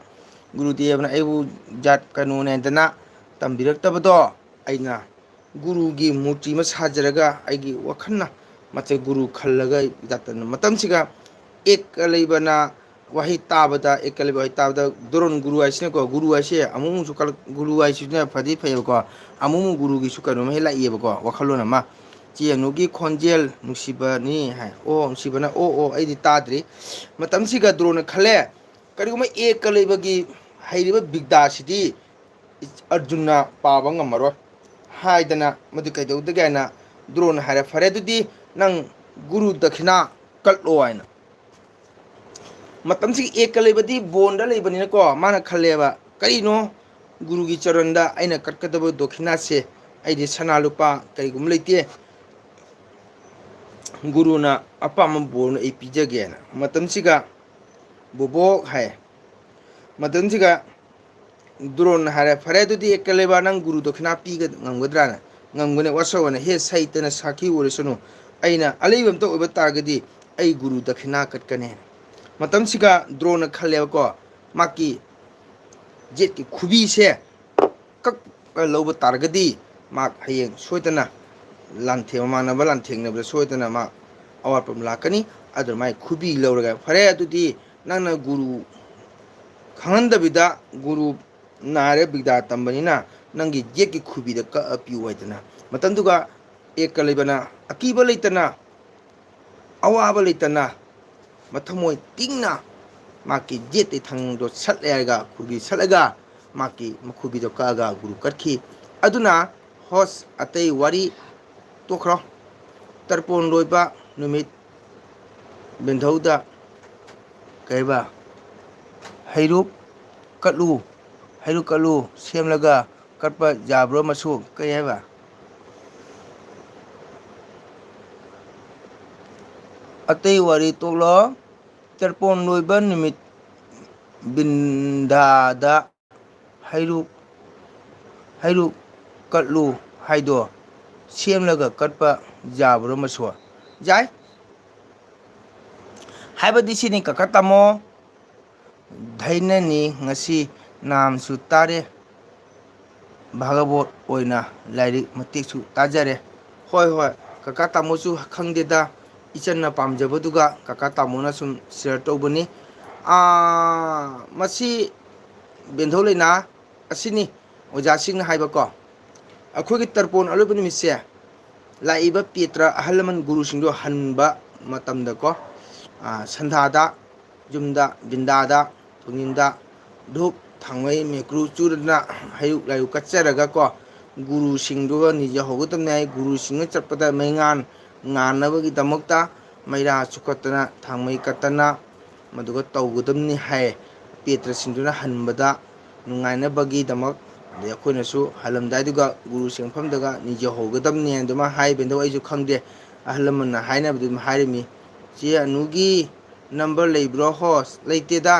gurudeva na aibu jat kanone dana tambiraktabado aina guru gi murti ma sajaraga aigi wakhanna mate guru khallaga jatana matamsiga ek leibana wahi tabada ek leba wahi tabada doron guru aisne ko guru aise amu su kal guru aisne phadi phayeba ko amu guru gi su kanu ma hela yeba ko wakhalona ma nugi khonjel nusiba ni hai nusiba na ai di tadri matamsiga drone khale kariguma ek leibagi hairiba bigda sidi arjuna paba ngamaro haidana madu kaidau de gaina drone hare fare dudi nang guru dakhina kallo aina matamsi ek leibadi bonda leibani ko mana khaleba karino guru gi charanda aina katkadaba dokhina se aidi sana lupa karigum leite guru na apam bon ai pijagena matamsiga bobok hai matamsiga drone hare fare dudi ek leba nang guru dokhina piga ngamgadrana ngamgune wasawana he saitana saki urisunu aina aleibam to oba targadi ai guru dakhina katkane matamsiga drone khale ko maki jet ki khubi se kak loba targadi mak hayeng soitana lanthe mana balan thengna bra soitana ma awapam lakani adur mai khubi lawraga fare adudi nangna guru khanganda bida guru nare bigda tambanina nangi jeki khubi da ka apiu waitana matanduga ek leibana akiba leitana awaba leitana mathamoi tingna maki jete thang do satlega khubi satlaga maki makhubi do kaga guru karki aduna hos atei wari tokro tarpon loiba numit bendhauda kaiba hairup katlu semlaga katpa jabro masu kaiba atei wari toklo tarpon loiba numit bindada hairup katlu haido semlaga katpa jabro masu jai haibadi sini kakatamo dhainani ngasi nam su tare bhagavot oina lairi matik su tajare hoi kakatamo su khangdeda ichanna pamjabaduga kakatamo na sum share tobani masi bendholena asini oja singna haiba ko akhoi tarpon alubani mise laiba petra ahalman guru singdo hanba matamda ko ꯁꯟꯙꯥꯗ ꯌꯨꯝꯗ ꯕꯤꯟꯗꯥꯗ ꯊꯣꯡꯖꯤꯟꯗ ꯙꯨꯞ ꯊꯥꯡꯃꯩ ꯃꯩꯀ꯭ꯔꯨ ꯆꯨꯔꯗꯅ ꯍꯩꯔꯨꯛ ꯂꯥꯏꯔꯨꯛ ꯀꯠꯆꯔꯒ ꯀꯣ ꯒꯨꯔꯨꯁꯤꯡꯗꯨꯒ ꯅꯤꯖꯍꯧꯒꯗꯕꯅꯤ ꯍꯥꯏ ꯒꯨꯔꯨꯁꯤꯡꯅ ꯆꯠꯄꯗ ꯃꯩꯉꯥꯟ ꯉꯥꯟꯅꯕꯒꯤꯗꯃꯛꯇ ꯃꯩꯔꯥ ꯆꯨꯀꯠꯇꯅ ꯊꯥꯡꯃꯩ ꯀꯠꯇꯅ ꯃꯗꯨꯒ ꯇꯧꯒꯗꯕꯅꯤ ꯍꯥꯏ ꯄꯦꯇ꯭ꯔꯁꯤꯡꯗꯨꯅ ꯍꯟꯕꯗ ꯅꯨꯡꯉꯥꯏꯅꯕꯒꯤꯗꯃꯛ ꯑꯗꯩ ꯑꯩꯈꯣꯏꯅꯁꯨ ꯍꯜꯂꯝꯗꯥꯏꯗꯨꯒ ꯒꯨꯔꯨꯁꯤꯡ ꯃꯐꯝꯗꯒ ꯅꯤꯖꯍꯧꯒꯗꯕꯅꯤ ꯑꯗꯨꯃ ꯍꯥꯏꯕꯗꯣ ꯑꯩꯁꯨ ꯈꯪꯗꯦ ꯑꯍꯜ ꯂꯃꯟꯅ ꯍꯥꯏꯅꯕꯗꯨ ꯑꯗꯨꯝ ꯍꯥꯏꯔꯤꯃꯤ ꯆꯦ ꯑꯅꯨꯒꯤ ꯅꯝꯕꯔ ꯂꯩꯕ꯭ꯔꯣ ꯍꯣꯁ ꯂꯩꯇꯦꯗ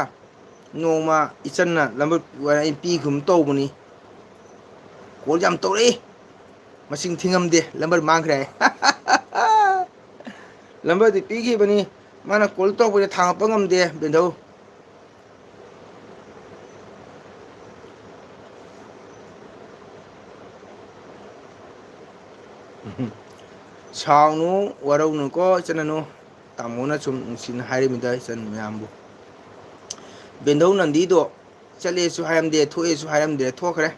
ꯅꯣꯡꯃ ꯏꯆꯟꯅ ꯅꯝꯕꯔ ꯑꯩ ꯄꯤꯒꯨꯝ ꯇꯧꯕꯅꯤ ꯀꯣꯜ ꯌꯥꯝ ꯇꯧꯔꯛꯏ ꯃꯁꯤꯡ ꯊꯤꯉꯝꯗꯦ ꯅꯝꯕꯔ ꯃꯥꯡꯈ꯭ꯔꯦ ꯍꯥꯏ ꯅꯝꯕꯔꯗꯤ ꯄꯤꯈꯤꯕꯅꯤ ꯃꯥꯅ ꯀꯣꯜ ꯇꯧꯕꯁꯦ ꯊꯥꯡꯉꯛꯄ ꯉꯝꯗꯦ ꯕꯦꯟꯙꯧ ꯁꯥꯎꯅꯨ ꯋꯥꯔꯧꯅꯨꯀꯣ ꯏꯆꯟ ꯇꯥꯃꯣꯅ ꯁꯨꯝ ꯅꯨꯡꯁꯤꯅ ꯍꯥꯏꯔꯤꯃꯤꯗ ꯏꯆꯟ ꯃꯌꯥꯝꯕꯨ ꯕꯦꯟꯙꯧ ꯅꯟꯗꯤꯗꯣ ꯆꯠꯂꯦꯁꯨ ꯍꯥꯏꯔꯝꯗꯦ ꯊꯣꯛꯑꯦꯁꯨ ꯍꯥꯏꯔꯝꯗꯦ ꯊꯣꯛꯈ꯭ꯔꯦ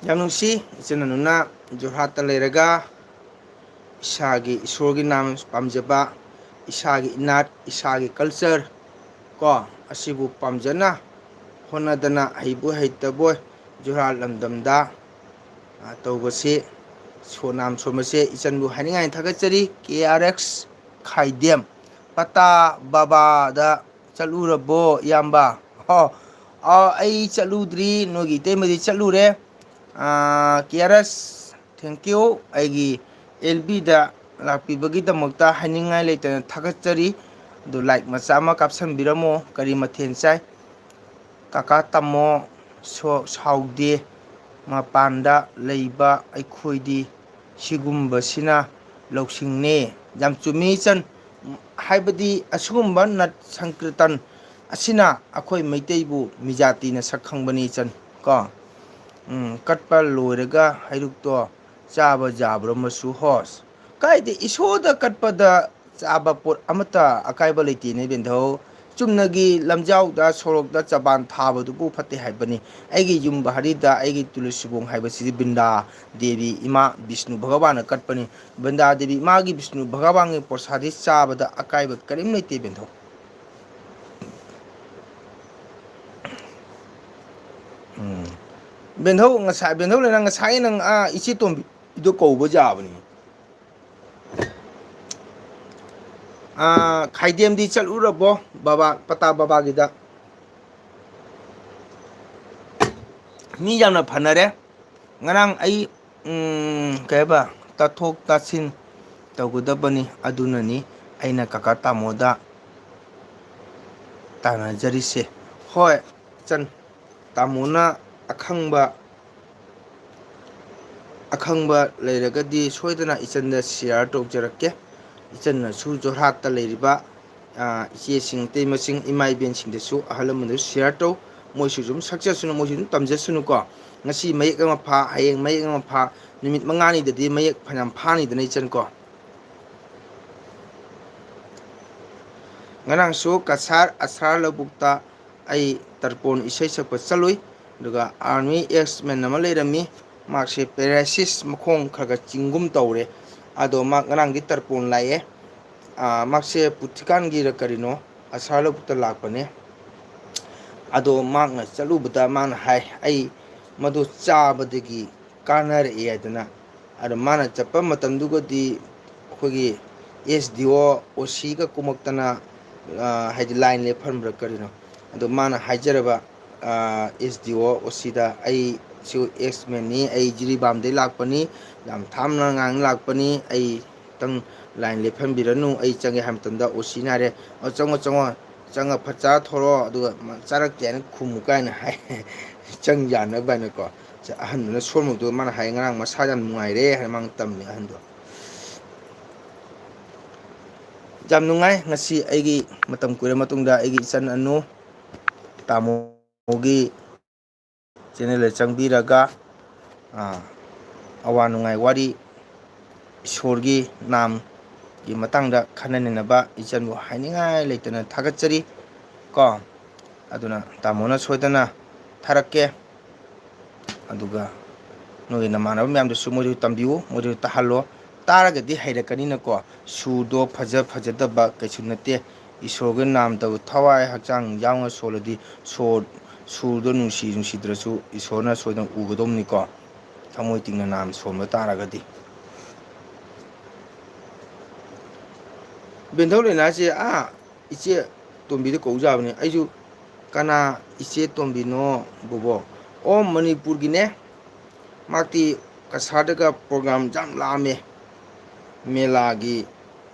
ꯌꯥꯝ ꯅꯨꯡꯁꯤ ꯏꯆꯤꯟ ꯏꯅꯥꯎꯅ ꯖꯣꯔꯍꯥꯠꯇ ꯂꯩꯔꯒ ꯏꯁꯥꯒꯤ ꯏꯁꯣꯔꯒꯤ ꯅꯥꯝ ꯄꯥꯝꯖꯕ ꯏꯁꯥꯒꯤ ꯏꯅꯥꯠ ꯏꯁꯥꯒꯤ ꯀꯜꯆꯔ ꯀꯣ ꯑꯁꯤꯕꯨ ꯄꯥꯝꯖꯅ ꯍꯣꯠꯅꯗꯅ ꯍꯩꯕꯣꯏ ꯍꯩꯇꯕꯣꯏ ꯖꯨꯔꯍꯥꯠ ꯂꯝꯗꯝꯗ ꯇꯧꯕꯁꯤ ꯁꯣꯅꯥꯝ ꯁꯣꯟꯕꯁꯦ ꯏꯆꯟꯕꯨ ꯍꯥꯏꯅꯤꯡꯉꯥꯏ ꯊꯥꯒꯠꯆꯔꯤ KRX ꯈꯥꯏꯗꯦꯝ ꯄꯇꯥ ꯕꯕꯥꯗ ꯆꯠꯂꯨꯔꯕꯣ ꯏꯌꯥꯝꯕ ꯑꯩ ꯆꯠꯂꯨꯗ꯭ꯔꯤ ꯅꯣꯏꯒꯤ ꯏꯇꯩꯃꯗꯤ ꯆꯠꯂꯨꯔꯦ KRX ꯊꯦꯡꯀ꯭ꯌꯨ ꯑꯩꯒꯤ LBꯗ ꯂꯥꯛꯄꯤꯕꯒꯤꯗꯃꯛꯇ ꯍꯥꯏꯅꯤꯡꯉꯥꯏ ꯂꯩꯇꯅ ꯊꯥꯒꯠꯆꯔꯤ ꯑꯗꯨ ꯂꯥꯏꯛ ꯃꯆꯥ ꯑꯃ ꯀꯥꯞꯁꯟꯕꯤꯔꯝꯃꯣ ꯀꯔꯤ ꯃꯊꯦꯜ ꯆꯥꯏ ꯀꯀꯥ ꯇꯥꯃꯣ ꯁꯥꯎꯗꯦ ꯃꯄꯥꯟꯗ ꯂꯩꯕ ꯑꯩꯈꯣꯏꯗꯤ ꯁꯤꯒꯨꯝꯕꯁꯤꯅ ꯂꯧꯁꯤꯡꯅꯦ ꯌꯥꯝ ꯆꯨꯝꯃꯤ ꯏꯆꯟ ꯍꯥꯏꯕꯗꯤ ꯑꯁꯤꯒꯨꯝꯕ ꯅꯠ ꯁꯪꯀ꯭ꯔꯤꯇꯟ ꯑꯁꯤꯅ ꯑꯩꯈꯣꯏ ꯃꯩꯇꯩꯕꯨ ꯃꯤꯖꯥꯇꯤꯅ ꯁꯛ ꯈꯪꯕꯅꯤ ꯏꯆꯟ ꯀꯣ ꯀꯠꯄ ꯂꯣꯏꯔꯒ ꯍꯩꯔꯨꯛꯇꯣ ꯆꯥꯕ ꯌꯥꯕ꯭ꯔꯣ ꯃꯁꯨ ꯍꯣꯁ ꯀꯥꯏꯗꯦ ꯏꯁꯣꯔꯗ ꯀꯠꯄꯗ ꯆꯥꯕ ꯄꯣꯠ ꯑꯃꯠꯇ ꯑꯀꯥꯏꯕ ꯂꯩꯇꯦꯅꯦ ꯕꯦꯟꯙꯧ ꯆꯨꯝꯅꯒꯤ ꯂꯝꯖꯥꯎꯗ ꯁꯣꯔꯣꯛꯇ ꯆꯕꯥꯟ ꯊꯥꯕꯗꯨꯕꯨ ꯐꯠꯇꯦ ꯍꯥꯏꯕꯅꯤ ꯑꯩꯒꯤ ꯌꯨꯝ ꯕꯍꯔꯤꯗ ꯑꯩꯒꯤ ꯇꯨꯂꯁꯤꯕꯣꯡ ꯍꯥꯏꯕꯁꯤꯗꯤ ꯕꯤꯟꯗꯥ ꯗꯦꯕꯤ ꯏꯃꯥ ꯕꯤꯁꯅꯨ ꯚꯒꯕꯥꯟꯅ ꯀꯠꯄꯅꯤ ꯕꯤꯟꯗꯥ ꯗꯦꯕꯤ ꯏꯃꯥꯒꯤ ꯕꯤꯁꯅꯨ ꯚꯒꯕꯥꯟꯒꯤ ꯄ꯭ꯔꯁꯥꯗꯤ ꯆꯥꯕꯗ ꯑꯀꯥꯏꯕ ꯀꯔꯤꯝ ꯂꯩꯇꯦ ꯕꯦꯟꯙꯧ ꯕꯦꯟꯙꯧ ꯉꯁꯥꯏ ꯕꯦꯟꯙꯧ ꯂꯩꯅ ꯉꯁꯥꯏ ꯅꯪ ꯏꯆꯦ ꯇꯣꯝꯕꯤꯗꯣ ꯀꯧꯕ ꯌꯥꯕꯅꯤ ꯈꯥꯏꯗꯦꯝꯗꯤ ꯆꯠꯂꯨꯔꯕꯣ ꯕꯕꯥ ꯄꯇꯥ ꯕꯕꯥꯒꯤꯗ ꯃꯤ ꯌꯥꯝꯅ ꯐꯅꯔꯦ ꯉꯔꯥꯡ ꯑꯩ ꯀꯩ ꯍꯥꯏꯕ ꯇꯥꯊꯣꯛ ꯇꯥꯁꯤꯟ ꯇꯧꯒꯗꯕꯅꯤ ꯑꯗꯨꯅꯅꯤ ꯑꯩꯅ ꯀꯀꯥ ꯇꯥꯃꯣꯗ ꯇꯥꯟꯅꯖꯔꯤꯁꯦ ꯍꯣꯏ ꯏꯆꯟ ꯇꯥꯃꯣꯅ ꯑꯈꯪꯕ ꯂꯩꯔꯒꯗꯤ ꯁꯣꯏꯗꯅ ꯏꯆꯟꯗ ꯁꯤꯌꯥꯔ ꯇꯧꯖꯔꯛꯀꯦ ꯏꯆꯟꯅꯁꯨ ꯖꯣꯔꯍꯥꯠꯇ ꯂꯩꯔꯤꯕ ꯏꯆꯦꯁꯤꯡ ꯏꯇꯩꯃꯁꯤꯡ ꯏꯃꯥ ꯏꯕꯦꯟꯁꯤꯡꯗꯁꯨ ꯑꯍꯜ ꯂꯃꯟꯗꯁꯨ ꯁꯤꯌꯥꯔ ꯇꯧ ꯃꯣꯏꯁꯨ ꯑꯗꯨꯝ ꯁꯛꯆꯁꯅꯨ ꯃꯣꯏꯁꯨ ꯑꯗꯨꯝ ꯇꯝꯖꯁꯅꯨꯀꯣ ꯉꯁꯤ ꯃꯌꯦꯛ ꯑꯃ ꯐꯥ ꯍꯌꯦꯡ ꯃꯌꯦꯛ ꯑꯃ ꯐꯥ ꯅꯨꯃꯤꯠ ꯃꯉꯥꯅꯤꯗꯗꯤ ꯃꯌꯦꯛ ꯐꯅꯌꯥꯝ ꯐꯥꯅꯤꯗꯅ ꯏꯆꯟ ꯀꯣ ꯉꯔꯥꯡꯁꯨ ꯀꯁꯥꯔ ꯑꯁꯥꯔ ꯂꯧꯕꯨꯛꯇ ꯑꯩ ꯇꯔꯄꯣꯟ ꯏꯁꯩ ꯁꯛꯄ ꯆꯠꯂꯨꯏ ꯑꯗꯨꯒ ꯑꯥꯔꯃꯤ ꯑꯦꯛꯁ ꯃꯦꯟ ꯑꯃ ꯂꯩꯔꯝꯃꯤ ꯃꯥꯁꯦ ꯄꯦꯔꯥꯁꯤꯁ ꯃꯈꯣꯡ ꯈꯔ ꯈꯔ ꯆꯤꯡꯒꯨꯝ ꯇꯧꯔꯦ ꯑꯗꯣ ꯃꯥ ꯉꯔꯥꯡꯗꯤ ꯇꯔꯄꯣꯟ ꯂꯥꯛꯑꯦ ꯃꯥꯁꯦ ꯄꯨꯊꯤꯀꯥꯟꯒꯤꯔ ꯀꯔꯤꯅꯣ ꯑꯁꯥꯔ ꯂꯧꯕꯨꯛꯇ ꯂꯥꯛꯄꯅꯦ ꯑꯗꯣ ꯃꯍꯥꯛꯅ ꯆꯠꯂꯨꯕꯗ ꯃꯥꯅ ꯍꯥꯏ ꯑꯩ ꯃꯗꯨ ꯆꯥꯕꯗꯒꯤ ꯀꯥꯟꯅꯔꯛꯑꯦ ꯍꯥꯏꯗꯅ ꯑꯗꯣ ꯃꯥꯅ ꯆꯠꯄ ꯃꯇꯝꯗꯨꯒꯗꯤ ꯑꯩꯈꯣꯏꯒꯤ SDO OCꯒ ꯀꯨꯝꯃꯛꯇꯅ ꯍꯥꯏꯗꯤ ꯂꯥꯏꯟ ꯂꯦꯞꯍꯟꯕ꯭ꯔꯥ ꯀꯔꯤꯅꯣ ꯑꯗꯣ ꯃꯥꯅ ꯍꯥꯏꯖꯔꯕ SDO OCꯗ ꯑꯩꯁꯨ ꯑꯦꯛꯁꯃꯦꯟꯅꯤ ꯑꯩ ꯖꯤꯔꯤꯕꯥꯝꯗꯩ ꯂꯥꯛꯄꯅꯤ ꯌꯥꯝ ꯊꯥꯞꯅ ꯉꯥꯡꯅ ꯂꯥꯛꯄꯅꯤ ꯑꯩ ꯈꯤꯇꯪ ꯂꯥꯏꯟ ꯂꯦꯞꯍꯟꯕꯤꯔꯅꯨ ꯑꯩ ꯆꯪꯒꯦ ꯍꯥꯏꯕ ꯃꯇꯝꯗ OCꯅ ꯍꯥꯏꯔꯦ ꯆꯪꯉꯣ ꯆꯪꯉ ꯐꯠ ꯊꯣꯔꯛꯑꯣ ꯑꯗꯨꯒ ꯆꯥꯔꯛꯇꯦ ꯍꯥꯏꯅ ꯈꯨꯝꯃꯨ ꯀꯥꯏꯅ ꯍꯥꯏ ꯆꯪ ꯌꯥꯅꯕ ꯍꯥꯏꯅꯀꯣ ꯑꯍꯟꯗꯨꯅ ꯁꯣꯟꯃꯨꯛꯇꯣ ꯃꯥꯅ ꯍꯥꯏ ꯉꯔꯥꯡ ꯃꯁꯥ ꯌꯥꯝ ꯅꯨꯡꯉꯥꯏꯔꯦ ꯍꯥꯏꯅ ꯃꯥꯅ ꯇꯝꯃꯦ ꯑꯍꯟꯗꯣ ꯌꯥꯝ ꯅꯨꯡꯉꯥꯏ ꯉꯁꯤ ꯑꯩꯒꯤ ꯃꯇꯝ ꯀꯨꯏꯔ ꯃꯇꯨꯡꯗ ꯑꯩꯒꯤ ꯏꯆꯟ ꯑꯅꯨ ꯇꯥꯃꯣꯒꯤ ꯆꯦꯅꯦꯜꯗ ꯆꯪꯕꯤꯔꯒ ꯑꯋꯥ ꯅꯨꯡꯉꯥꯏ ꯋꯥꯔꯤ ꯏꯁꯣꯔꯒꯤ ꯅꯥꯝ ꯒꯤ ꯃꯇꯥꯡꯗ ꯈꯟꯅ-ꯅꯩꯅꯕ ꯏꯆꯟꯕꯨ ꯍꯥꯏꯅꯤꯡꯉꯥꯏ ꯂꯩꯇꯅ ꯊꯥꯒꯠꯆꯔꯤ ꯀꯣ ꯑꯗꯨꯅ ꯇꯥꯃꯣꯅ ꯁꯣꯏꯗꯅ ꯊꯥꯔꯛꯀꯦ ꯑꯗꯨꯒ ꯅꯣꯏꯒꯤ ꯅꯃꯥꯟꯅꯕ ꯃꯌꯥꯝꯗꯁꯨ ꯃꯣꯏꯗꯁꯨ ꯇꯝꯕꯤꯌꯨ ꯃꯣꯏꯗꯁꯨ ꯇꯥꯍꯜꯂꯣ ꯇꯥꯔꯒꯗꯤ ꯍꯩꯔꯛꯀꯅꯤꯅꯀꯣ ꯁꯨꯔꯗꯣ ꯐꯖꯗꯕ ꯀꯩꯁꯨ ꯅꯠꯇꯦ ꯏꯁꯣꯔꯒꯤ ꯅꯥꯝꯇꯕꯨ ꯊꯋꯥꯏ ꯍꯛꯆꯥꯡ ꯌꯥꯎꯅ ꯁꯣꯜꯂꯗꯤ ꯁꯨꯔꯗꯣ ꯅꯨꯡꯁꯤꯗ꯭ꯔꯁꯨ ꯏꯁꯣꯔꯅ ꯁꯣꯏꯗꯅ ꯎꯒꯗꯧꯅꯤꯀꯣ ꯊꯃꯣꯏ ꯇꯤꯡꯅ ꯅꯥꯝ ꯁꯣꯟꯕ ꯇꯥꯔꯒꯗꯤ ꯕꯦꯟꯊꯧ ꯂꯩꯅꯥꯁꯦ ꯏꯆꯦ ꯇꯣꯝꯕꯤꯗ ꯀꯧꯖꯥꯕꯅꯦ ꯑꯩꯁꯨ ꯀꯅꯥ ꯏꯆꯦ ꯇꯣꯝꯕꯤꯅꯣ ꯕꯣꯕꯣ ꯑꯣ ꯃꯅꯤꯄꯨꯔꯒꯤꯅꯦ ꯃꯥꯛꯇꯤ ꯀꯁꯥꯔꯗꯒ ꯄ꯭ꯔꯣꯒ꯭ꯔꯥꯝ ꯌꯥꯝ ꯂꯥꯛꯑꯝꯃꯦ ꯃꯦꯂꯥꯒꯤ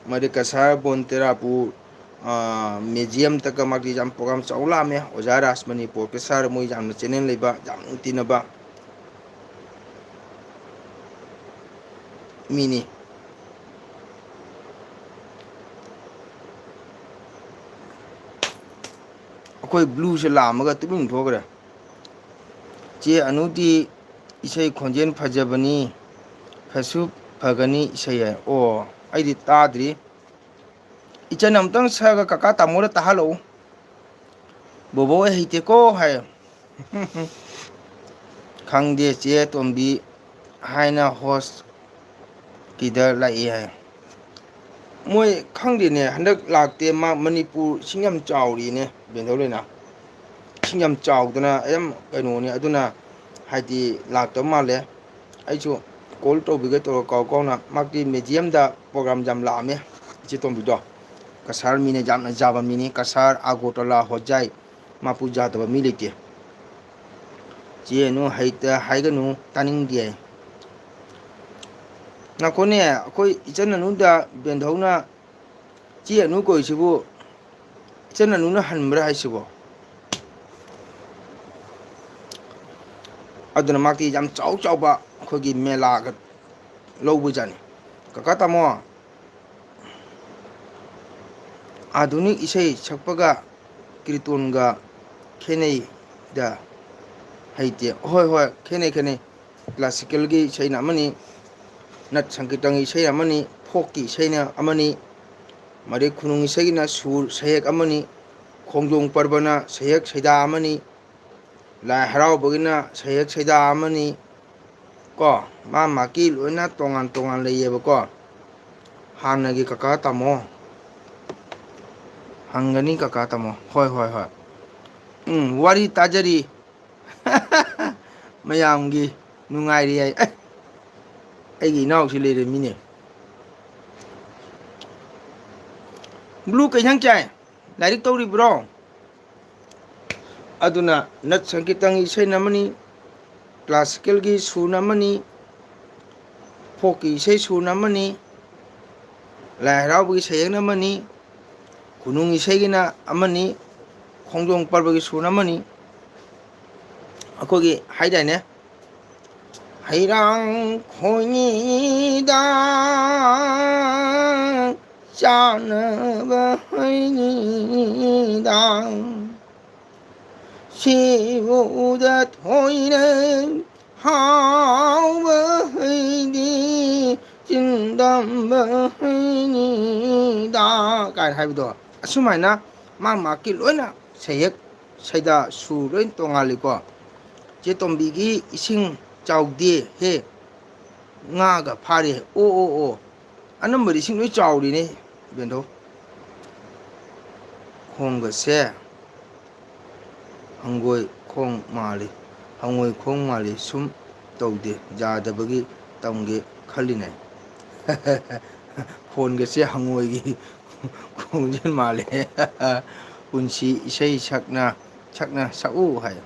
ꯃꯔꯤ ꯀꯁꯥꯔ ꯕꯣꯟꯇꯦꯔꯥꯄꯨꯔ ꯃ꯭ꯌꯨꯖꯤꯌꯝꯗꯒ ꯃꯥꯒꯤ ꯌꯥꯝ ꯄ꯭ꯔꯣꯒ꯭ꯔꯥꯝ ꯆꯥꯎ ꯂꯥꯛꯑꯝꯃꯦ ꯑꯣꯖꯥ ꯔꯥꯖ ꯃꯅꯤꯄꯨꯔ ꯀꯁꯥꯔ ꯃꯣꯏ ꯌꯥꯝꯅ ꯆꯦꯅꯦꯜ ꯂꯩꯕ ꯌꯥꯝ ꯇꯤꯟꯅꯕ ꯃꯤꯅꯤ ꯑꯩꯈꯣꯏ ꯕ꯭ꯂꯨꯁꯦ ꯂꯥꯛꯑꯝꯃꯒ ꯇꯨꯃꯤꯟ ꯊꯣꯛꯈ꯭ꯔꯦ ꯆꯦ ꯑꯅꯨꯗꯤ ꯏꯁꯩ ꯈꯣꯟꯖꯦꯜ ꯐꯖꯕꯅꯤ ꯐꯁꯨ ꯐꯒꯅꯤ ꯏꯁꯩ ꯍꯥꯏ ꯑꯣ ꯑꯩꯗꯤ ꯇꯥꯗ꯭ꯔꯤ ꯏꯆꯟ ꯑꯃꯨꯛꯇꯪ ꯁꯛꯑꯒ ꯀꯀꯥ ꯇꯥꯃꯣꯗ ꯇꯥꯍꯜꯂꯛꯎ ꯕꯣꯕꯣ ꯑꯩ ꯍꯩꯇꯦꯀꯣ ꯍꯥꯏ ꯈꯪꯗꯦ ꯆꯦ ꯇꯣꯝꯕꯤ ꯍꯥꯏꯅ ꯍꯣꯁ ꯀꯤꯗ ꯂꯥꯛꯏ ꯍꯥꯏ ꯃꯣꯏ ꯈꯪꯗꯦꯅꯦ ꯍꯟꯗꯛ ꯂꯥꯛꯇꯦ ꯃꯥ ꯃꯅꯤꯄꯨꯔ ꯏꯁꯤꯡ ꯌꯥꯝ ꯆꯥꯎꯔꯤꯅꯦ ꯕꯦꯟꯗꯧ ꯂꯩꯅꯥ ꯏꯁꯤꯡ ꯌꯥꯝ ꯆꯥꯎꯗꯅ ꯌꯥꯝ ꯀꯩꯅꯣꯅꯤ ꯑꯗꯨꯅ ꯍꯥꯏꯗꯤ ꯂꯥꯛꯇꯕ ꯃꯥꯜꯂꯦ ꯑꯩꯁꯨ ꯀꯣꯜ ꯇꯧꯕꯤꯒꯦ ꯇꯧꯔ ꯀꯥꯎꯅ ꯃꯥꯒꯤ ꯃ꯭ꯌꯨꯖꯤꯌꯝꯗ ꯄ꯭ꯔꯣꯒ꯭ꯔꯥꯝ ꯌꯥꯝ ꯂꯥꯛꯑꯝꯃꯦ ꯏꯆꯦ ꯇꯣꯝꯕꯤꯗꯣ ꯀꯁꯥꯔ ꯃꯤꯅ ꯌꯥꯝꯅ ꯌꯥꯕ ꯃꯤꯅꯤ ꯀꯁꯥꯔ ꯑꯥꯒꯣꯇꯂꯥ ꯍꯣꯖꯥꯏ ꯃꯥꯄꯨ ꯌꯥꯗꯕ ꯃꯤ ꯂꯩꯇꯦ ꯆꯦꯅꯨ ꯍꯩꯇ ꯍꯥꯏꯒꯅꯨ ꯇꯥꯅꯤꯡꯗꯦ ꯉꯥꯏꯈꯣꯅꯦ ꯑꯩꯈꯣꯏ ꯏꯆꯟ ꯑꯅꯨꯗ ꯕꯦꯟꯙꯧꯅ ꯆꯦ ꯑꯅꯨ ꯀꯧꯏꯁꯤꯕꯨ ꯏꯆꯟ ꯑꯅꯨꯅ ꯍꯟꯕ꯭ꯔꯥ ꯍꯥꯏꯁꯤꯕꯣ ꯑꯗꯨꯅ ꯃꯥꯒꯤ ꯌꯥꯝ ꯆꯥꯎꯕ ꯑꯩꯈꯣꯏꯒꯤ ꯃꯦꯂꯥꯒ ꯂꯧꯕꯖꯥꯠꯅꯤ ꯀꯀꯥ ꯇꯥꯃꯣ ꯑꯥꯙꯨꯅꯤꯛ ꯏꯁꯩ ꯁꯛꯄꯒ ꯀꯤꯔꯇꯣꯟꯒ ꯈꯦꯅꯩꯗ ꯍꯩꯇꯦ ꯍꯣꯏ ꯍꯣꯏ ꯈꯦꯠꯅꯩ ꯀ꯭ꯂꯥꯁꯤꯀꯦꯜꯒꯤ ꯏꯁꯩꯅ ꯑꯃꯅꯤ ꯅꯠ ꯁꯪꯒꯤꯇꯪ ꯏꯁꯩ ꯑꯃꯅꯤ ꯐꯣꯛꯀꯤ ꯏꯁꯩꯅ ꯑꯃꯅꯤ ꯃꯔꯦꯛ ꯈꯨꯅꯨꯡ ꯏꯁꯩꯒꯤꯅ ꯁꯨꯔ ꯁꯩꯍꯦꯛ ꯑꯃꯅꯤ ꯈꯣꯡꯖꯣꯝ ꯄꯔꯕꯅ ꯁꯩꯍꯦꯛ ꯁꯩꯗꯥ ꯑꯃꯅꯤ ꯂꯥꯏ ꯍꯔꯥꯎꯕꯒꯤꯅ ꯁꯩꯍꯦꯛ ꯁꯩꯗꯥ ꯑꯃꯅꯤ ꯀꯣ ꯃꯥꯒꯤ ꯂꯣꯏꯅ ꯇꯣꯉꯥꯟ ꯇꯣꯉꯥꯟ ꯂꯩꯌꯦꯕꯀꯣ ꯍꯥꯟꯅꯒꯤ ꯀꯀꯥ ꯇꯥꯃꯣ ꯍꯪꯒꯅꯤ ꯀꯀꯥ ꯇꯥꯃꯣ ꯍꯣꯏ ꯍꯣꯏ ꯍꯣꯏ ꯋꯥꯔꯤ ꯇꯥꯖꯔꯤ ꯃꯌꯥꯝꯒꯤ ꯅꯨꯡꯉꯥꯏꯔꯤ ꯍꯥꯏ ꯑꯩꯒꯤ ꯏꯅꯥꯎꯁꯤ ꯂꯩꯔꯝꯃꯤꯅꯦ ꯕ꯭ꯂꯨ ꯀꯩ ꯏꯟꯁꯥꯡ ꯆꯥꯏ ꯂꯥꯏꯔꯤꯛ ꯇꯧꯔꯤꯕ꯭ꯔꯣ ꯑꯗꯨꯅ ꯅꯠ ꯁꯪꯒꯤꯇꯪ ꯏꯁꯩ ꯑꯃꯅꯤ ꯀ꯭ꯂꯥꯁꯤꯀꯦꯜꯒꯤ ꯁꯨꯔ ꯑꯃꯅꯤ ꯐꯣꯛꯀꯤ ꯏꯁꯩ ꯁꯨꯔ ꯑꯃꯅꯤ ꯂꯥꯏ ꯍꯔꯥꯎꯕꯒꯤ ꯁꯩꯔꯦꯡ ꯑꯃꯅꯤ ꯈꯨꯅꯨꯡ ꯏꯁꯩꯒꯤꯅ ꯑꯃꯅꯤ ꯈꯣꯡꯖꯣꯝ ꯄꯔꯕꯒꯤ ꯁꯨꯔ ꯑꯃꯅꯤ ꯑꯩꯈꯣꯏꯒꯤ ꯍꯥꯏꯗꯥꯏꯅꯦ ꯍꯩꯔꯥꯡ ꯈꯣꯏꯅꯤꯗ ꯆꯥꯅꯕ ꯍꯩꯅꯤꯗ ꯁꯤꯕꯨꯗ ꯊꯣꯏꯅ ꯍꯥꯎꯕ ꯍꯩꯗꯤ ꯆꯤꯟꯗꯝꯕ ꯍꯩꯅꯤꯗ ꯀꯥꯏꯅ ꯍꯥꯏꯕꯗꯣ ꯑꯁꯨꯃꯥꯏꯅ ꯃꯥꯒꯤ ꯂꯣꯏꯅ ꯁꯩꯍꯦꯛ ꯁꯩꯗꯥ ꯁꯨꯔ ꯂꯣꯏ ꯇꯣꯡꯉꯥꯜꯂꯤꯀꯣ ꯆꯦ ꯇꯣꯝꯕꯤꯒꯤ ꯏꯁꯤꯡ ꯆꯥꯎꯗꯦ ꯍꯦ ꯉꯥꯒ ꯐꯥꯔꯦ ꯑꯣ ꯑꯅꯝꯕꯗꯤ ꯏꯁꯤꯡ ꯂꯣꯏ ꯆꯥꯎꯔꯤꯅꯦ ꯕꯦꯟꯗꯧ ꯈꯣꯡꯒꯁꯦ ꯍꯪꯒꯣꯏ ꯈꯣꯡ ꯃꯥꯜꯂꯤ ꯍꯉꯣꯏ ꯈꯣꯡ ꯃꯥꯜꯂꯤ ꯁꯨꯝ ꯇꯧꯗꯦ ꯌꯥꯗꯕꯒꯤ ꯇꯝꯒꯦ ꯈꯜꯂꯤꯅꯦ ꯈꯣꯟꯒꯁꯦ ꯍꯪꯉꯣꯏꯒꯤ ꯈꯣꯡꯖꯦꯜ ꯃꯥꯜꯂꯦ ꯄꯨꯟꯁꯤ ꯏꯁꯩ ꯁꯛꯅ ꯁꯛꯎ ꯍꯥꯏ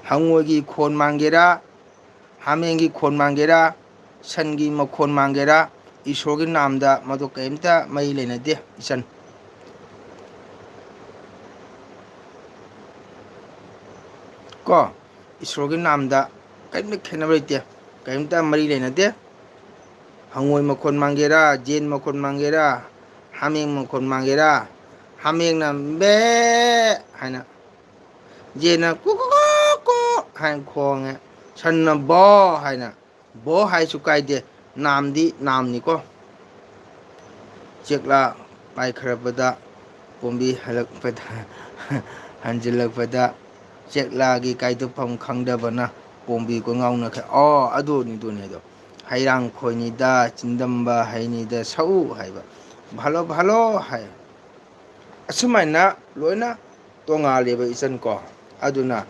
ꯍꯪꯉꯣꯏꯒꯤ ꯈꯣꯟ ꯃꯥꯡꯒꯦꯔꯥ ꯍꯥꯃꯦꯡꯒꯤ ꯈꯣꯟ ꯃꯥꯡꯒꯦꯔꯥ ꯁꯟꯒꯤ ꯃꯈꯣꯟ ꯃꯥꯡꯒꯦꯔꯥ ꯏꯁꯣꯔꯒꯤ ꯅꯥꯝꯗ ꯃꯗꯨ ꯀꯔꯤꯝꯇ ꯃꯔꯤ ꯂꯩꯅꯗꯦ ꯏꯆꯟ ꯀꯣ ꯏꯁꯣꯔꯒꯤ ꯅꯥꯝꯗ ꯀꯔꯤꯝꯇ ꯈꯦꯠꯅꯕ ꯂꯩꯇꯦ ꯀꯔꯤꯝꯇ ꯃꯔꯤ ꯂꯩꯅꯗꯦ ꯍꯪꯉꯣꯏ ꯃꯈꯣꯟ ꯃꯥꯡꯒꯦꯔꯥ ꯌꯦꯟ ꯃꯈꯣꯟ ꯃꯥꯡꯒꯦꯔꯥ ꯍꯥꯃꯦꯡ ꯃꯈꯣꯟ ꯃꯥꯡꯒꯦꯔꯥ ꯍꯥꯃꯦꯡꯅ ꯕꯦ ꯍꯥꯏꯅ ꯌꯦꯟꯅ ꯀꯨ ꯍꯥꯏꯅ ꯈꯣꯡꯉꯦ ꯁꯟꯅ ꯕꯣ ꯍꯥꯏꯅ ꯕꯣ ꯍꯥꯏꯁꯨ ꯀꯥꯏꯗꯦ ꯅꯥꯝꯗꯤ ꯅꯥꯝꯅꯤꯀꯣ ꯆꯦꯛꯂꯥ ꯄꯥꯏꯈ꯭ꯔꯕꯗ ꯄꯣꯝꯕꯤ ꯍꯜꯂꯛꯄꯗ ꯍꯟꯖꯤꯜꯂꯛꯄꯗ ꯆꯦꯛꯂꯥꯒꯤ ꯀꯥꯏꯗꯣꯛꯐꯝ ꯈꯪꯗꯕꯅ ꯄꯣꯝꯕꯤ ꯀꯣꯡꯉꯥꯎꯅꯈ꯭ꯔꯦ ꯑꯗꯨꯅꯤ ꯑꯗꯣ ꯍꯩꯔꯥꯡ ꯈꯣꯏꯅꯤꯗ ꯆꯤꯟꯗꯝꯕ ꯍꯩꯅꯤꯗ ꯁꯧ ꯍꯥꯏꯕ ꯚꯥꯂꯣ ꯚꯥꯂꯣ ꯍꯥꯏ ꯑꯁꯨꯃꯥꯏꯅ ꯂꯣꯏꯅ ꯇꯣꯡꯉꯥꯜꯂꯦꯕ ꯏꯆꯟ ꯀꯣ ꯑꯗꯨꯅ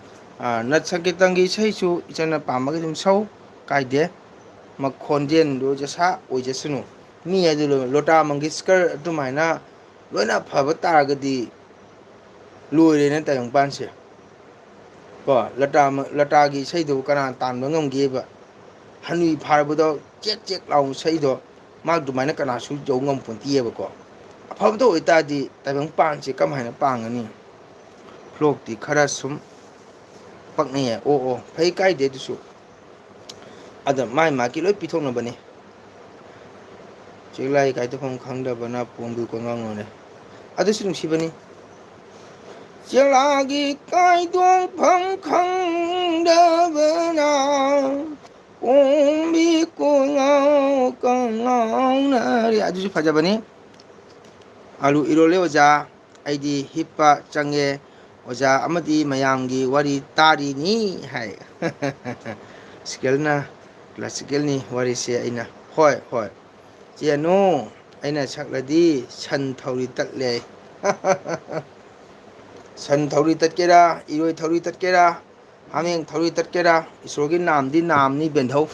ꯅꯠ ꯁꯪꯀꯤꯔꯇꯟꯒꯤ ꯏꯁꯩꯁꯨ ꯏꯆꯟꯅ ꯄꯥꯝꯃꯒꯗꯤ ꯑꯗꯨꯝ ꯁꯧ ꯀꯥꯏꯗꯦ ꯃꯈꯣꯟꯖꯦꯜꯗꯨ ꯖꯁꯥ ꯑꯣꯏꯖꯁꯅꯨ ꯃꯤ ꯑꯗꯨ ꯂꯣꯇꯥ ꯃꯪꯒꯦꯁꯀꯔ ꯑꯗꯨꯃꯥꯏꯅ ꯂꯣꯏꯅ ꯐꯕ ꯇꯥꯔꯒꯗꯤ ꯂꯣꯏꯔꯦꯅ ꯇꯥꯏꯕꯪꯄꯥꯟꯁꯦ ꯀꯣ ꯂꯇꯥꯒꯤ ꯏꯁꯩꯗꯨꯕꯨ ꯀꯅꯥ ꯇꯥꯟꯕ ꯉꯝꯒꯦꯕ ꯍꯅꯨꯏ ꯐꯥꯔꯕꯗꯣ ꯆꯦꯛ ꯆꯦꯛ ꯂꯥꯎ ꯏꯁꯩꯗꯣ ꯃꯥ ꯑꯗꯨꯃꯥꯏꯅ ꯀꯅꯥꯁꯨ ꯌꯧ ꯉꯝꯄꯣꯟꯇꯦꯕꯀꯣ ꯑꯐꯕꯗ ꯑꯣꯏꯇꯥꯔꯗꯤ ꯇꯥꯏꯕꯪꯄꯥꯟꯁꯦ ꯀꯃꯥꯏꯅ ꯄꯥꯡꯒꯅꯤ ꯐ꯭ꯂꯣꯛꯇꯤ ꯈꯔ ꯁꯨꯝ ꯄꯛꯅꯩꯌꯦ ꯐꯩ ꯀꯥꯏꯗꯦ ꯑꯗꯨꯁꯨ ꯑꯗ ꯃꯥꯒꯤ ꯂꯣꯏ ꯄꯤꯊꯣꯛꯅꯕꯅꯤ ꯆꯦꯛꯂꯥꯒꯤ ꯀꯥꯏꯗꯣꯛꯐꯝ ꯈꯪꯗꯕꯅ ꯄꯣꯝꯕꯤ ꯀꯣꯡꯉꯥꯎꯅꯔꯦ ꯑꯗꯨꯁꯨ ꯅꯨꯡꯁꯤꯕꯅꯤ ꯆꯦꯛꯂꯥꯒꯤ ꯀꯥꯏꯗꯣꯛꯐꯝ ꯈꯪꯗꯕꯅ ꯄꯣꯝꯕꯤ ꯀꯣꯡꯉꯥꯎꯅꯔꯦ ꯑꯗꯨꯁꯨ ꯐꯖꯕꯅꯤ ꯑꯂꯨ ꯏꯔꯣꯜꯂꯦ ꯑꯣꯖꯥ ꯑꯩꯗꯤ ꯍꯤꯞꯄ ꯆꯪꯉꯦ ꯑꯣꯖꯥ ꯑꯃꯗꯤ ꯃꯌꯥꯝꯒꯤ ꯋꯥꯔꯤ ꯇꯥꯔꯤꯅꯤ ꯍꯥꯏ ꯁꯤꯀꯦꯜꯅ ꯀ꯭ꯂꯥꯁꯤꯀꯦꯜꯅꯤ ꯋꯥꯔꯤꯁꯦ ꯑꯩꯅ ꯍꯣꯏ ꯆꯦꯅꯨ ꯑꯩꯅ ꯁꯛꯂꯗꯤ ꯁꯟ ꯊꯧꯔꯤ ꯇꯠꯂꯦ ꯁꯟ ꯊꯧꯔꯤ ꯇꯠꯀꯦꯔꯥ ꯏꯔꯣꯏ ꯊꯧꯔꯤ ꯇꯠꯀꯦꯔꯥ ꯍꯥꯃꯦꯡ ꯊꯧꯔꯤ ꯇꯠꯀꯦꯔꯥ ꯏꯁꯣꯔꯒꯤ ꯅꯥꯝꯗꯤ ꯅꯥꯝꯅꯤ ꯕꯦꯟꯙꯧ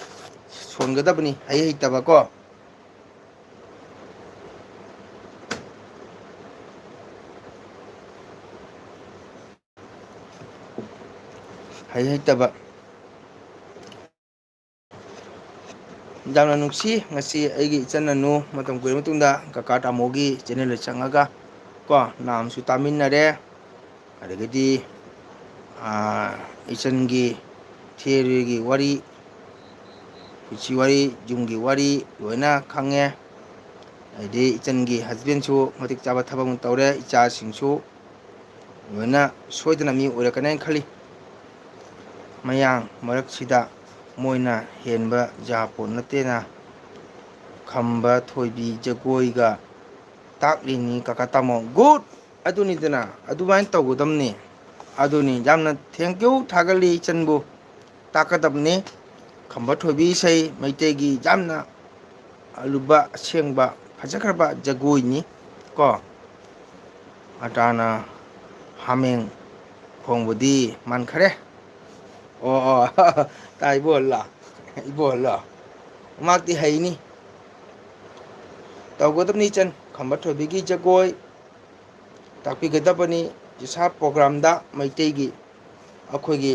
ꯁꯣꯟꯒꯗꯕꯅꯤ ꯍꯩꯇꯕꯀꯣ ꯍꯩꯇꯕ ꯌꯥꯝꯅ ꯅꯨꯡꯁꯤ ꯉꯁꯤ ꯑꯩꯒꯤ ꯏꯆꯟ ꯃꯇꯝ ꯀꯨꯏꯔꯕ ꯃꯇꯨꯡꯗ ꯀꯀꯥ ꯇꯥꯃꯣꯒꯤ ꯆꯦꯅꯦꯜꯗ ꯆꯪꯉꯒ ꯀꯣ ꯅꯥꯝꯁꯨ ꯇꯥꯃꯤꯟꯅꯔꯦ ꯑꯗꯒꯤꯗꯤ ꯏꯆꯟꯒꯤ ꯊꯤꯑꯣꯔꯤꯒꯤ ꯋꯥꯔꯤ ꯄꯨꯟꯁꯤ ꯋꯥꯔꯤ ꯌꯨꯝꯒꯤ ꯋꯥꯔꯤ ꯂꯣꯏꯅ ꯈꯪꯉꯦ ꯑꯗꯩꯗꯤ ꯏꯆꯟꯒꯤ ꯍꯁꯕꯦꯟꯁꯨ ꯃꯇꯤꯛ ꯆꯥꯕ ꯊꯕꯛ ꯑꯃ ꯇꯧꯔꯦ ꯏꯆꯥꯁꯤꯡꯁꯨ ꯂꯣꯏꯅ ꯁꯣꯏꯗꯅ ꯃꯤ ꯑꯣꯏꯔꯛꯀꯅꯤ ꯍꯥꯏꯅ ꯈꯜꯂꯤ ꯃꯌꯥꯝ ꯃꯔꯛꯁꯤꯗ ꯃꯣꯏꯅ ꯍꯦꯟꯕ ꯌꯥꯄꯣꯠ ꯅꯠꯇꯦꯅ ꯈꯝꯕ ꯊꯣꯏꯕꯤ ꯖꯒꯣꯏꯒ ꯇꯥꯛꯂꯤꯅꯤ ꯀꯀꯥ ꯇꯥꯃꯣ ꯒꯨꯗ ꯑꯗꯨꯅꯤꯗꯅ ꯑꯗꯨꯃꯥꯏꯅ ꯇꯧꯒꯗꯝꯅꯤ ꯑꯗꯨꯅꯤ ꯌꯥꯝꯅ ꯊꯦꯡꯀ꯭ꯌꯨ ꯊꯥꯒꯠꯂꯤ ꯏꯆꯟꯕꯨ ꯇꯥꯛꯀꯗꯕꯅꯤ ꯈꯝꯕ ꯊꯣꯏꯕꯤ ꯏꯁꯩ ꯃꯩꯇꯩꯒꯤ ꯌꯥꯝꯅ ꯑꯂꯨꯕ ꯑꯁꯦꯡꯕ ꯐꯖꯈ꯭ꯔꯕ ꯖꯒꯣꯏꯅꯤ ꯀꯣ ꯑꯇꯥꯅ ꯍꯥꯃꯦꯡ ꯈꯣꯡꯕꯗꯤ ꯃꯥꯟꯈꯔꯦ ꯇꯥꯏ ꯏꯕꯣꯍꯜꯂꯣ ꯃꯥꯛꯇꯤ ꯍꯩꯅꯤ ꯇꯧꯒꯗꯕꯅꯤ ꯏꯆꯟ ꯈꯝꯕ ꯊꯣꯏꯕꯤꯒꯤ ꯖꯒꯣꯏ ꯇꯥꯛꯄꯤꯒꯗꯕꯅꯤ ꯖꯁꯥ ꯄ꯭ꯔꯣꯒ꯭ꯔꯥꯝꯗ ꯃꯩꯇꯩꯒꯤ ꯑꯩꯈꯣꯏꯒꯤ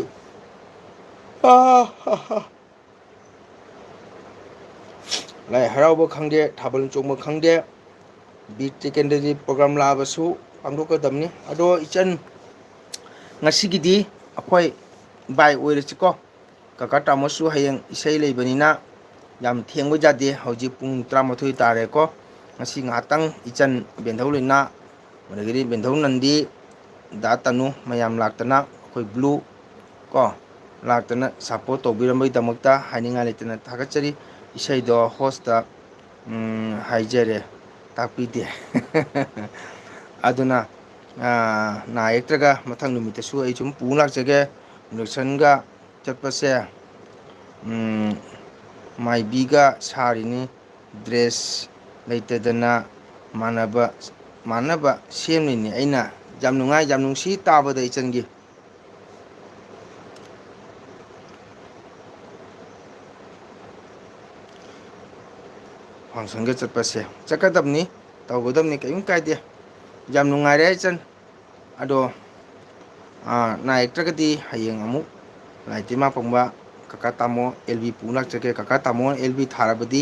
ꯂꯥꯏ ꯍꯔꯥꯎꯕ ꯈꯪꯗꯦ ꯊꯥꯕꯜ ꯆꯣꯡꯕ ꯈꯪꯗꯦ ꯕꯤꯔ ꯇꯤꯀꯦꯟꯗ꯭ꯔꯖꯤ ꯄ꯭ꯔꯣꯒ꯭ꯔꯥꯝ ꯂꯥꯛꯑꯕꯁꯨ ꯄꯥꯡꯊꯣꯛꯀꯗꯕꯅꯤ ꯑꯗꯣ ꯏꯆꯟ ꯉꯁꯤꯒꯤꯗꯤ ꯑꯩꯈꯣꯏ ꯕꯥꯏ ꯑꯣꯏꯔꯁꯤꯀꯣ ꯀꯀꯥ ꯇꯥꯃꯣꯁꯨ ꯍꯌꯦꯡ ꯏꯁꯩ ꯂꯩꯕꯅꯤꯅ ꯌꯥꯝ ꯊꯦꯡꯕ ꯌꯥꯗꯦ ꯍꯧꯖꯤꯛ ꯄꯨꯡ 12 ꯇꯥꯔꯦꯀꯣ ꯉꯁꯤ ꯉꯥꯏꯍꯥꯛꯇꯪ ꯏꯆꯟ ꯕꯦꯟꯙꯧ ꯂꯩꯅꯥ ꯑꯗꯒꯤꯗꯤ ꯕꯦꯟꯙꯧ ꯅꯟꯗꯤ ꯗꯥ ꯇꯅꯨ ꯃꯌꯥꯝ ꯂꯥꯛꯇꯅ ꯑꯩꯈꯣꯏ ꯕ꯭ꯂꯨ ꯀꯣ ꯂꯥꯛꯇꯅ ꯁꯞꯄꯣꯔꯠ ꯇꯧꯕꯤꯔꯝꯕꯒꯤꯗꯃꯛꯇ ꯍꯥꯏꯅꯤꯡꯉꯥꯏ ꯂꯩꯇꯅ ꯊꯥꯒꯠꯆꯔꯤ ꯏꯁꯩꯗꯣ ꯍꯣꯁꯇ ꯍꯥꯏꯖꯔꯦ ꯇꯥꯛꯄꯤꯗꯦ ꯑꯗꯨꯅ ꯅꯥ ꯌꯦꯛꯇ꯭ꯔꯒ ꯃꯊꯪ ꯅꯨꯃꯤꯠꯇꯁꯨ ꯑꯩ ꯁꯨꯝ ꯄꯨ ꯂꯥꯛꯆꯒꯦ ꯏꯟꯗꯛꯁꯟꯒ ꯆꯠꯄꯁꯦ ꯃꯥꯏꯕꯤꯒ ꯁꯥꯔꯤꯅꯤ ꯗ꯭ꯔꯦꯁ ꯂꯩꯇꯗꯅ ꯃꯥꯟꯅꯕ ꯁꯦꯝꯂꯤꯅꯤ ꯑꯩꯅ ꯌꯥꯝ ꯅꯨꯡꯉꯥꯏ ꯌꯥꯝ ꯅꯨꯡꯁꯤ ꯇꯥꯕꯗ ꯏꯆꯟꯒꯤ ꯐꯪꯁꯟꯒ ꯆꯠꯄꯁꯦ ꯆꯠꯀꯗꯕꯅꯤ ꯇꯧꯒꯗꯕꯅꯤ ꯀꯔꯤꯝ ꯀꯥꯏꯗꯦ ꯌꯥꯝ ꯅꯨꯡꯉꯥꯏꯔꯦ ꯏꯆꯟ ꯑꯗꯣ ꯅꯥ ꯌꯦꯛꯇ꯭ꯔꯒꯗꯤ ꯍꯌꯦꯡ ꯑꯃꯨꯛ ꯂꯥꯏꯙꯤꯃꯥ ꯄꯣꯡꯕ ꯀꯀꯥ ꯇꯥꯃꯣ ꯑꯦꯜ ꯕꯤ ꯄꯨ ꯂꯥꯛꯆꯒꯦ ꯀꯀꯥ ꯇꯥꯃꯣ ꯑꯦꯜ ꯕꯤ ꯊꯥꯔꯕꯗꯤ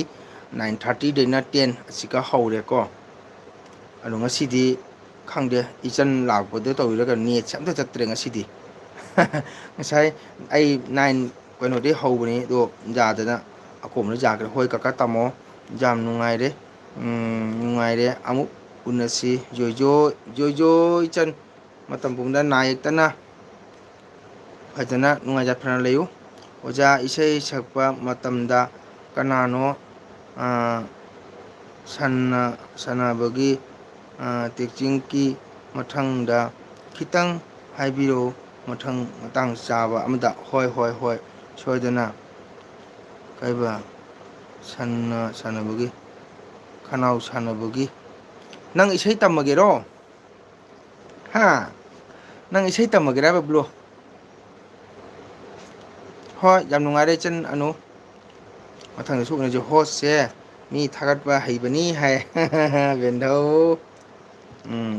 9:30ꯗꯩꯅ 10 ꯑꯁꯤꯒ ꯍꯧꯔꯦꯀꯣ ꯑꯗꯣ ꯉꯁꯤꯗꯤ ꯈꯪꯗꯦ ꯏꯆꯟ ꯂꯥꯛꯄꯗ ꯇꯧꯔꯒ ꯅꯦꯠꯁꯦ ꯑꯝꯇ ꯆꯠꯇ꯭ꯔꯦ ꯉꯁꯤꯗꯤ ꯉꯁꯥꯏ ꯑꯩ 9 ꯀꯩꯅꯣꯗꯒꯤ ꯍꯧꯕꯅꯤ ꯑꯗꯣ ꯌꯥꯗꯅ ꯑꯀꯣꯟꯕꯗ ꯌꯥꯈ꯭ꯔꯦ ꯍꯣꯏ ꯀꯀꯥ ꯇꯥꯃꯣ ꯌꯥꯝ ꯅꯨꯡꯉꯥꯏꯔꯦ ꯑꯃꯨꯛ ꯎꯅꯁꯤ ꯖꯣꯏꯖꯣ ꯏꯆꯟ ꯃꯇꯝ ꯄꯨꯝꯕꯗ ꯅꯥ ꯌꯦꯛꯇꯅ ꯐꯖꯅ ꯅꯨꯡꯉꯥꯏ ꯌꯥꯏꯐꯅ ꯂꯩꯌꯨ ꯑꯣꯖꯥ ꯏꯁꯩ ꯁꯛꯄ ꯃꯇꯝꯗ ꯀꯅꯥꯅꯣ ꯁꯥꯟꯅꯕꯒꯤ ꯇꯦꯛꯆꯤꯡꯒꯤ ꯃꯊꯪꯗ ꯈꯤꯇꯪ ꯍꯥꯏꯕꯤꯔꯛꯎ ꯃꯇꯥꯡ ꯆꯥꯕ ꯑꯃꯗ. ꯍꯣꯏ ꯍꯣꯏ ꯍꯣꯏ, ꯁꯣꯏꯗꯅ. ꯀꯩꯕ ꯁꯥꯟꯅꯕꯒꯤ ꯈꯅꯥꯎ ꯁꯥꯟꯅꯕꯒꯤ. ꯅꯪ ꯏꯁꯩ ꯇꯝꯃꯒꯦꯔꯣ? ꯍꯥ? ꯅꯪ ꯏꯁꯩ ꯇꯝꯃꯒꯦꯔꯥ ꯍꯥꯏꯕ ꯕ꯭ꯂꯨ? ꯍꯣꯏ, ꯌꯥꯝ ꯅꯨꯡꯉꯥꯏꯔꯦ ꯏꯆꯟ ꯑꯅꯨ. ꯃꯊꯪꯗꯁꯨ ꯎꯅꯁꯤ. ꯍꯣꯁꯁꯦ ꯃꯤ ꯊꯥꯒꯠꯄ ꯍꯩꯕꯅꯤ ꯍꯥꯏ. ꯕꯦꯟꯙꯧ.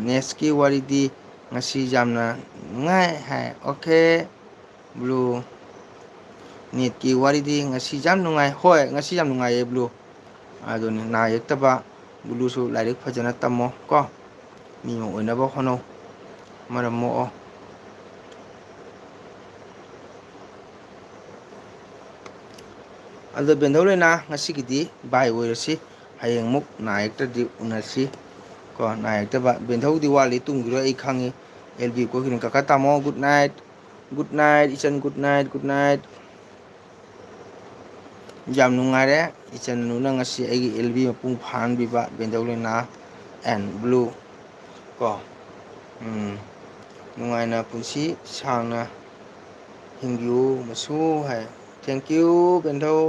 ꯅꯦꯁꯀꯤ ꯋꯥꯔꯤꯗꯤ ꯉꯁꯤ ꯌꯥꯝꯅ ꯅꯨꯡꯉꯥꯏ ꯍꯥꯏ. Okay blue. ꯅꯦꯠꯀꯤ ꯋꯥꯔꯤꯗꯤ ꯉꯁꯤ ꯌꯥꯝ ꯅꯨꯡꯉꯥꯏ. ꯍꯣꯏ,ꯉꯁꯤ ꯌꯥꯝ ꯅꯨꯡꯉꯥꯏꯌꯦ ꯕ꯭ꯂꯨ. ꯑꯗꯨꯅꯤ, ꯅꯥ ꯌꯦꯛꯇꯕ. ꯕ꯭ꯂꯨꯁꯨ ꯂꯥꯏꯔꯤꯛ ꯐꯖꯅ ꯇꯝꯃꯣ ꯀꯣ. ꯃꯤ ꯑꯃ ꯑꯣꯏꯅꯕ ꯍꯣꯠꯅꯧ. ꯃꯔꯝ ꯃꯣꯛꯑꯣ. ꯑꯗꯣ ꯕꯦꯟꯙꯧꯂꯩꯅꯥ, ꯉꯁꯤꯒꯤꯗꯤ ꯕꯥꯏ ꯑꯣꯏꯔꯁꯤ. ꯍꯌꯦꯡ ꯑꯃꯨꯛ ꯅꯥ ꯌꯦꯛꯇ꯭ꯔꯗꯤ ꯎꯅꯁꯤ ꯀꯣ. ꯅꯥ ꯌꯦꯛꯇꯕ. ꯕꯦꯟꯙꯧꯗꯤ ꯋꯥꯠꯂꯤ, ꯇꯨꯝꯈꯤꯔꯣꯏ ꯑꯩ ꯈꯪꯉꯤ. ꯑꯦꯜꯕꯤ ꯀꯣꯏꯈꯤꯕꯅꯤ. ꯀꯀꯥ ꯇꯥꯃꯣ ꯒꯨꯗ ꯅꯥꯏꯠ. ꯒꯨꯗ ꯅꯥꯏꯠ ꯏꯆꯟ, ꯒꯨꯗ ꯅꯥꯏꯠ, ꯒꯨꯗ ꯅꯥꯏꯠ. ꯌꯥꯝ ꯅꯨꯡꯉꯥꯏꯔꯦ ꯏꯆꯟ-ꯅꯨꯅ ꯉꯁꯤ ꯑꯩꯒꯤ ꯑꯦꯜꯕꯤ ꯃꯄꯨꯡ ꯐꯥꯍꯟꯕꯤꯕ. ꯕꯦꯟꯙꯧꯂꯩꯅꯥ ꯑꯦꯟ ꯕ꯭ꯂꯨ ꯀꯣ. ꯅꯨꯡꯉꯥꯏꯅ ꯄꯨꯟꯁꯤ ꯁꯥꯡꯅ ꯍꯤꯡꯕꯤꯌꯨ ꯃꯁꯨ ꯍꯥꯏ. ꯊꯦꯡꯀ꯭ꯌꯨ ꯕꯦꯟꯙꯧ.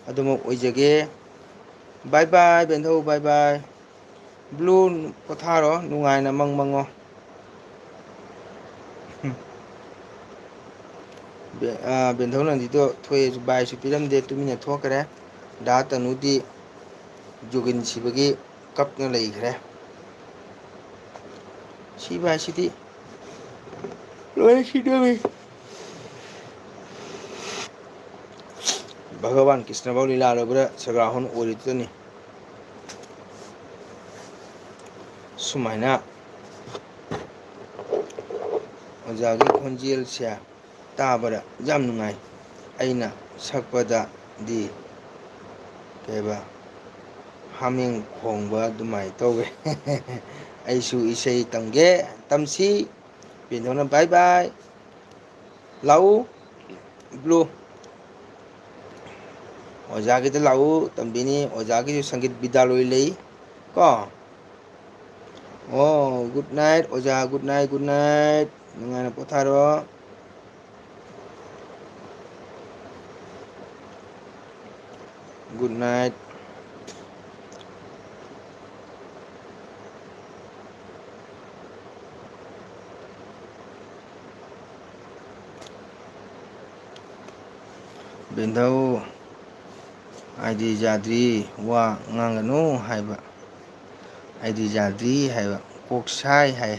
ꯑꯗꯨꯃꯛ ꯑꯣꯏꯖꯒꯦ. ꯕꯥꯏ ꯕꯥꯏ ꯕꯦꯟꯙꯧ, ꯕꯥꯏ ꯕꯥꯏ. ꯕ꯭ꯂꯨ ꯄꯣꯊꯥꯔꯣ, ꯅꯨꯡꯉꯥꯏꯅ ꯃꯪ ꯃꯪꯉꯣ. ꯕꯦꯟꯙꯧ ꯅꯟꯗꯤꯗꯣ ꯊꯣꯛꯑꯦꯁꯨ ꯕꯥꯏꯁꯨ ꯄꯤꯔꯝꯗꯦ, ꯇꯨꯃꯤꯟꯅ ꯊꯣꯛꯈ꯭ꯔꯦ. ꯗꯥ ꯇꯅꯨꯗꯤ ꯖꯣꯒꯤꯟ ꯁꯤꯕꯒꯤ ꯀꯞꯅ ꯂꯩꯈ꯭ꯔꯦ. ꯁꯤꯕ ꯍꯥꯏꯁꯤꯗꯤ ꯂꯣꯏꯅ ꯁꯤꯗꯣꯏꯅꯤ. ꯚꯒꯕꯥꯟ ꯀ꯭ꯔꯤꯁꯅꯐꯥꯎ ꯂꯤꯂꯥ ꯂꯣꯏꯕꯗ ꯁꯒ꯭ꯔꯥꯍꯣꯟ ꯑꯣꯏꯔꯤꯗꯨꯅꯤ. ꯁꯨꯃꯥꯏꯅ ꯑꯣꯖꯥꯒꯤ ꯈꯣꯟꯖꯦꯜꯁꯦ ꯇꯥꯕꯗ ꯌꯥꯝ ꯅꯨꯡꯉꯥꯏ. ꯑꯩꯅ ꯁꯛꯄꯗꯗꯤ ꯀꯩꯕ ꯍꯥꯃꯦꯡ ꯈꯣꯡꯕ ꯑꯗꯨꯃꯥꯏꯅ ꯇꯧꯋꯦ. ꯑꯩꯁꯨ ꯏꯁꯩ ꯇꯝꯒꯦ. ꯇꯝꯁꯤ. ꯕꯦꯟꯙꯧꯅ ꯕꯥꯏ ꯕꯥꯏ. ꯂꯥꯛꯎ ꯕ꯭ꯂꯨ. ꯑꯣꯖꯥꯒꯤꯗ ꯂꯥꯛꯎ ꯇꯝꯕꯤꯅꯤ. ꯑꯣꯖꯥꯒꯤꯁꯨ ꯁꯪꯒꯤꯠ ꯕꯤꯗ꯭ꯌꯥꯂꯣꯏ ꯂꯩ ꯀꯣ. ꯑꯣ, ꯒꯨꯗ ꯅꯥꯏꯠ ꯑꯣꯖꯥ, ꯒꯨꯗ ꯅꯥꯏꯠ, ꯒꯨꯗ ꯅꯥꯏꯠ. ꯅꯨꯡꯉꯥꯏꯅ ꯄꯣꯊꯥꯔꯣ. Good night. ꯕꯦꯟꯙꯧ, ꯑꯩꯗꯤ ꯌꯥꯗ꯭ꯔꯤ ꯋꯥ ꯉꯥꯡꯒꯅꯨ ꯍꯥꯏꯕ. ꯑꯩꯗꯤ ꯌꯥꯗ꯭ꯔꯤ ꯍꯥꯏꯕ. ꯀꯣꯛ ꯁꯥꯏ ꯍꯥꯏ.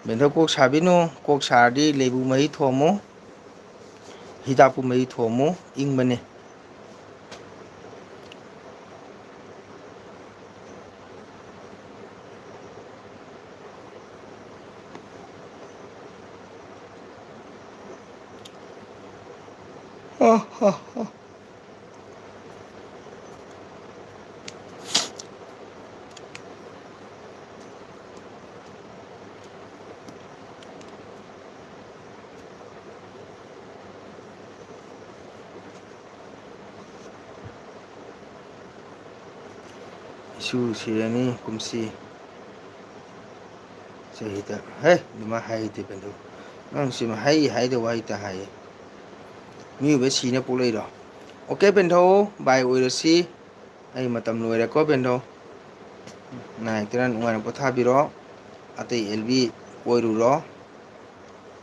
ꯕꯦꯟꯙꯧ ꯀꯣꯛ ꯁꯥꯕꯤꯅꯨ. ꯀꯣꯛ ꯁꯥꯔꯗꯤ ꯂꯩꯕꯨ ꯃꯍꯤ ꯊꯣꯝꯃꯨ. ꯍꯤꯗꯥꯛꯄꯨ ꯃꯍꯤ ꯊꯣꯝꯃꯨ, ꯏꯪꯕꯅꯦ. ꯏꯁꯨ ꯁꯤꯔꯅꯤ ꯀꯨꯝꯁꯤ ꯆꯍꯤꯗ. ꯍꯦ, ꯑꯗꯨꯃꯥꯏꯅ ꯍꯥꯏꯗꯦ ꯕꯦꯟꯙꯧ. ꯅꯪ ꯁꯤꯃ ꯍꯥꯏꯗꯕ ꯋꯥꯍꯩꯇ ꯍꯥꯏꯌꯦ. ꯃꯤꯑꯣꯏꯕ ꯁꯤꯅ ꯄꯣꯛꯂꯛꯏꯔꯣ? ꯑꯣꯀꯦ ꯕꯦꯟꯙꯧ, ꯕꯥꯏ ꯑꯣꯏꯔꯁꯤ. ꯑꯩ ꯃꯇꯝ ꯂꯣꯏꯔꯦꯀꯣ ꯕꯦꯟꯙꯧ. ꯅꯥ ꯌꯦꯛꯇꯅ ꯅꯨꯡꯉꯥꯏꯅ ꯄꯣꯊꯥꯕꯤꯔꯣ. ꯑꯇꯩ ꯑꯦꯜꯕꯤ ꯀꯣꯏꯔꯨꯔꯣ.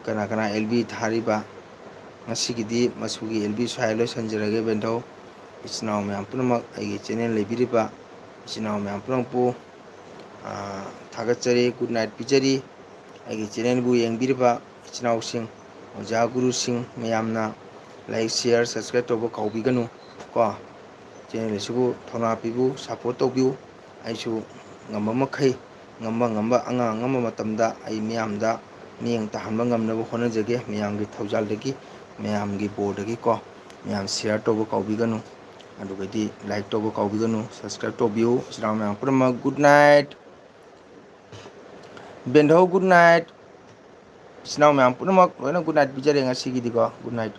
ꯀꯅꯥ ꯀꯅꯥ ꯑꯦꯜꯕꯤ ꯊꯥꯔꯤꯕ? ꯉꯁꯤꯒꯤꯗꯤ ꯃꯆꯨꯒꯤ ꯑꯦꯜꯕꯤ ꯁ꯭ꯋꯥꯏ ꯂꯣꯏꯁꯤꯟꯖꯔꯒꯦ ꯕꯦꯟꯙꯧ. ꯏꯆꯤꯟ ꯏꯅꯥꯎ ꯃꯌꯥꯝ ꯄꯨꯝꯅꯃꯛ, ꯑꯩꯒꯤ ꯆꯦꯅꯦꯜ ꯂꯩꯕꯤꯔꯤꯕ ꯏꯆꯤꯟ ꯏꯅꯥꯎ ꯃꯌꯥꯝ ꯄꯨꯝꯅꯃꯛꯄꯨ ꯊꯥꯒꯠꯆꯔꯤ, ꯒꯨꯗ ꯅꯥꯏꯠ ꯄꯤꯖꯔꯤ. ꯑꯩꯒꯤ ꯆꯦꯅꯦꯜꯕꯨ ꯌꯦꯡꯕꯤꯔꯤꯕ ꯏꯆꯤꯟ ꯏꯅꯥꯎꯁꯤꯡ, ꯑꯣꯖꯥ ꯒꯨꯔꯨꯁꯤꯡ ꯃꯌꯥꯝꯅ ꯂꯥꯏꯛ, ꯁꯤꯌꯔ, ꯁꯕꯁꯀ꯭ꯔꯥꯏꯕ ꯇꯧꯕ ꯀꯥꯎꯕꯤꯒꯅꯨ ꯀꯣ. ꯆꯦꯅꯦꯜ ꯑꯁꯤꯕꯨ ꯊꯧꯅꯥ ꯄꯤꯕꯤꯌꯨ, ꯁꯞꯄꯣꯔꯠ ꯇꯧꯕꯤꯌꯨ. ꯑꯩꯁꯨ ꯉꯝꯕ ꯃꯈꯩ, ꯉꯝꯕ ꯑꯉꯝꯕ ꯃꯇꯝꯗ ꯑꯩ ꯃꯤꯌꯥꯝꯗ ꯃꯤꯠꯌꯦꯡ ꯇꯥꯍꯟꯕ ꯉꯝꯅꯕ ꯍꯣꯠꯅꯖꯒꯦ. ꯃꯌꯥꯝꯒꯤ ꯊꯧꯖꯥꯜꯗꯒꯤ, ꯃꯌꯥꯝꯒꯤ ꯕꯣꯔꯗꯒꯤ ꯀꯣ. ꯃꯌꯥꯝ ꯁꯤꯌꯔ ꯇꯧꯕ ꯀꯥꯎꯕꯤꯒꯅꯨ. ꯑꯗꯨꯒꯗꯤ ꯂꯥꯏꯛ ꯇꯧꯕ ꯀꯥꯎꯕꯤꯒꯅꯨ. ꯁꯕꯁꯀ꯭ꯔꯥꯏꯕ ꯇꯧꯕꯤꯌꯨ. ꯏꯆꯤꯟ ꯏꯅꯥꯎ ꯃꯌꯥꯝ ꯄꯨꯝꯅꯃꯛ ꯒꯨꯗ ꯅꯥꯏꯠ. ꯕꯦꯟꯙꯧ ꯒꯨꯗ ꯅꯥꯏꯠ. ꯏꯆꯤꯟ ꯏꯅꯥꯎ ꯃꯌꯥꯝ ꯄꯨꯝꯅꯃꯛ ꯂꯣꯏꯅ ꯒꯨꯗ ꯅꯥꯏꯠ ꯄꯤꯖꯔꯦ ꯉꯁꯤꯒꯤꯗꯤꯀꯣ. Good night.